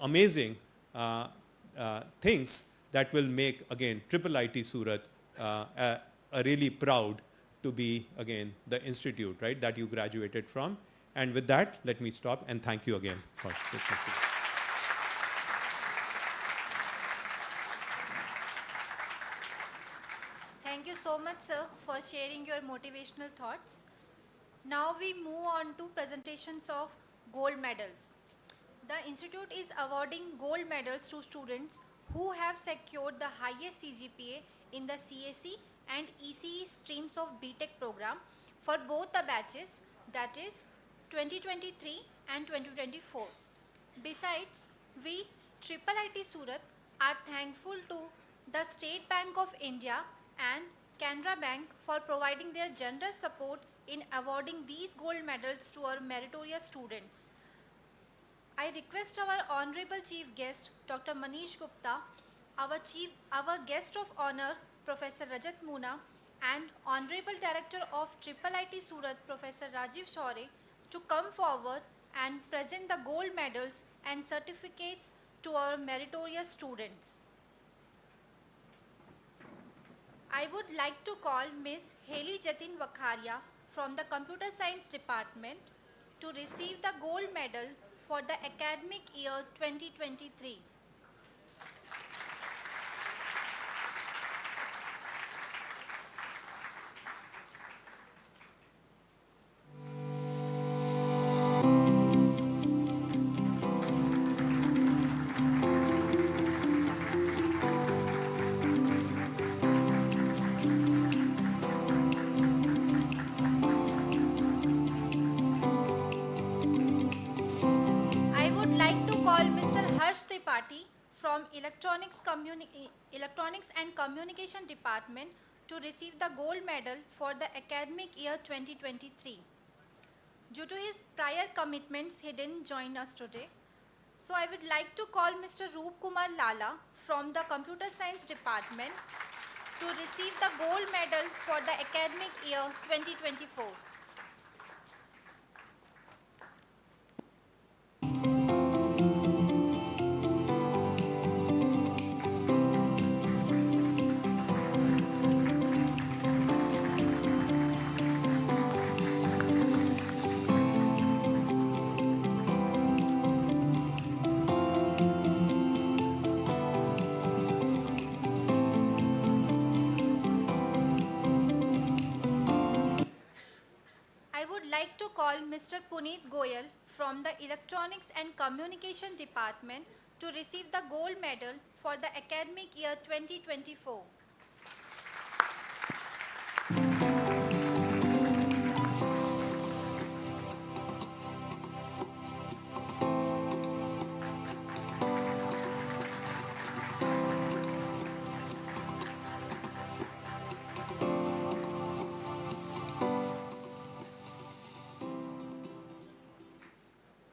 amazing things that will make, again, IIIT Surat really proud to be, again, the institute, right, that you graduated from. And with that, let me stop and thank you again for this. sir, for sharing your motivational thoughts. Now we move on to presentations of gold medals. The institute is awarding gold medals to students who have secured the highest CGPA in the CSE and ECE streams of BTech program for both the batches, that is 2023 and 2024. Besides, we IIIT Surat are thankful to the State Bank of India and Canara Bank for providing their generous support in awarding these gold medals to our meritorious students. I request our Honorable Chief Guest, Dr. Manish Gupta, our Guest of Honor, Professor Rajat Moona, and Honorable Director of IIIT Surat, Professor Rajiv Shaure, to come forward and present the gold medals and certificates to our meritorious students. I would like to call Ms. Haley Jatin Vakharia from the Computer Science Department to receive the gold medal for the academic year 2023. I would like to call Mr. Harsh Tripathi from Electronics and Communication Department to receive the gold medal for the academic year 2023. Due to his prior commitments, he didn't join us today. So I would like to call Mr. Roop Kumar Lala from the Computer Science Department to receive the gold medal for the academic year 2024. I would like to call Mr. Puneet Goyal from the Electronics and Communication Department to receive the gold medal for the academic year 2024.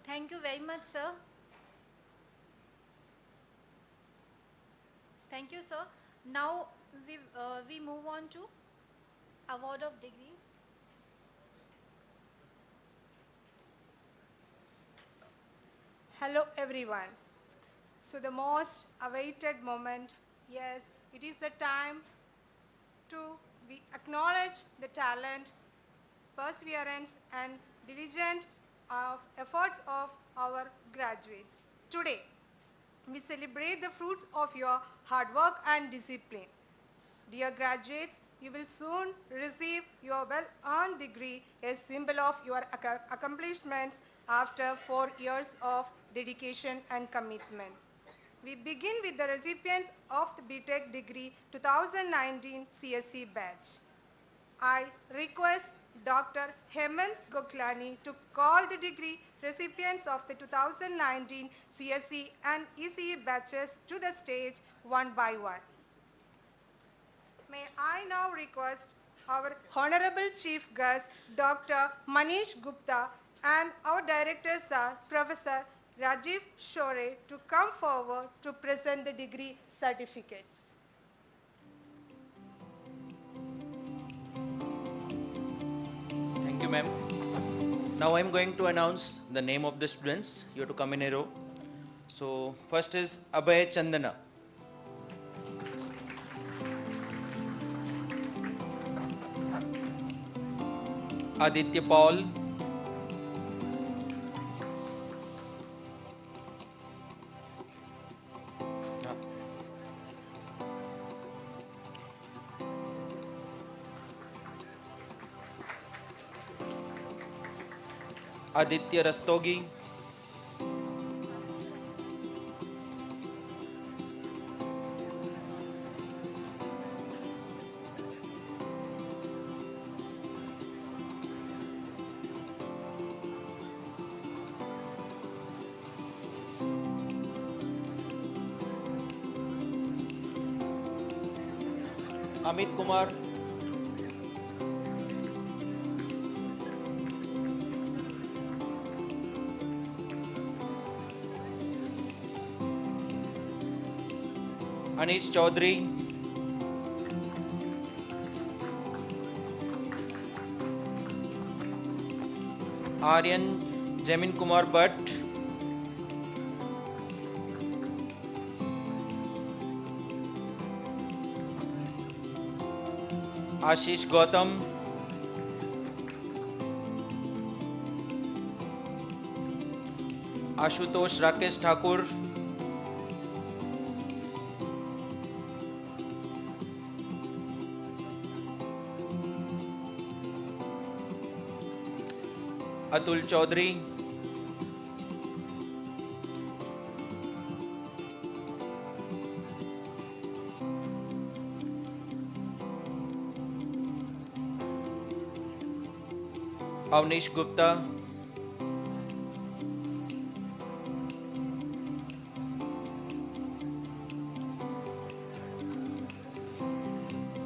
Thank you very much, sir. Thank you, sir. Now we move on to award of degrees. Hello everyone. So the most awaited moment, yes, it is the time to we acknowledge the talent, perseverance and diligent of efforts of our graduates. Today, we celebrate the fruits of your hard work and discipline. Dear graduates, you will soon receive your well-earned degree, a symbol of your accomplishments after 4 years of dedication and commitment. We begin with the recipients of the BTech degree 2019 CSE batch. I request Dr. Hemant Goklani to call the degree recipients of the 2019 CSE and ECE batches to the stage one by one. May I now request our Honorable Chief Guest, Dr. Manish Gupta, and our directors are Professor Rajiv Shaure to come forward to present the degree certificates. Thank you, ma'am. Now I'm going to announce the name of the students. You have to come in a row. So first is Abhay Chandana. Aditya Paul. Aditya Rastogi, Amit Kumar, Anish Chaudhary, Aryan Jamin Kumar Bhatt, Ashish Gautam, Ashutosh Rakesh Thakur, Atul Chaudhary, Avnish Gupta,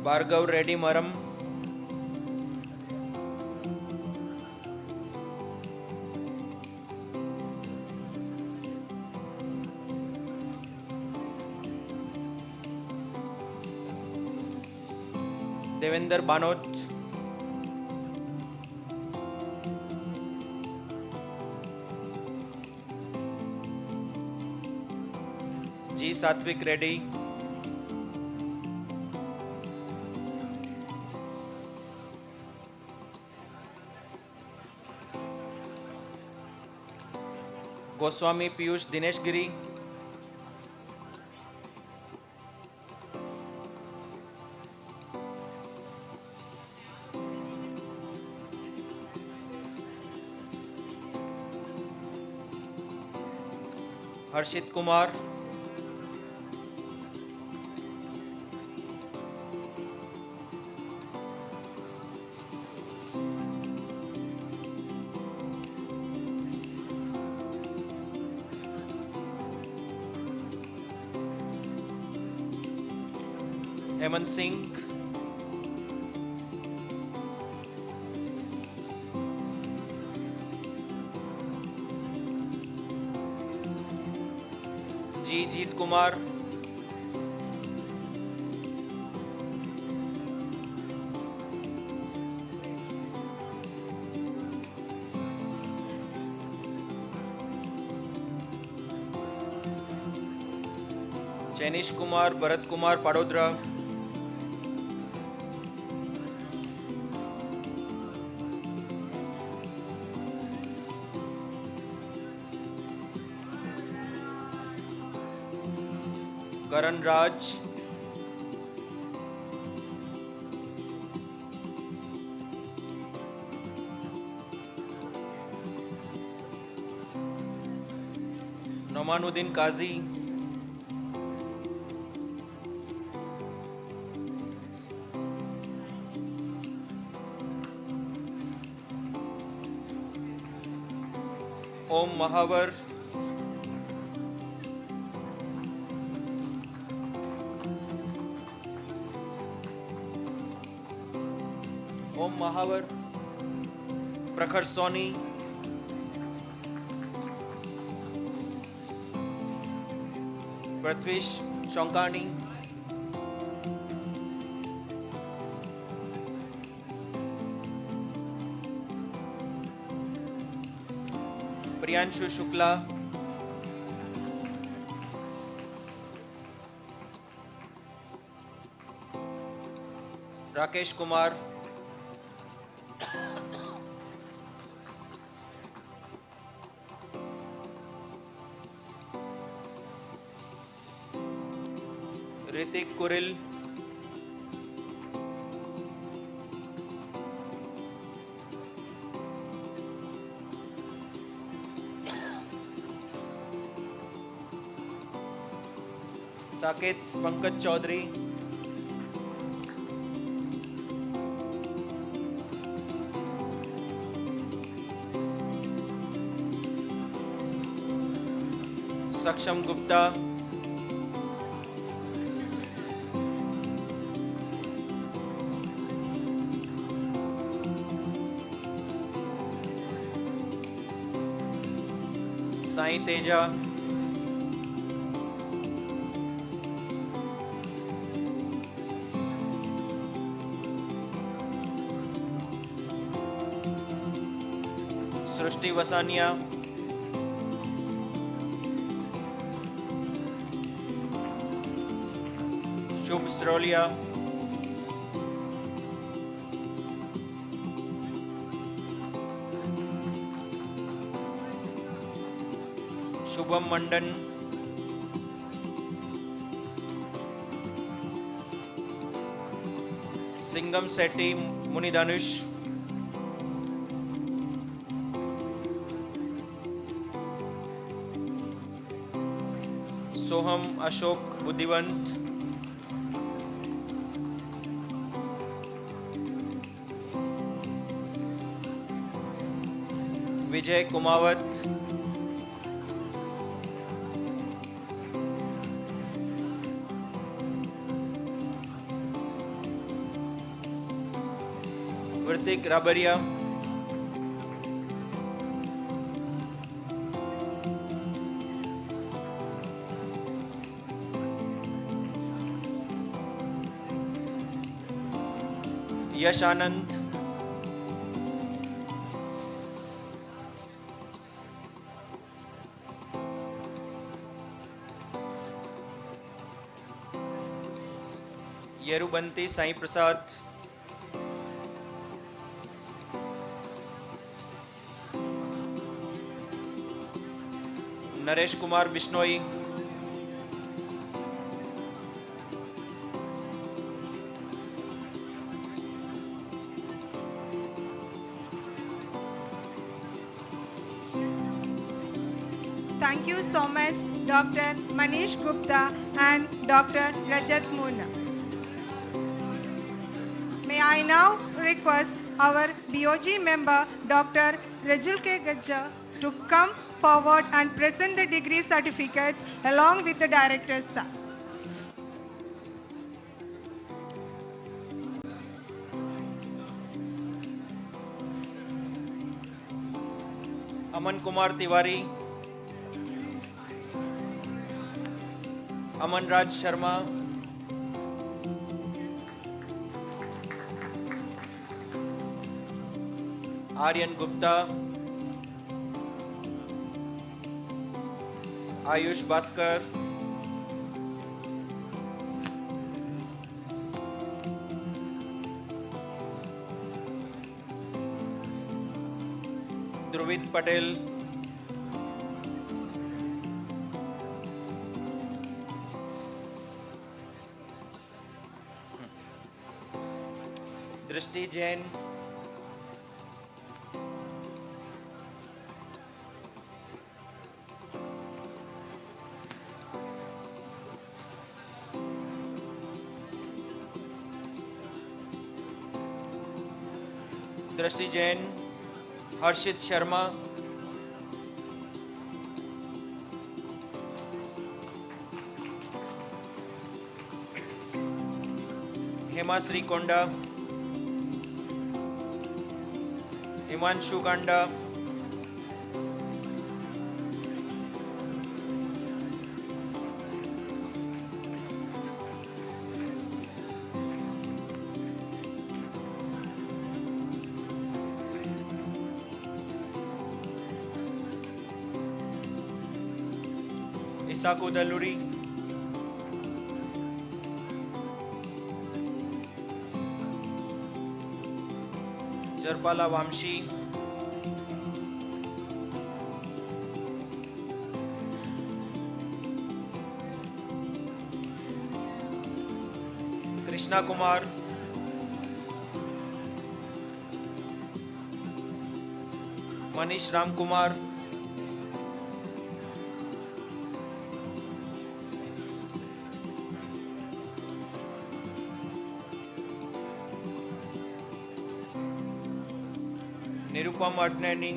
Bhargav Reddy Maram, Devender Banot, G. Satvik Reddy, Goswami Piyush Dinesh Giri, Harshit Kumar, Hemant Singh, G. Jeet Kumar, Janish Kumar, Bharat Kumar Padodra, Karan Raj, Nomanuddin Kazi, Om Mahavar, Om Mahavar, Prakhar Soni, Prithvish Shankani, Priyanshu Shukla, Rakesh Kumar, Ritik Kuril, Saket Pankaj Chaudhary, Saksham Gupta, Sai Teja, Srushti Vasania, Shubh Srolia, Shubham Mandan, Singham Sethi Munidanush, Soham Ashok Buddhivant, Vijay Kumawat, Vritik Rabaria, Yash Anand, Yerubanti Sai Prasad, Naresh Kumar Bishnoi, Thank you so much, Dr. Manish Gupta and Dr. Rajat Moona. May I now request our BOG member, Dr. Rajul K. Gajja, to come forward and present the degree certificates along with the directors, sir. Aman Kumar Tiwari, Aman Raj Sharma, Aryan Gupta, Ayush Bhaskar, Druvit Patel, Drishti Jain, Drishti Jain, Harshit Sharma, Hemasri Konda, Himanshu Kanda, Isaku Dalluri, Charpala Vamshi, Krishna Kumar, Manish Ram Kumar, Nirupam Adnani,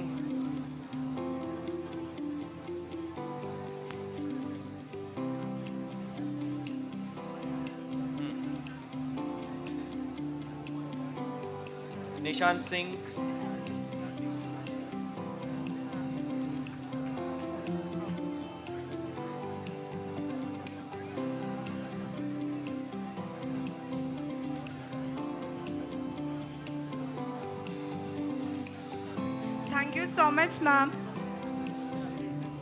Nishant Singh, Thank you so much, ma'am.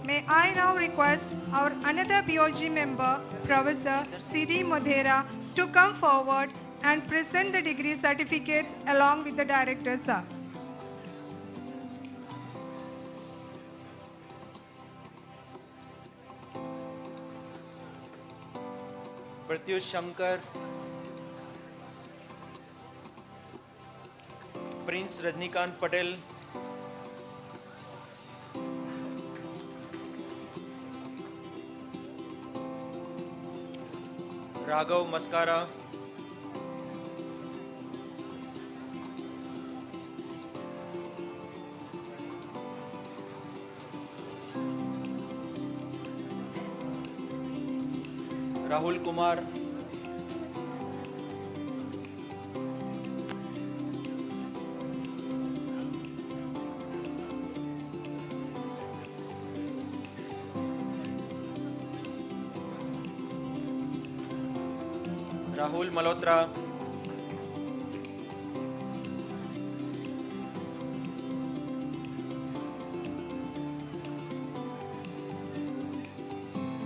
May I now request our another BOG member, Professor C.D. Modhera, to come forward and present the degree certificates along with the director, sir. Pratyush Shankar, Prince Rajnikant Patel, Raghav Maskara, Rahul Kumar, Rahul Malhotra,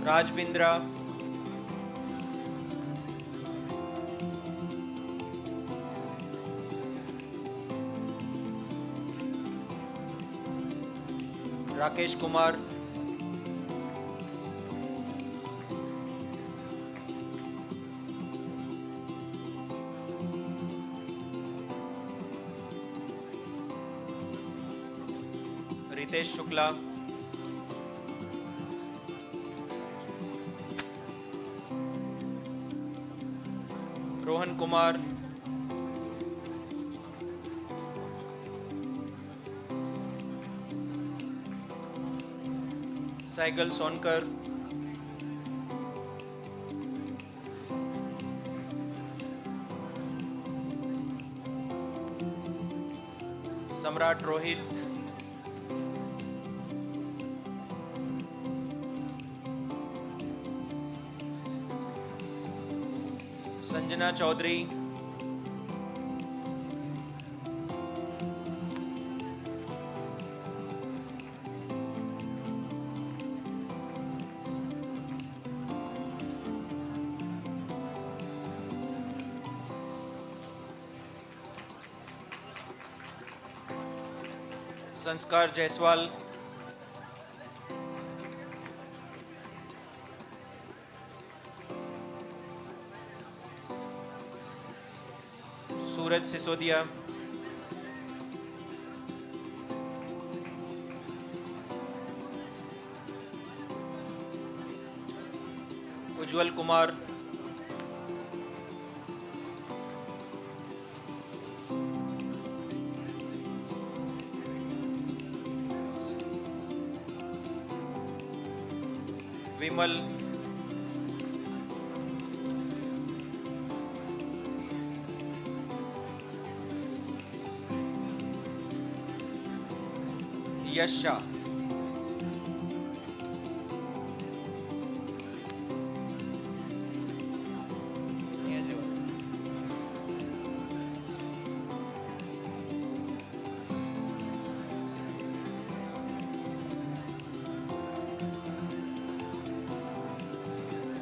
Raj Bindra, Rakesh Kumar, Ritesh Shukla, Rohan Kumar, Saigal Sonkar, Samrat Rohit, Sanjana Chaudhary, Sanskar Jaiswal, Suraj Sisodia, Ujjwal Kumar, Vimal, Yash Shah,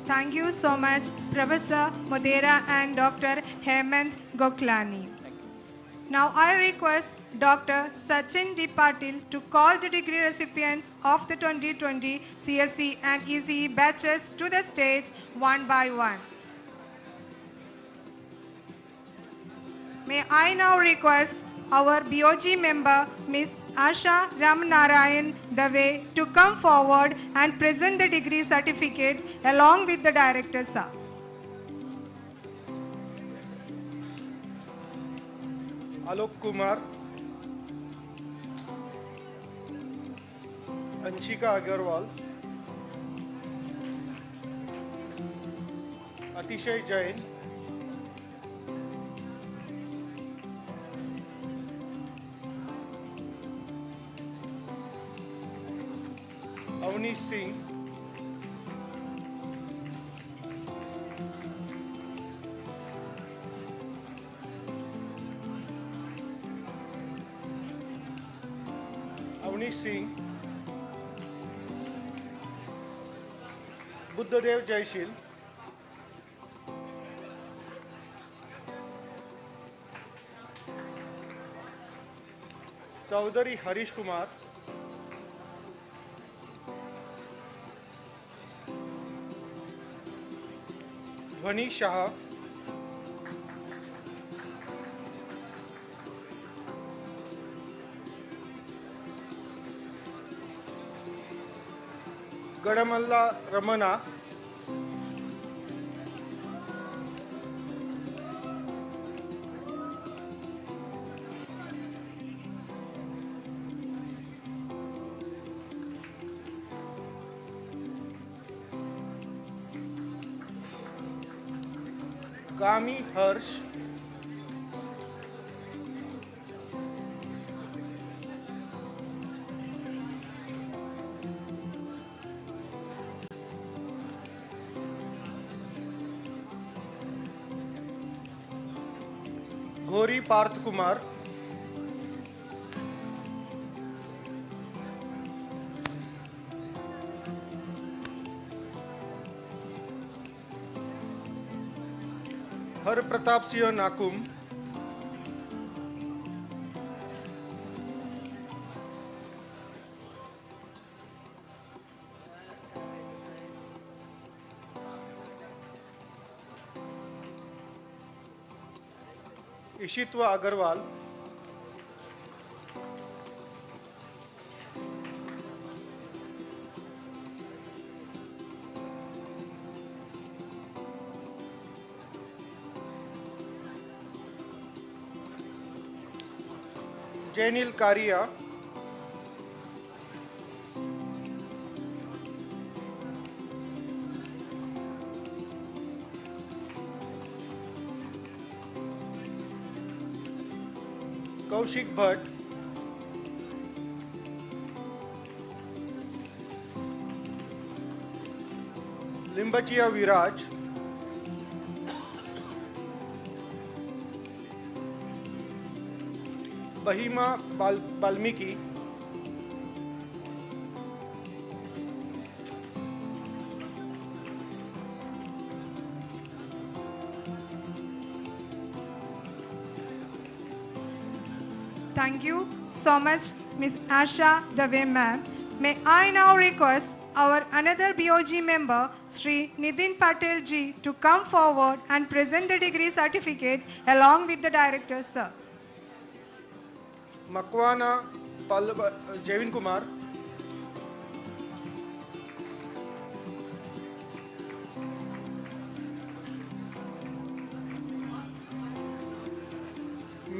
Thank you so much, Professor Modhera and Dr. Hemant Goklani. Now I request Dr. Sachin D. Patil to call the degree recipients of the 2020 CSE and ECE batches to the stage one by one. May I now request our BOG member, Ms. Asha Ramnarayan Dave, to come forward and present the degree certificates along with the director, sir. Alok Kumar, Anshika Agarwal, अतिशय जैन, अवनीश सिंह, अवनीश सिंह, बुद्धदेव जयशील, चौधरी हरीश कुमार, ध्वनि शाह, गडमल्ला रमना, कामी हर्ष, घोरी पार्थ कुमार, हर प्रताप सिंह नाकुम, इशित्वा अग्रवाल, जैनिल कारिया, कौशिक भट्ट, लिंबचिया विराज, बहिमा Valmiki, Thank you so much, Ms. Asha Dave ma'am. May I now request our another BOG member, Sri Nitin Patel ji, to come forward and present the degree certificates along with the director, sir. Makwana Jaivin Kumar,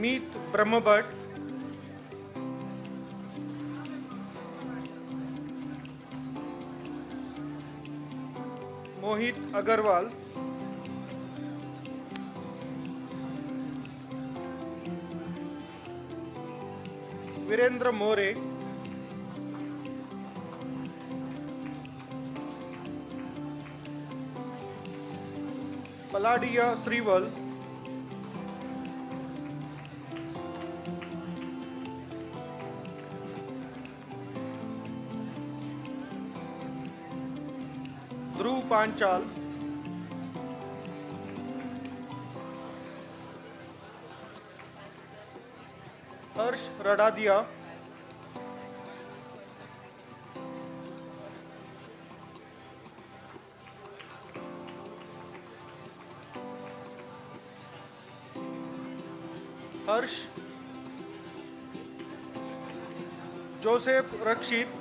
Meet Brahmbhatt, Mohit Agarwal, Virendra More, Paladiya Shrival, Dhruv Panchal, Harsh Radadiya, Harsh, Joseph Rakshit,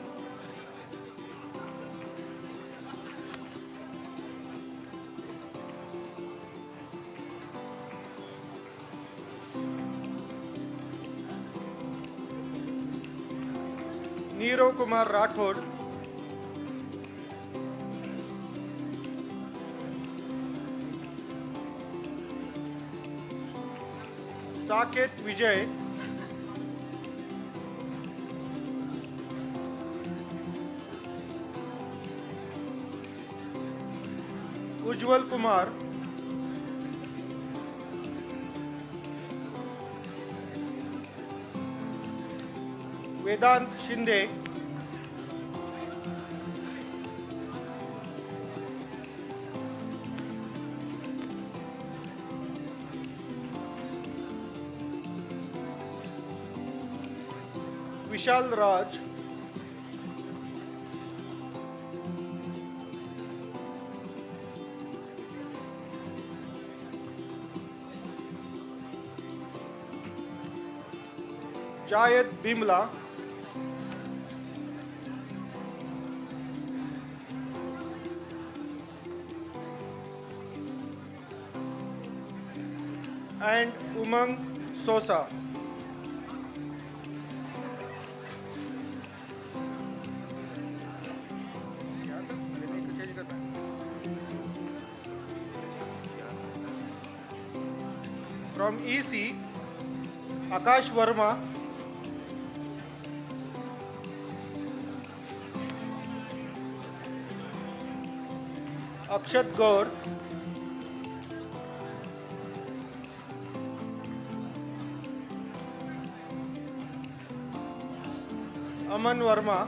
Nirav Kumar Rathod, Saket Vijay, Ujjwal Kumar, Vedant Shinde, Vishal Raj, Zaid Bimla, and Umang Sosa. From EC, Akash Verma, Akshat Gaur, Aman Verma,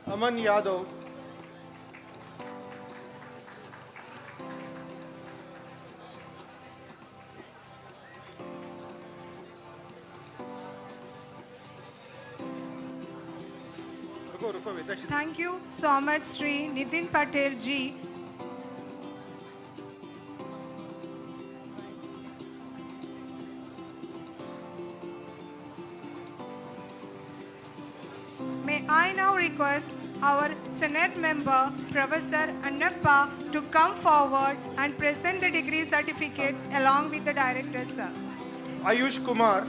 Aman Yadav, Thank you so much, Sri Nitin Patel ji. May I now request our Senate member, Professor Annappa, to come forward and present the degree certificates along with the director, sir. Ayush Kumar,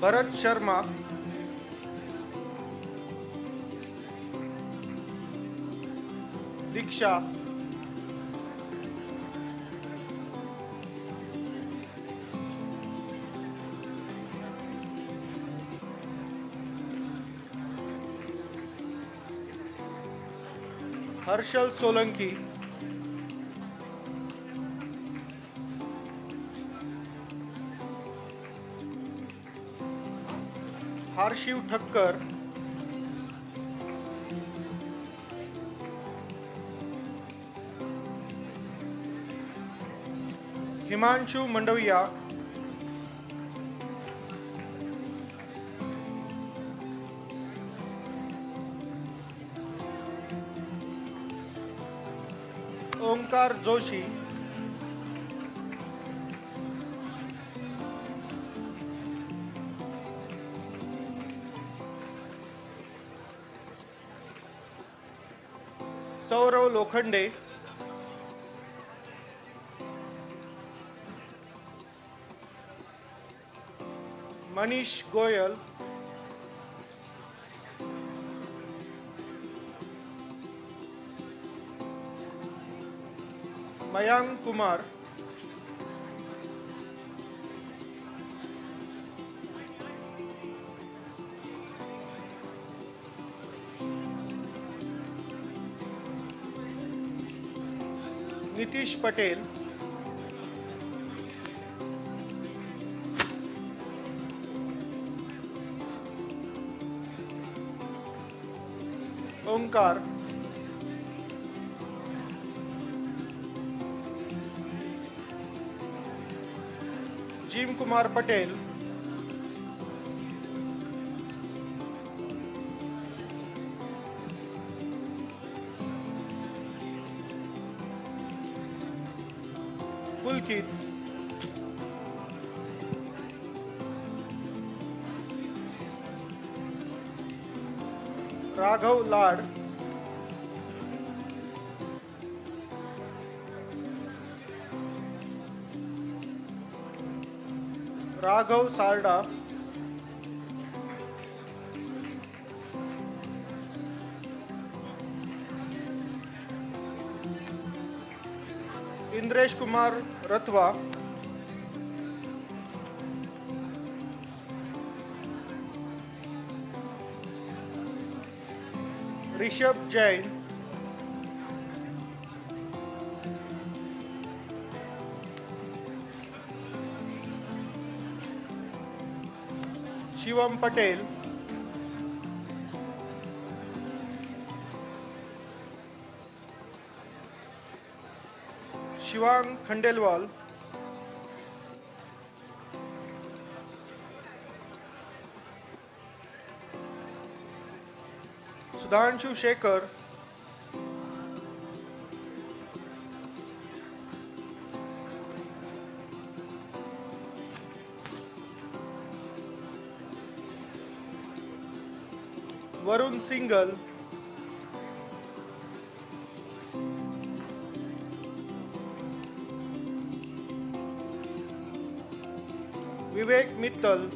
Bharat Sharma, Diksha, Harshal Solanki, Harshiv Thakkar, Himanshu Mandaviya, Omkar Joshi, Saurav Lokhande, Manish Goyal, Mayank Kumar, Nitish Patel, Omkar, Jim Kumar Patel, Pulkit, Raghav Lad, Raghav Salda, Suresh Kumar Rathwa, Rishabh Jain, Shivam Patel, Shivang Khandelwal, Sudhanshu Shekhar, Varun Singhal, Vivek Mittal,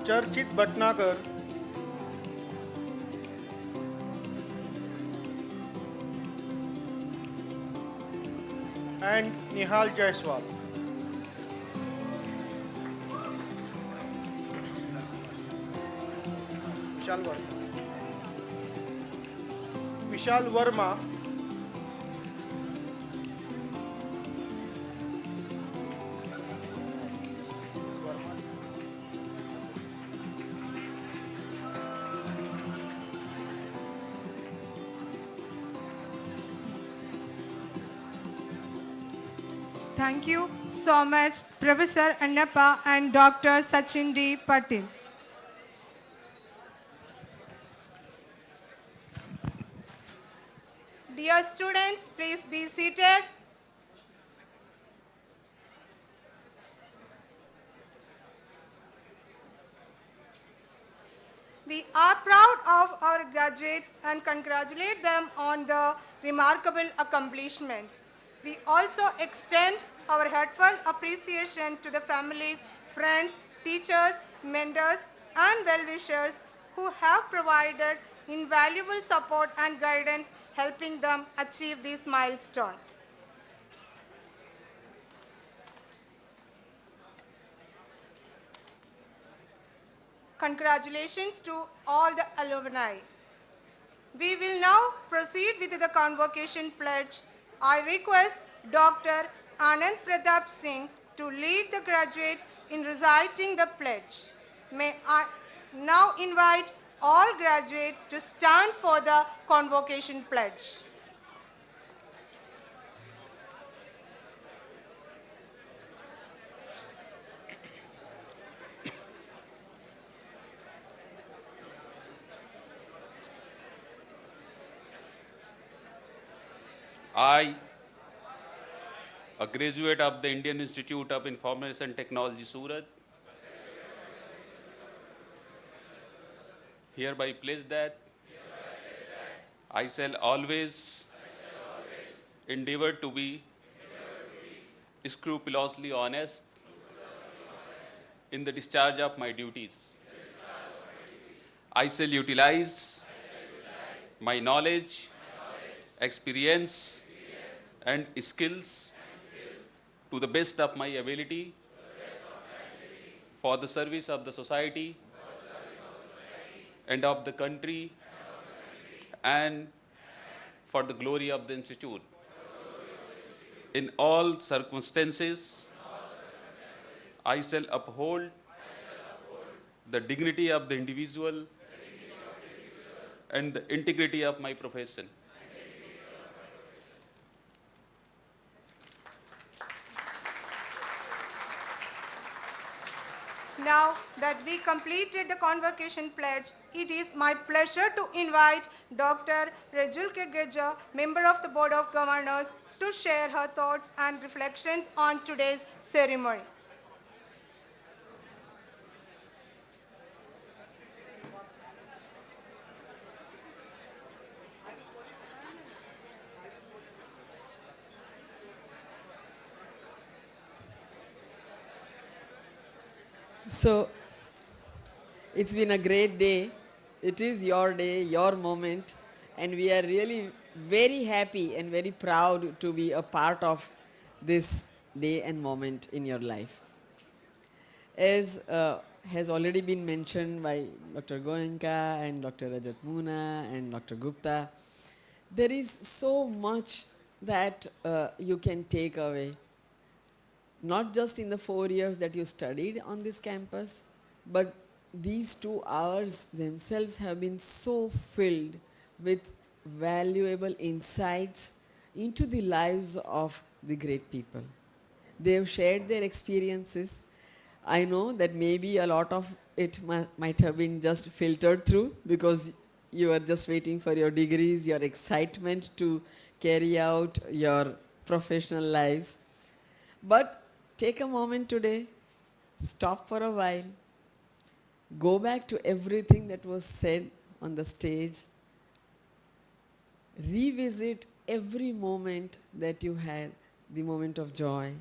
Charchit Bhatnagar, and Nihal Jaiswal. Vishal Verma, Thank you so much, Professor Annappa and Dr. Sachin D. Patil. Dear students, please be seated. We are proud of our graduates and congratulate them on the remarkable accomplishments. We also extend our heartfelt appreciation to the families, friends, teachers, mentors, and well-wishers who have provided invaluable support and guidance, helping them achieve this milestone. Congratulations to all the alumni. We will now proceed with the convocation pledge. I request Dr. Anand Pratap Singh to lead the graduates in reciting the pledge. May I now invite all graduates to stand for the convocation pledge. I, a graduate of the Indian Institute of Information Technology, Surat, hereby pledge that I shall always endeavor to be scrupulously honest in the discharge of my duties. I shall utilize my knowledge, experience, and skills to the best of my ability for the service of the society and of the country and for the glory of the institute. In all circumstances, I shall uphold the dignity of the individual and the integrity of my profession. Now that we completed the convocation pledge, it is my pleasure to invite Dr. Rajul Kegeja, member of the Board of Governors, to share her thoughts and reflections on today's ceremony. So it's been a great day. It is your day, your moment, and we are really very happy and very proud to be a part of this day and moment in your life. As has already been mentioned by Dr. Goenka and Dr. Rajat Moona and Dr. Gupta, there is so much that you can take away, not just in the 4 years that you studied on this campus, but these 2 hours themselves have been so filled with valuable insights into the lives of the great people. They have shared their experiences. I know that maybe a lot of it might have been just filtered through because you are just waiting for your degrees, your excitement to carry out your professional lives. But take a moment today, stop for a while, go back to everything that was said on the stage, revisit every moment that you had, the moment of joy,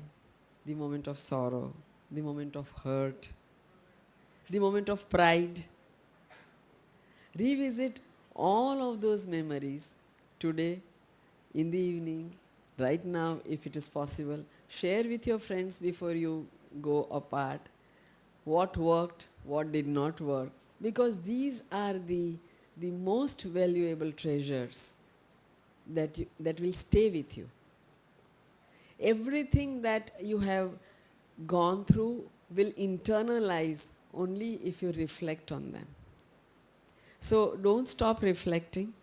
the moment of sorrow, the moment of hurt, the moment of pride. Revisit all of those memories today, in the evening, right now, if it is possible. Share with your friends before you go apart what worked, what did not work, because these are the most valuable treasures that will stay with you. Everything that you have gone through will internalize only if you reflect on them. So don't stop reflecting.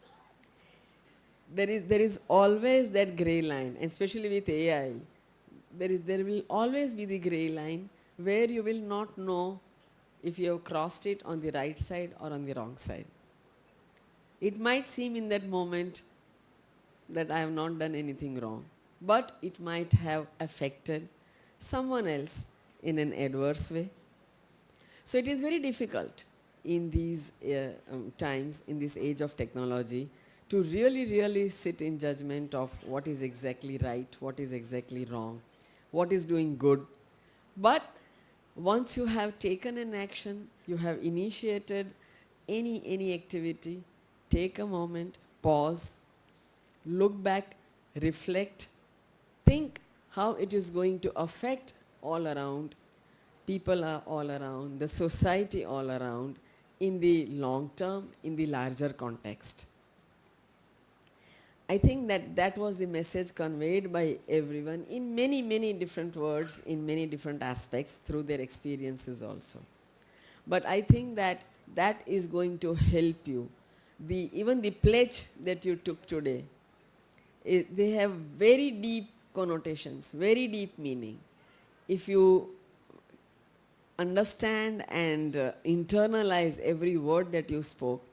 There is always that gray line, especially with AI. There will always be the gray line where you will not know if you have crossed it on the right side or on the wrong side. It might seem in that moment that I have not done anything wrong, but it might have affected someone else in an adverse way. So it is very difficult in these times, in this age of technology, to really sit in judgment of what is exactly right, what is exactly wrong, what is doing good. But once you have taken an action, you have initiated any activity, take a moment, pause, look back, reflect, think how it is going to affect all around, people are all around, the society all around, in the long term, in the larger context. I think that was the message conveyed by everyone in many different words, in many different aspects, through their experiences also. But I think that is going to help you. Even the pledge that you took today, they have very deep connotations, very deep meaning. If you understand and internalize every word that you spoke,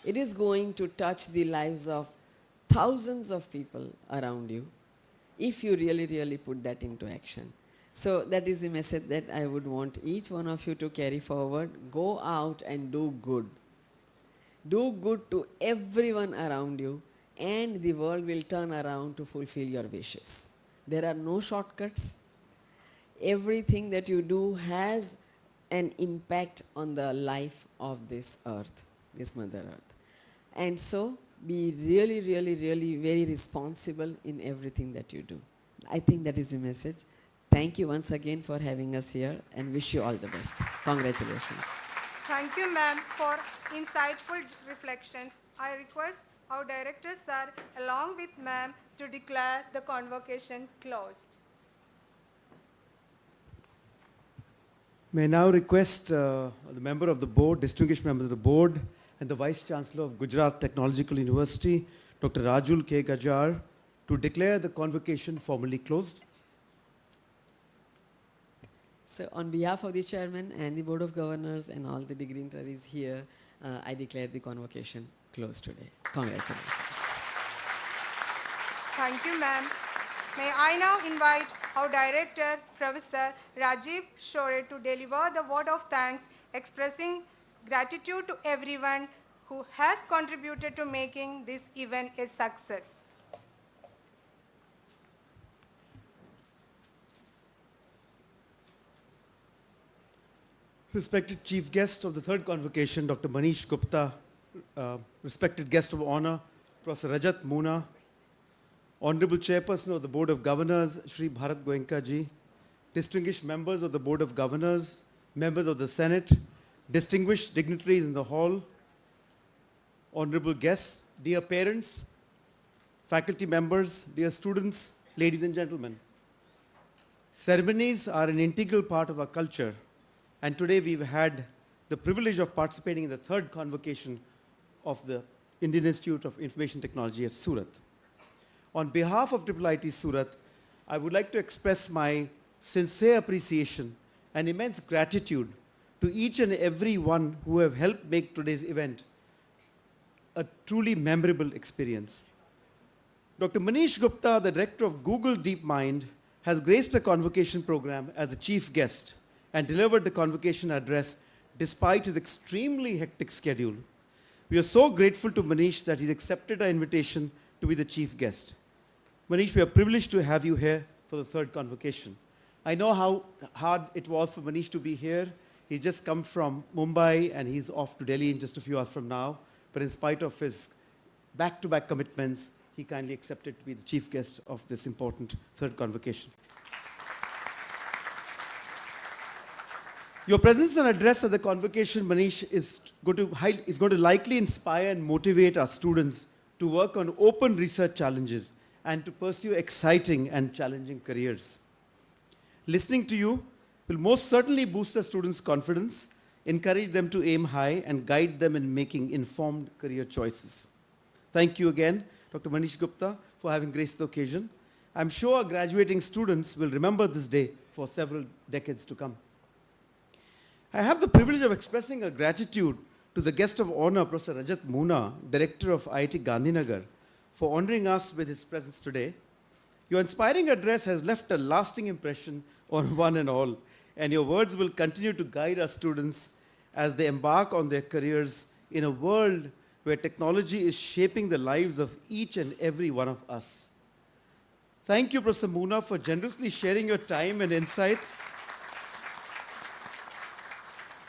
it is going to touch the lives of thousands of people around you if you really put that into action. So that is the message that I would want each one of you to carry forward. Go out and do good. Do good to everyone around you, and the world will turn around to fulfill your wishes. There are no shortcuts. Everything that you do has an impact on the life of this earth, this Mother Earth. And so be really very responsible in everything that you do. I think that is the message. Thank you once again for having us here, and wish you all the best. Congratulations. Thank you, ma'am, for insightful reflections. I request our director, sir, along with ma'am, to declare the convocation closed. May I now request the member of the board, distinguished member of the board, and the Vice Chancellor of Gujarat Technological University, Dr. Rajul K. Gajar, to declare the convocation formally closed. So on behalf of the chairman and the board of governors and all the dignitaries here, I declare the convocation closed today. Congratulations. Thank you, ma'am. May I now invite our director, Professor Rajiv Shore, to deliver the word of thanks, expressing gratitude to everyone who has contributed to making this event a success. Respected Chief Guest of the third convocation, Dr. Manish Gupta, respected Guest of Honor, Professor Rajat Moona, Honorable Chairperson of the Board of Governors, Shri Bharat Goenka ji, distinguished members of the Board of Governors, members of the Senate, distinguished dignitaries in the hall, honorable guests, dear parents, faculty members, dear students, ladies and gentlemen. Ceremonies are an integral part of our culture, and today we've had the privilege of participating in the third convocation of the Indian Institute of Information Technology at Surat. On behalf of IIIT Surat, I would like to express my sincere appreciation and immense gratitude to each and every one who have helped make today's event a truly memorable experience. Dr. Manish Gupta, the director of Google DeepMind, has graced the convocation program as the chief guest and delivered the convocation address despite his extremely hectic schedule. We are so grateful to Manish that he's accepted our invitation to be the chief guest. Manish, we are privileged to have you here for the third convocation. I know how hard it was for Manish to be here. He's just come from Mumbai and he's off to Delhi in just a few hours from now. But in spite of his back-to-back commitments, he kindly accepted to be the chief guest of this important third convocation. Your presence and address at the convocation, Manish, is going to likely inspire and motivate our students to work on open research challenges and to pursue exciting and challenging careers. Listening to you will most certainly boost the students' confidence, encourage them to aim high, and guide them in making informed career choices. Thank you again, Dr. Manish Gupta, for having graced the occasion. I'm sure our graduating students will remember this day for several decades to come. I have the privilege of expressing a gratitude to the guest of honor, Professor Rajat Moona, Director of IIT Gandhinagar, for honoring us with his presence today. Your inspiring address has left a lasting impression on one and all, and your words will continue to guide our students as they embark on their careers in a world where technology is shaping the lives of each and every one of us. Thank you, Professor Moona, for generously sharing your time and insights.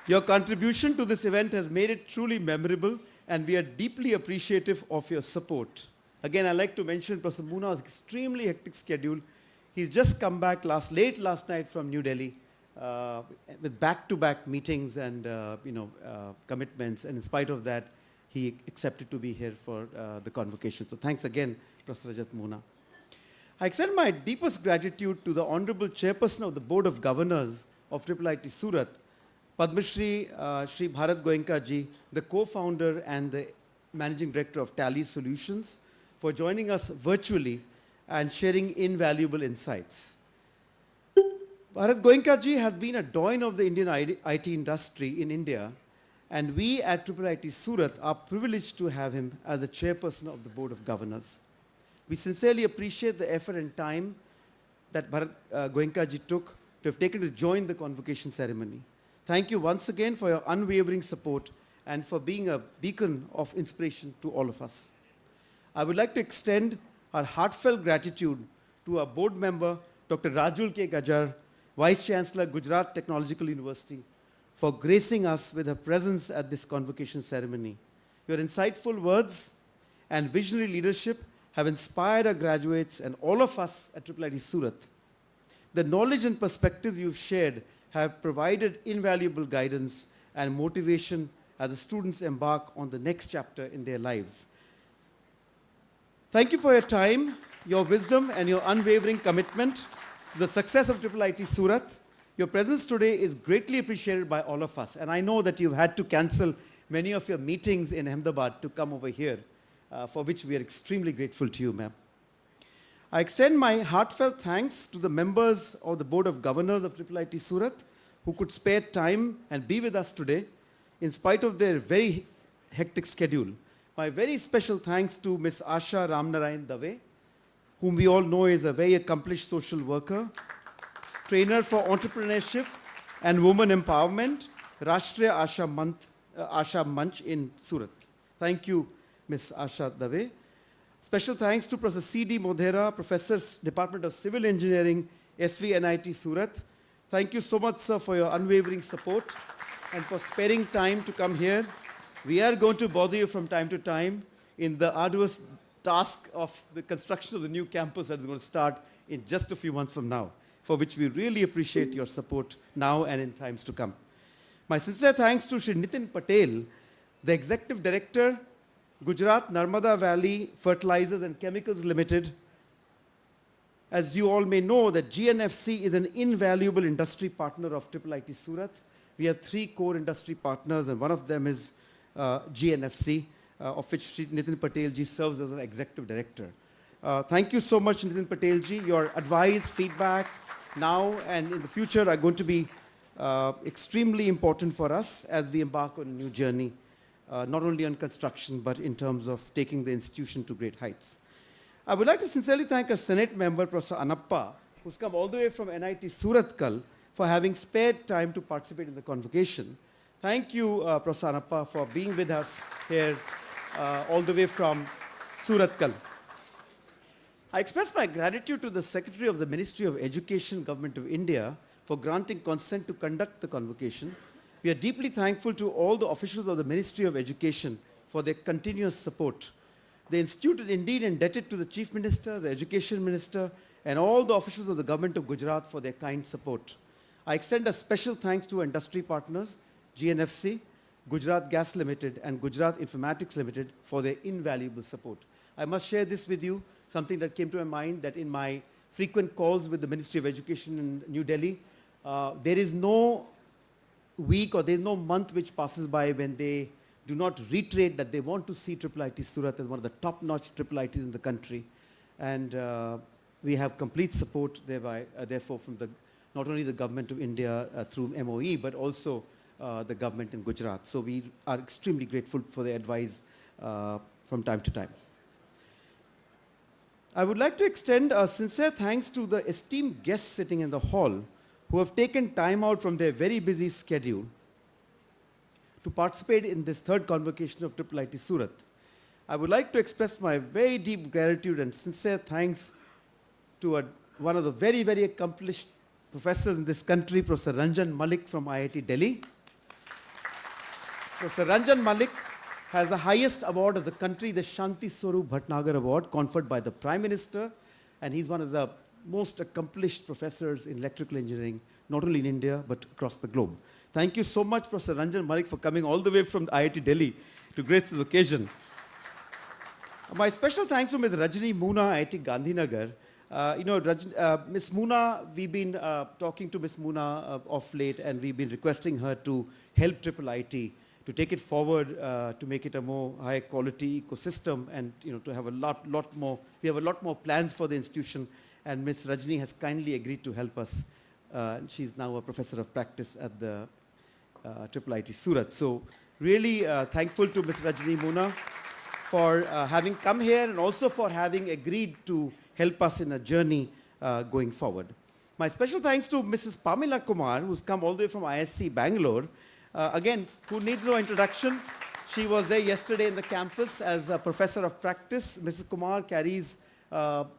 Your contribution to this event has made it truly memorable, and we are deeply appreciative of your support. Again, I'd like to mention Professor Moona's extremely hectic schedule. He's just come back late last night from New Delhi with back-to-back meetings and commitments, and in spite of that, he accepted to be here for the convocation. So thanks again, Professor Rajat Moona. I extend my deepest gratitude to the Honorable Chairperson of the Board of Governors of IIIT Surat, Padma Shri Shri Bharat Goenka ji, the co-founder and the managing director of Tally Solutions, for joining us virtually and sharing invaluable insights. Bharat Goenka ji has been a doyen of the Indian IT industry in India, and we at IIIT Surat are privileged to have him as the chairperson of the Board of Governors. We sincerely appreciate the effort and time that Bharat Goenka ji took to have taken to join the convocation ceremony. Thank you once again for your unwavering support and for being a beacon of inspiration to all of us. I would like to extend our heartfelt gratitude to our board member, Dr. Rajul K. Gajar, Vice Chancellor, Gujarat Technological University, for gracing us with her presence at this convocation ceremony. Your insightful words and visionary leadership have inspired our graduates and all of us at IIIT Surat. The knowledge and perspective you've shared have provided invaluable guidance and motivation as the students embark on the next chapter in their lives. Thank you for your time, your wisdom, and your unwavering commitment to the success of IIIT Surat. Your presence today is greatly appreciated by all of us, and I know that you've had to cancel many of your meetings in Ahmedabad to come over here, for which we are extremely grateful to you, ma'am. I extend my heartfelt thanks to the members of the Board of Governors of IIIT Surat who could spare time and be with us today in spite of their very hectic schedule. My very special thanks to Ms. Asha Ramnarayan Dave, whom we all know is a very accomplished social worker, trainer for entrepreneurship and women empowerment, Rashtriya Asha Manch in Surat. Thank you, Ms. Asha Dave. Special thanks to Professor C.D. Modhera, Professor, Department of Civil Engineering, SVNIT Surat. Thank you so much, sir, for your unwavering support. and for sparing time to come here. We are going to bother you from time to time in the arduous task of the construction of the new campus that is going to start in just a few months from now, for which we really appreciate your support now and in times to come. My sincere thanks to Shri Nitin Patel, the Executive Director, Gujarat Narmada Valley Fertilizers and Chemicals Limited. As you all may know, that GNFC is an invaluable industry partner of IIIT Surat. We have 3 core industry partners, and one of them is GNFC, of which Shri Nitin Patel ji serves as an Executive Director. Thank you so much, Nitin Patel ji. Your advice, feedback now and in the future are going to be extremely important for us as we embark on a new journey, not only on construction, but in terms of taking the institution to great heights. I would like to sincerely thank a Senate member, Professor Anappa, who's come all the way from NIT Surat Kal for having spared time to participate in the convocation. Thank you, Professor Anappa, for being with us here all the way from Surat Kal. I express my gratitude to the Secretary of the Ministry of Education, Government of India, for granting consent to conduct the convocation. We are deeply thankful to all the officials of the Ministry of Education for their continuous support. The institute is indeed indebted to the Chief Minister, the Education Minister, and all the officials of the Government of Gujarat for their kind support. I extend a special thanks to our industry partners, GNFC, Gujarat Gas Limited, and Gujarat Informatics Limited for their invaluable support. I must share this with you, something that came to my mind, that in my frequent calls with the Ministry of Education in New Delhi, there is no week or there is no month which passes by when they do not reiterate that they want to see IIIT Surat as one of the top-notch IIITs in the country. And we have complete support therefore from not only the Government of India through MOE, but also the government in Gujarat. So we are extremely grateful for their advice from time to time. I would like to extend a sincere thanks to the esteemed guests sitting in the hall who have taken time out from their very busy schedule to participate in this 3rd convocation of IIIT Surat. I would like to express my very deep gratitude and sincere thanks to one of the very, very accomplished professors in this country, Professor Ranjan Malik from IIT Delhi. Professor Ranjan Malik has the highest award of the country, the Shanti Swarup Bhatnagar Award, conferred by the Prime Minister, and he's one of the most accomplished professors in electrical engineering, not only in India, but across the globe. Thank you so much, Professor Ranjan Malik, for coming all the way from IIT Delhi to grace this occasion. My special thanks to Ms. Rajni Moona, IIT Gandhinagar. Ms. Moona, we've been talking to Ms. Moona of late, and we've been requesting her to help IIIT to take it forward, to make it a more high-quality ecosystem, and to have a lot more. We have a lot more plans for the institution, and Ms. Rajni has kindly agreed to help us. She's now a professor of practice at the IIIT Surat. So really thankful to Ms. Rajni Moona for having come here and also for having agreed to help us in a journey going forward. My special thanks to Mrs. Pamela Kumar, who's come all the way from ISC Bangalore. Again, who needs no introduction. She was there yesterday in the campus as a professor of practice. Mrs. Kumar carries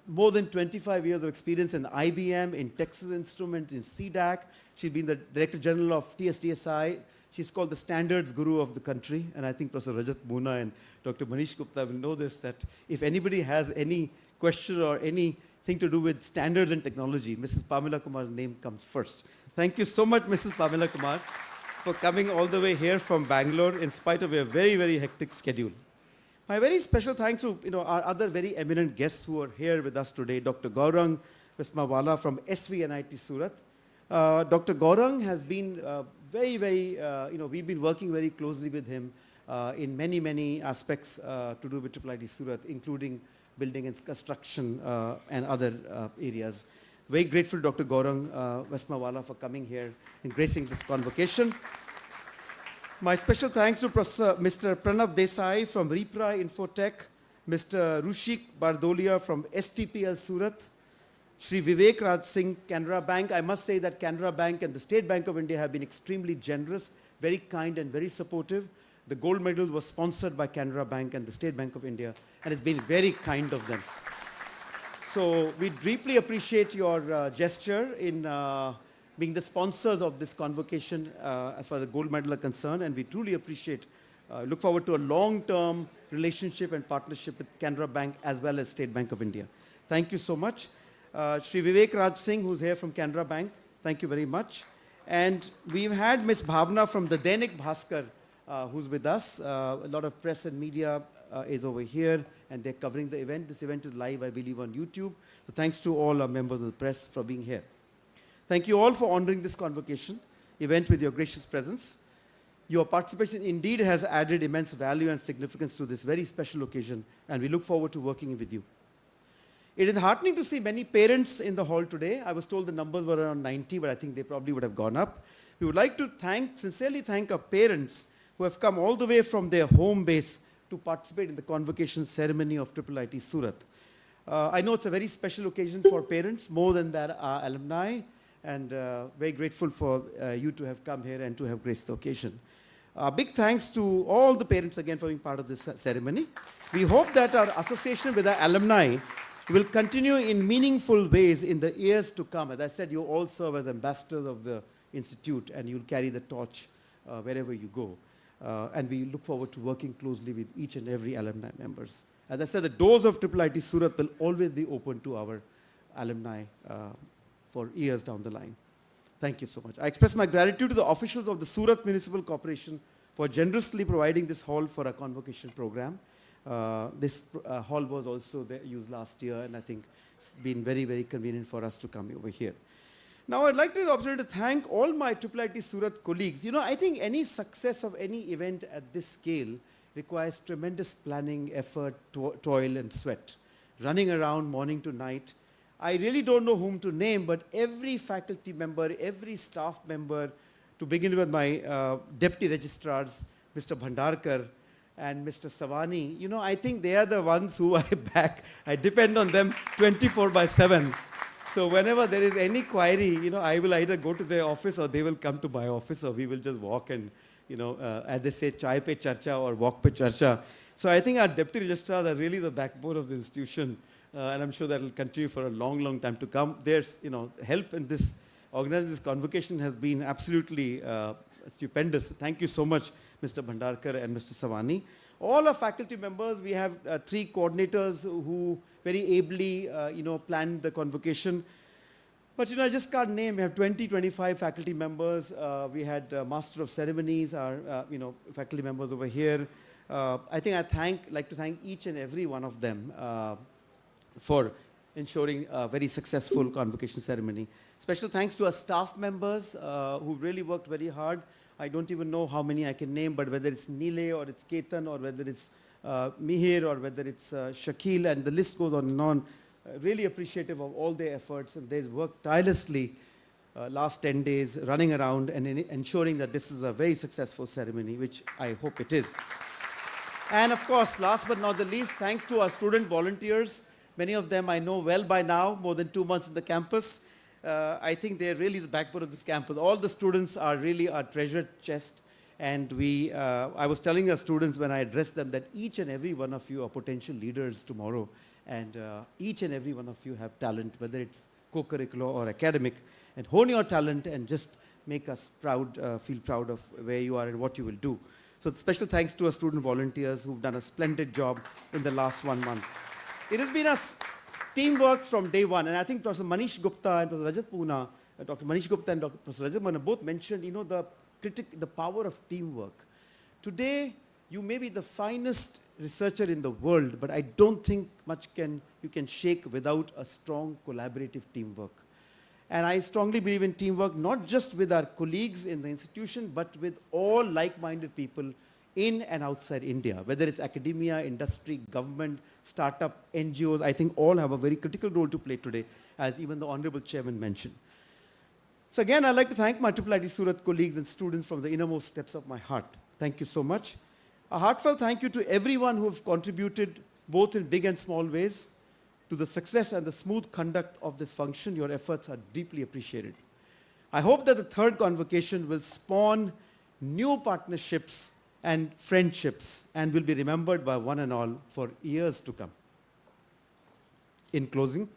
more than 25 years of experience in IBM, in Texas Instruments, in CDAC. She's been the Director General of TSDSI. She's called the standards guru of the country. And I think Professor Rajat Moona and Dr. Manish Gupta will know this, that if anybody has any question or anything to do with standards and technology, Mrs. Pamela Kumar's name comes first. Thank you so much, Mrs. Pamela Kumar, for coming all the way here from Bangalore in spite of your very, very hectic schedule. My very special thanks to our other very eminent guests who are here with us today, Dr. Gaurang Vismawala from SVNIT Surat. Dr. Gaurang has been we've been working very closely with him in many, many aspects to do with IIIT Surat, including building and construction and other areas. Very grateful to Dr. Gaurang Vismawala for coming here and gracing this convocation. My special thanks to Mr. Pranav Desai from Repri Infotech, Mr. Rushik Bardolia from STPL Surat, Shri Vivek Raj Singh, Canara Bank. I must say that Canara Bank and the State Bank of India have been extremely generous, very kind and very supportive. The gold medal was sponsored by Canara Bank and the State Bank of India, and it's been very kind of them. So we deeply appreciate your gesture in being the sponsors of this convocation as far as the gold medal are concerned, and we truly appreciate, look forward to a long-term relationship and partnership with Canara Bank as well as State Bank of India. Thank you so much. Shri Vivek Raj Singh, who's here from Canara Bank, thank you very much. And we've had Ms. Bhavna from the Dainik Bhaskar, who's with us. A lot of press and media is over here, and they're covering the event. This event is live, I believe, on YouTube. So thanks to all our members of the press for being here. Thank you all for honoring this convocation event with your gracious presence. Your participation indeed has added immense value and significance to this very special occasion, and we look forward to working with you. It is heartening to see many parents in the hall today. I was told the numbers were around 90, but I think they probably would have gone up. We would like to sincerely thank our parents who have come all the way from their home base to participate in the convocation ceremony of IIIT Surat. I know it's a very special occasion for parents, more than that our alumni, and very grateful for you to have come here and to have graced the occasion. Big thanks to all the parents again for being part of this ceremony. We hope that our association with our alumni will continue in meaningful ways in the years to come. As I said, you all serve as ambassadors of the institute, and you'll carry the torch wherever you go. And we look forward to working closely with each and every alumni members. As I said, the doors of IIIT Surat will always be open to our alumni for years down the line. Thank you so much. I express my gratitude to the officials of the Surat Municipal Corporation for generously providing this hall for a convocation program. This hall was also used last year, and I think it's been very, very convenient for us to come over here. Now, I'd like to take the opportunity to thank all my IIIT Surat colleagues. You know, I think any success of any event at this scale requires tremendous planning, effort, toil, and sweat. Running around morning to night. I really don't know whom to name, but every faculty member, every staff member, to begin with my deputy registrars, Mr. Bhandarkar, and Mr. Savani, you know, I think they are the ones who I back. I depend on them 24/7. So whenever there is any query, you know, I will either go to their office or they will come to my office, or we will just walk and, you know, as they say, chai pe charcha or walk pe charcha. So I think our deputy registrars are really the backbone of the institution, and I'm sure that will continue for a long, long time to come. There's, you know, help in this organizing this convocation has been absolutely stupendous. Thank you so much, Mr. Bhandarkar and Mr. Savani. All our faculty members, we have 3 coordinators who very ably, you know, planned the convocation. But, you know, I just can't name. We have 20, 25 faculty members. We had Master of Ceremonies, our, you know, faculty members over here. I think like to thank each and every one of them for ensuring a very successful convocation ceremony. Special thanks to our staff members who really worked very hard. I don't even know how many I can name, but whether it's Nile or it's Ketan or whether it's Mihir or whether it's Shakil, and the list goes on and on. Really appreciative of all their efforts, and they worked tirelessly last 10 days running around and ensuring that this is a very successful ceremony, which I hope it is. And of course, last but not the least, thanks to our student volunteers. Many of them I know well by now, more than 2 months in the campus. I think they're really the backbone of this campus. All the students are really our treasure chest. And I was telling our students when I addressed them that each and every one of you are potential leaders tomorrow. And each and every one of you have talent, whether it's co-curricular or academic. And hone your talent and just make us proud, feel proud of where you are and what you will do. So special thanks to our student volunteers who've done a splendid job in the last 1 month. It has been a teamwork from day one. And I think Professor Manish Gupta and Professor Rajat Poona, Dr. Manish Gupta and Dr. Professor Rajat Poona both mentioned, you know, the power of teamwork. Today, you may be the finest researcher in the world, but I don't think much you can shake without a strong collaborative teamwork. And I strongly believe in teamwork, not just with our colleagues in the institution, but with all like-minded people in and outside India, whether it's academia, industry, government, startup, NGOs. I think all have a very critical role to play today, as even the Honorable Chairman mentioned. So again, I'd like to thank my IIIT Surat colleagues and students from the innermost depths of my heart. Thank you so much. A heartfelt thank you to everyone who have contributed, both in big and small ways, to the success and the smooth conduct of this function. Your efforts are deeply appreciated. I hope that the third convocation will spawn new partnerships and friendships and will be remembered by one and all for years to come. In closing,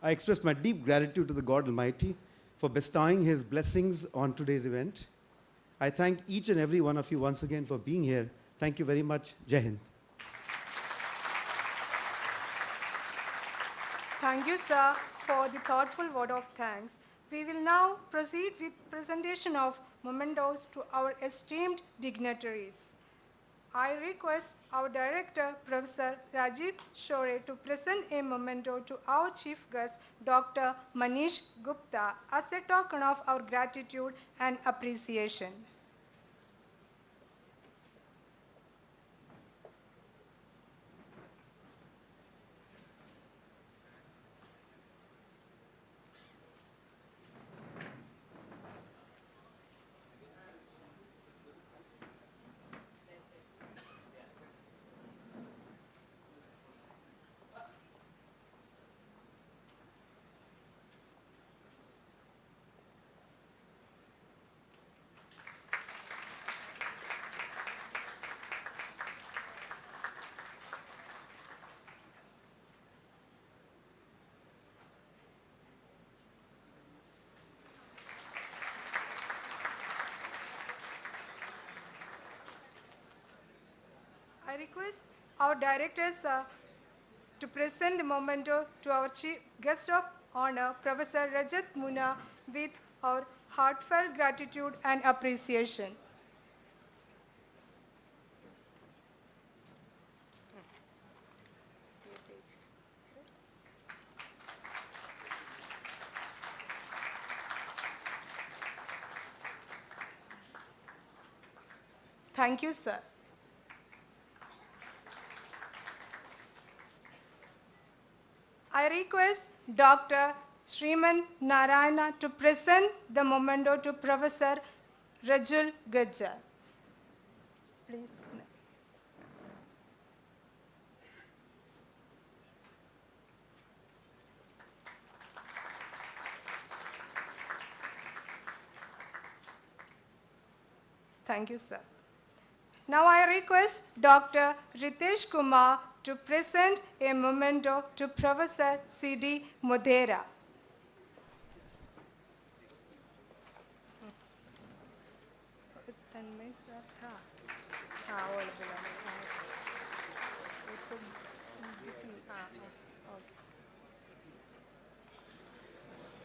I express my deep gratitude to the God Almighty for bestowing his blessings on today's event. I thank each and every one of you once again for being here. Thank you very much. Jai Hind. Thank you, sir, for the thoughtful word of thanks. We will now proceed with presentation of mementos to our esteemed dignitaries. I request our director, Professor Rajiv Shore, to present a memento to our chief guest, Dr. Manish Gupta, as a token of our gratitude and appreciation. I request our directors to present the memento to our chief guest of honor, Professor Rajat Muna, with our heartfelt gratitude and appreciation. Thank you, sir. I request Dr. Sriman Narayana to present the memento to Professor Rajul Gajjar. Please. Thank you, sir. Now I request Dr. Ritesh Kumar to present a memento to Professor C.D. Modera.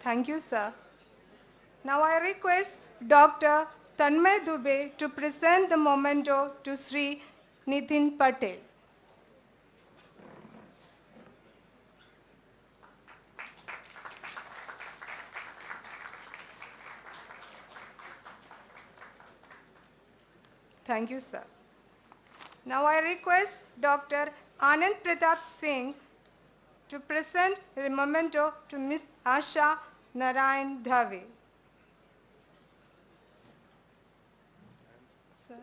Thank you, sir. Now I request Dr. Tanmay Dubey to present the memento to Sri Nitin Patel. Thank you, sir. Now I request Dr. Anand Pratap Singh to present a memento to Ms. Asha Narayan Dhave. Sir.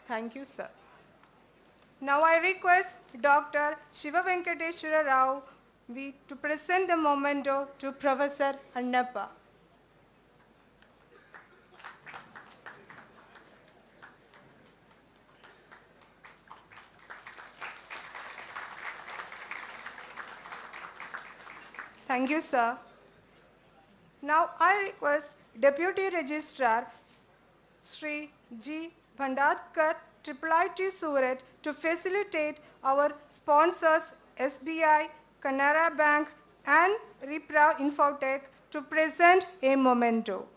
Thank you, sir. Now I request Dr. Shiva Venkateshwara Rao to present the memento to Professor Annappa. Thank you, sir. Now I request Deputy Registrar Sri G. Bhandatkar, IIIT Surat, to facilitate our sponsors SBI, Canara Bank and Repra Infotech to present a memento.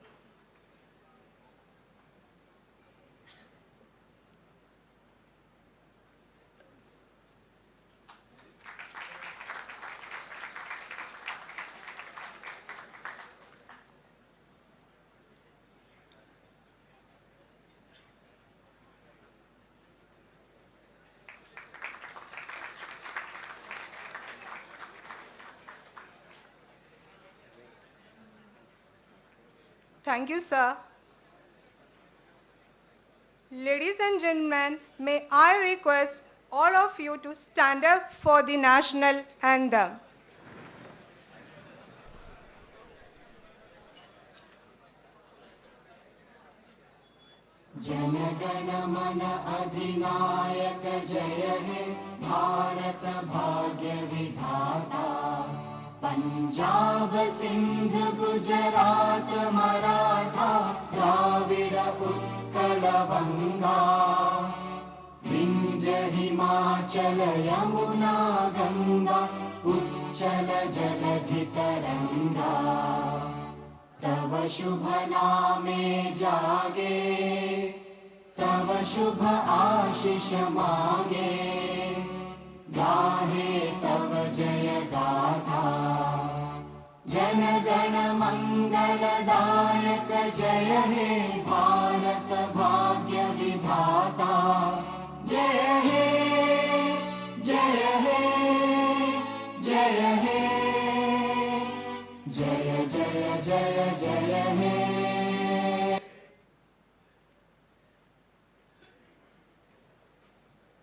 Thank you, sir. Ladies and gentlemen, may I request all of you to stand up for the national anthem. जनगण मन अधिनायक जय हे भारत भाग्य विधाता पंजाब सिंध गुजरात मराठा द्राविड उत्कल बंगा विंध्य हिमाचल यमुना गंगा उच्चल जलधि तरंगा तव शुभ नामे जागे तव शुभ आशीष मागे गाहे तव जय गाथा जन गण मंगलदायक जय हे भारत भाग्य विधाता जय हे जय हे जय हे जय जय जय जय हे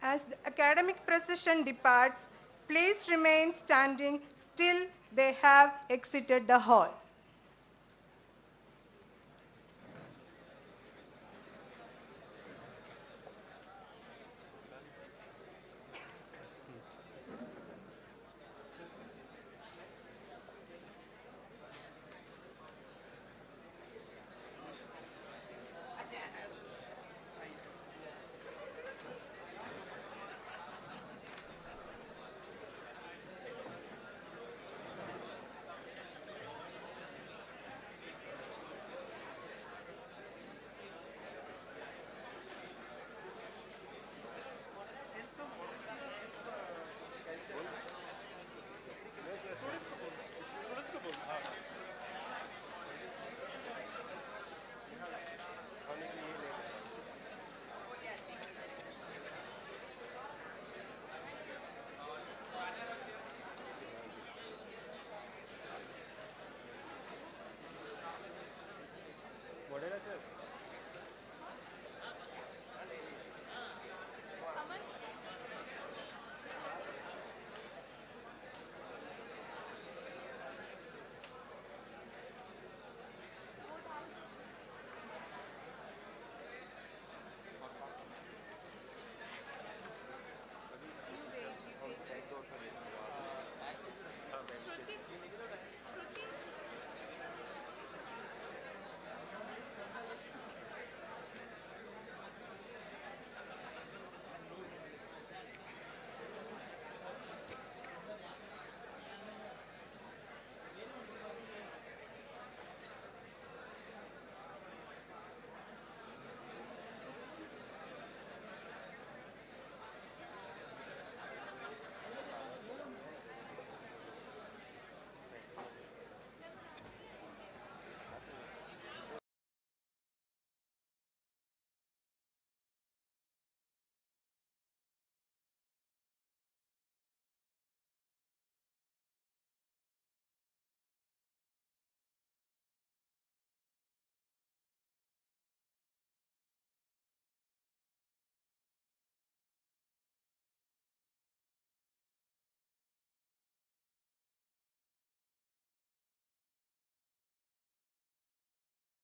As the academic procession departs, please remain standing till they have exited the hall.